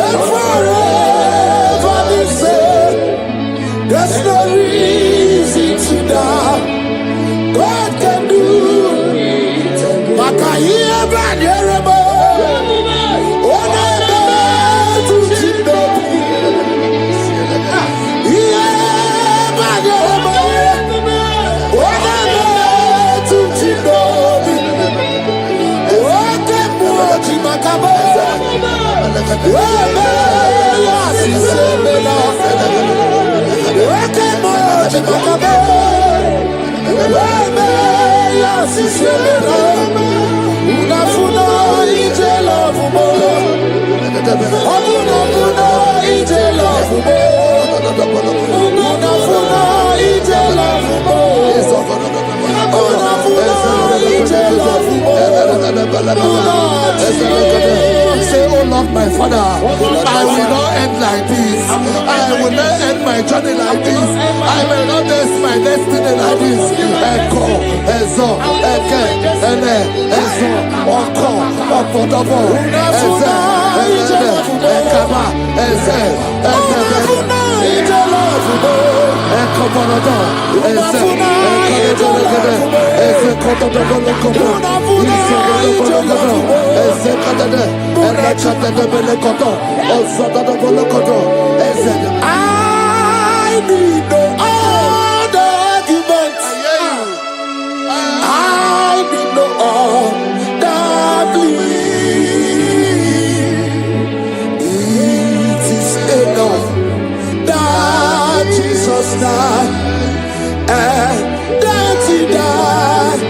and forever the same. There's no reason to doubt. God can do. Makaya Banerabo. Say, oh Lord, my Father, I will not end like this. I will not end my journey like this. I will not end my destiny like this. Echo, Ezo, Eke, Ene, Ezo, Oko, Opodobo, Eze, Eze, Ekaba, Eze, Ekobonodo, Eze, Ekobonodo, Eze, Kotodobo, Eze, Kadade, I need no other arguments. I need no other plea. It is enough that Jesus died and that He died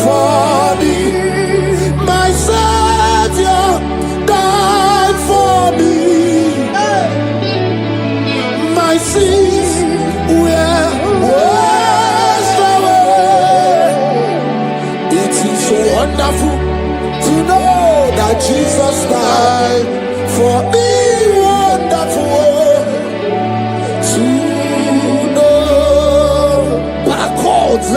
for me. My Savior died for me. My sins were washed away. It is so wonderful to know that Jesus died for me. Wonderful to know. Backwards,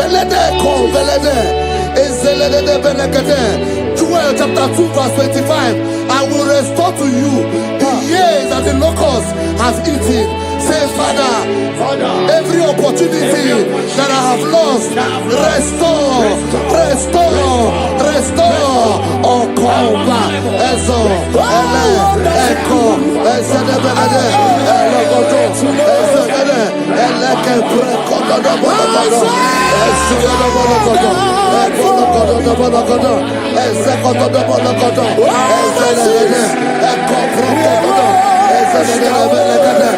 Joel chapter 2 verse 25. I will restore to you the years that the locust has eaten. Say, Father, every opportunity that I have lost, restore. Oh, come back. Ezo, Ele, Echo, Ezedebele, Elogodo, Ezedele, Eleke, Prekodo, Bologodo, Ezedebologodo, Ebologodo, Ezekodo, Bologodo, Ezedele, Echo, Prekodo, Ezedebele,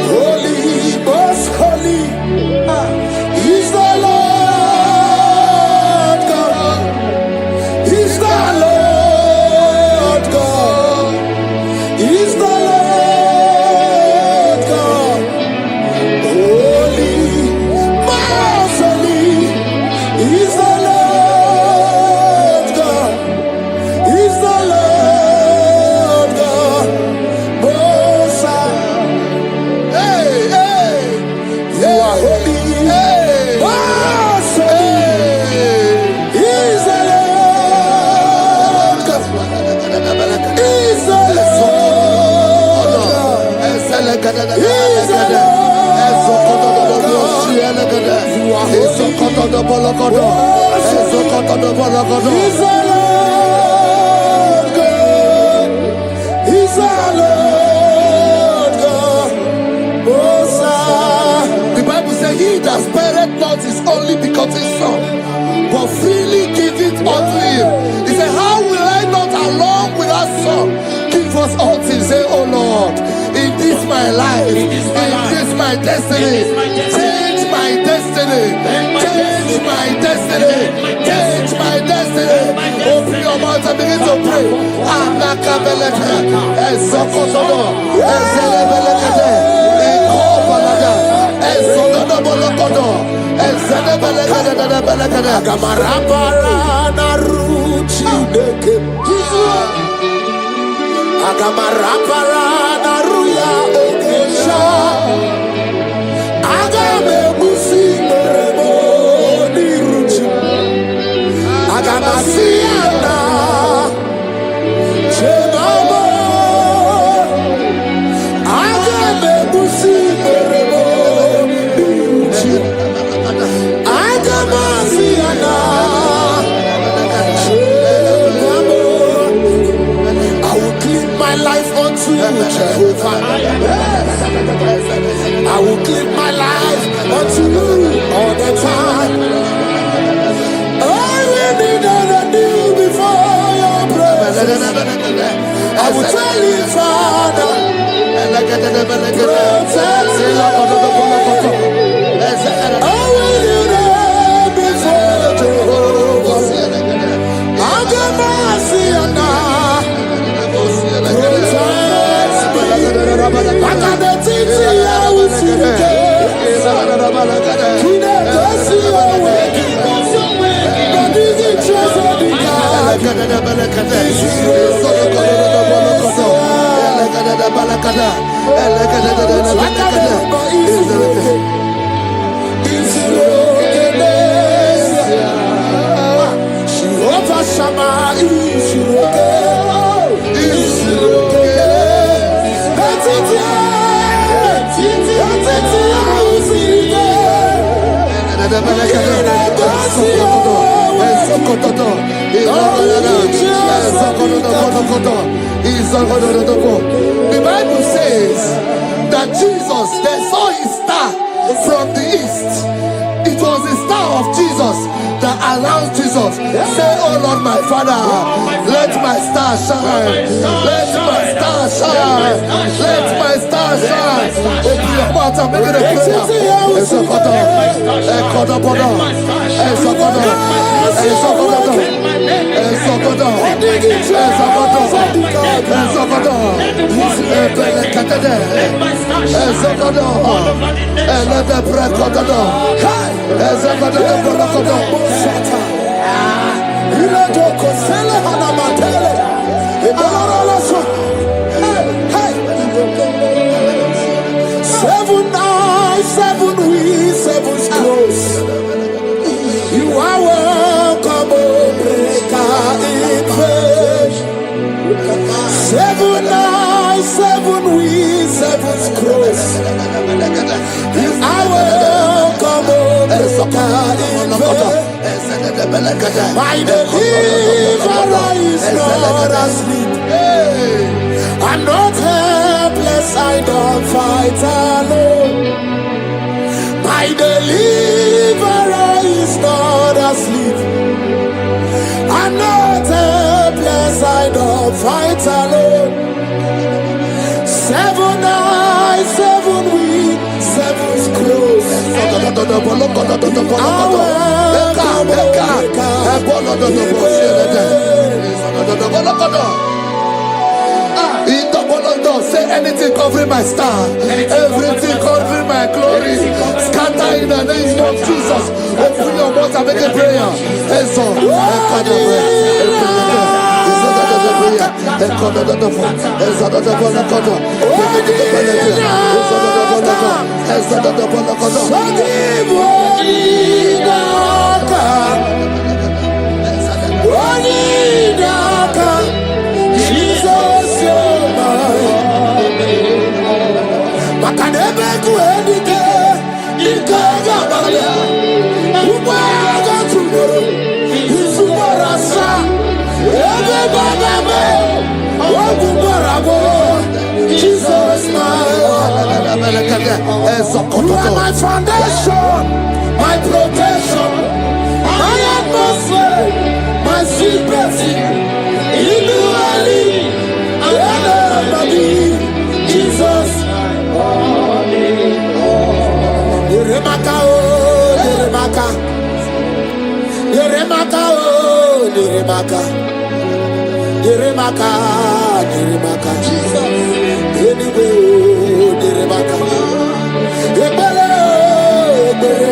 Holy, most holy is the Lord God. He's the Lord God. He's the Lord God. Holy, most holy is the Lord God. He's the Lord God. Most high. Hey, hey, you are holy. Hey, most holy is the Lord God. He's the Lord God. He's the Lord God. You are holy. He's the Lord God. He's the Lord God. Most high. The Bible says, he that spareth not his only begotten Son, but freely give it unto him. He said, how will I not along with our Son give us all things? Say, oh Lord, in this my life, in this my destiny, change my destiny, change my destiny, change my destiny. Open your mouth and begin to pray. Anakabelete, Ezokotodo, Ezelebelekete, Ekobalada, Ezododo Bolokodo, Ezede Agamarabara naruchi deke. Agamarabara naruya okesha. Agame musi meremo niruchi. Agamasiana chegamo. Agame musi meremo niruchi. Agamasiana chegamo. I will clean my life unto you, Jehovah. I will give my life unto you all the time. I will be done you before your presence. I will tell you, Father, protect me. I will be there before Jehovah. I'll get mercy on that. I got the things I will see the The Bible says that Jesus, they saw his star from the east. It was the star of Jesus that announced Jesus. Say, oh Lord, my Father, let my star shine. Let my star shine. Let my star shine. Open your mouth and make it a prayer. Seven eyes, seven wings, seven close. You are welcome, O breaker in faith. Seven eyes, seven wings, seven close. You are welcome, O breaker in faith. My deliverer is not asleep. I'm not helpless, I don't fight alone. My deliverer is not asleep. I'm not helpless, I don't fight alone. Seven eyes, seven wings, seven close. Say anything covering my star, everything covering my glory, scatter in the name of Jesus. Open your mouth and make a prayer. Jesus, you're mine. Makanebe kuendike, ikaga baya. Ubaga tumuru, isubarasa. Ebe bagame, wabubarabo. Jesus, my you are my foundation, my protection, my atmosphere, my secret. Jesus, Yeremaka, oh, Yeremaka, Yeremaka, oh, Yeremaka, Yeremaka, Yeremaka, Jesus, anyway, oh, Yeremaka, Ebele, Ebele,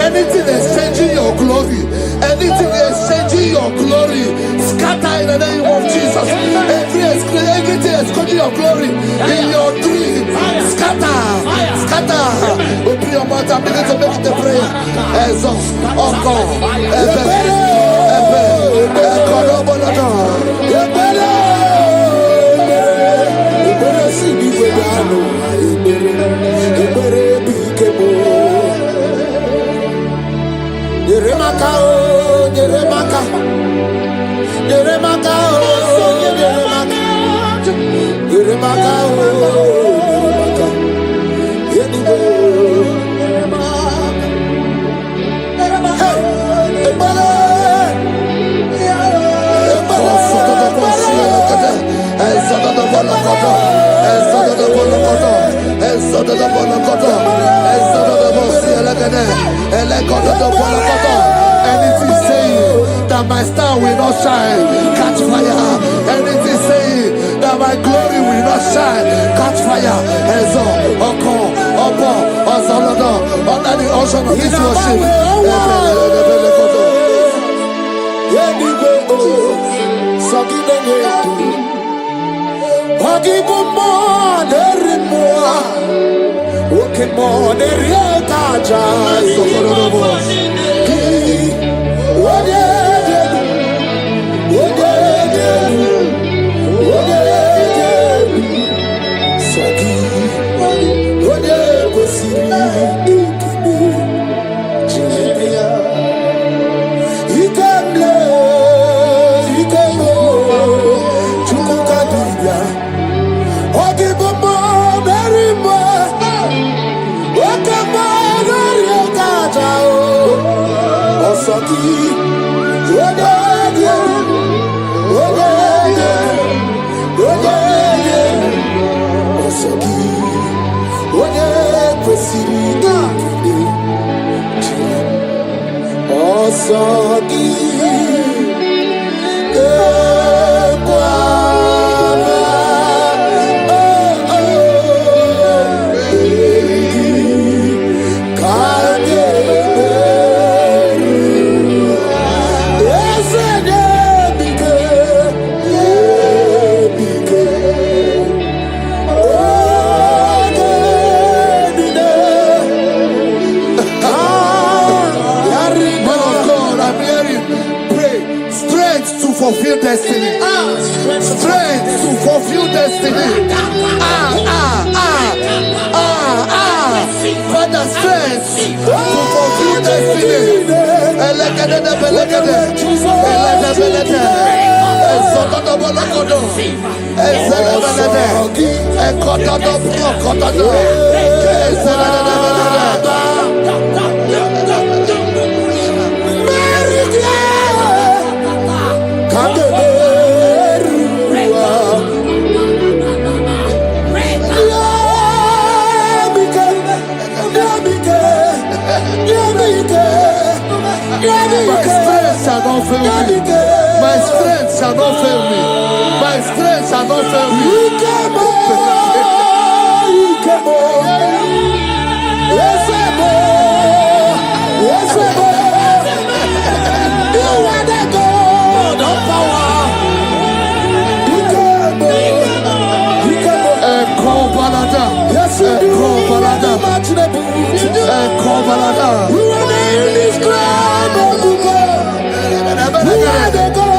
Anything exchanging your glory, anything exchanging your glory, scatter in the name of Jesus. Everything exchanging your glory in your dream, scatter, scatter. Open your mouth and begin to make the prayer. Exhaust, oh God, Yeremaka, Yeremaka, Yeremaka, Yeremaka, Yeremaka, anything saying that my star will not shine, catch fire. Anything saying that my glory will not shine, catch fire. Under the ocean of this worship. Fulfill destiny. Strength to fulfill destiny. Father, strength to fulfill destiny. My strength shall not fail me. My strength shall not fail me. You are the God of power. Yes, you are the indescribable God. You are the God.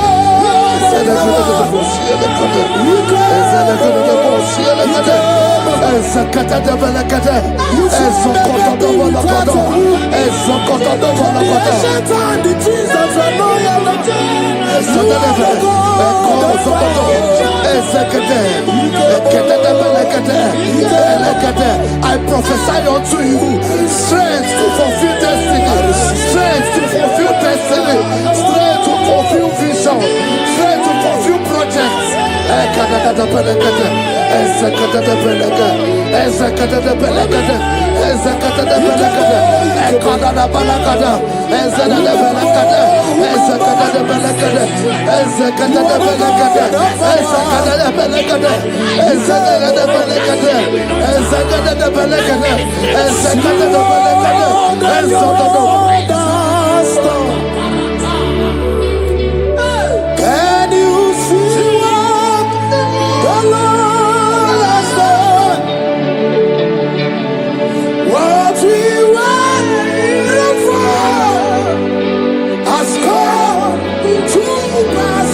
I prophesy unto you strength to fulfill destiny, strength to fulfill destiny, strength to fulfill vision, strength to fulfill projects. Can you see what the Lord has done? What we waited for has come to pass.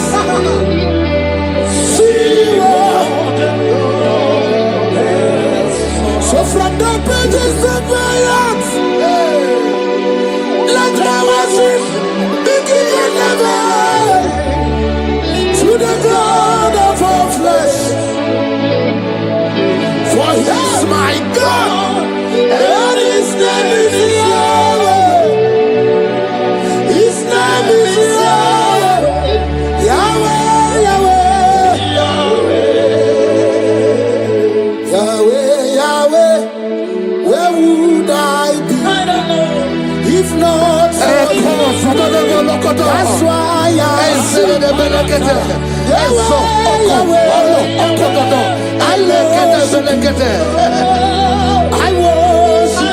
See what the Lord has done. So from the pages of my heart, let my worship begin heaven to the God of all flesh. For he is my God, and his name is Yahweh. His name is Yahweh. Yahweh, Yahweh. Yahweh, Yahweh. Where would I be? I don't know. If not for you. That's why I worship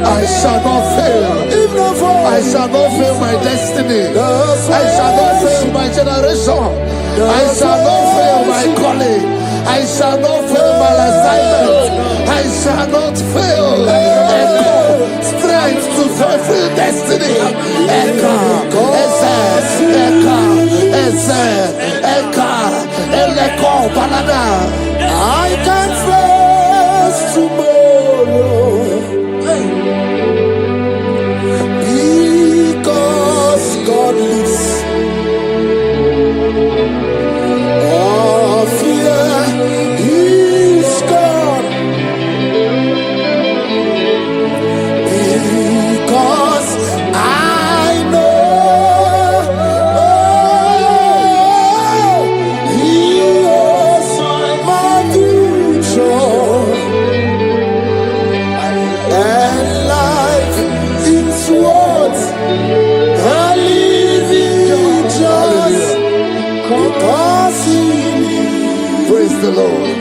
I shall not fail. I shall not fail my destiny. I shall not fail my generation. I shall not fail my calling. I shall not fail my assignment. I shall not fail. Echo, strength to fulfill destiny. Echo, Echo, Balada. I can face tomorrow. God lives. All fear is gone, because I know He is my future, and life is what I live in just because He lives. Praise the Lord.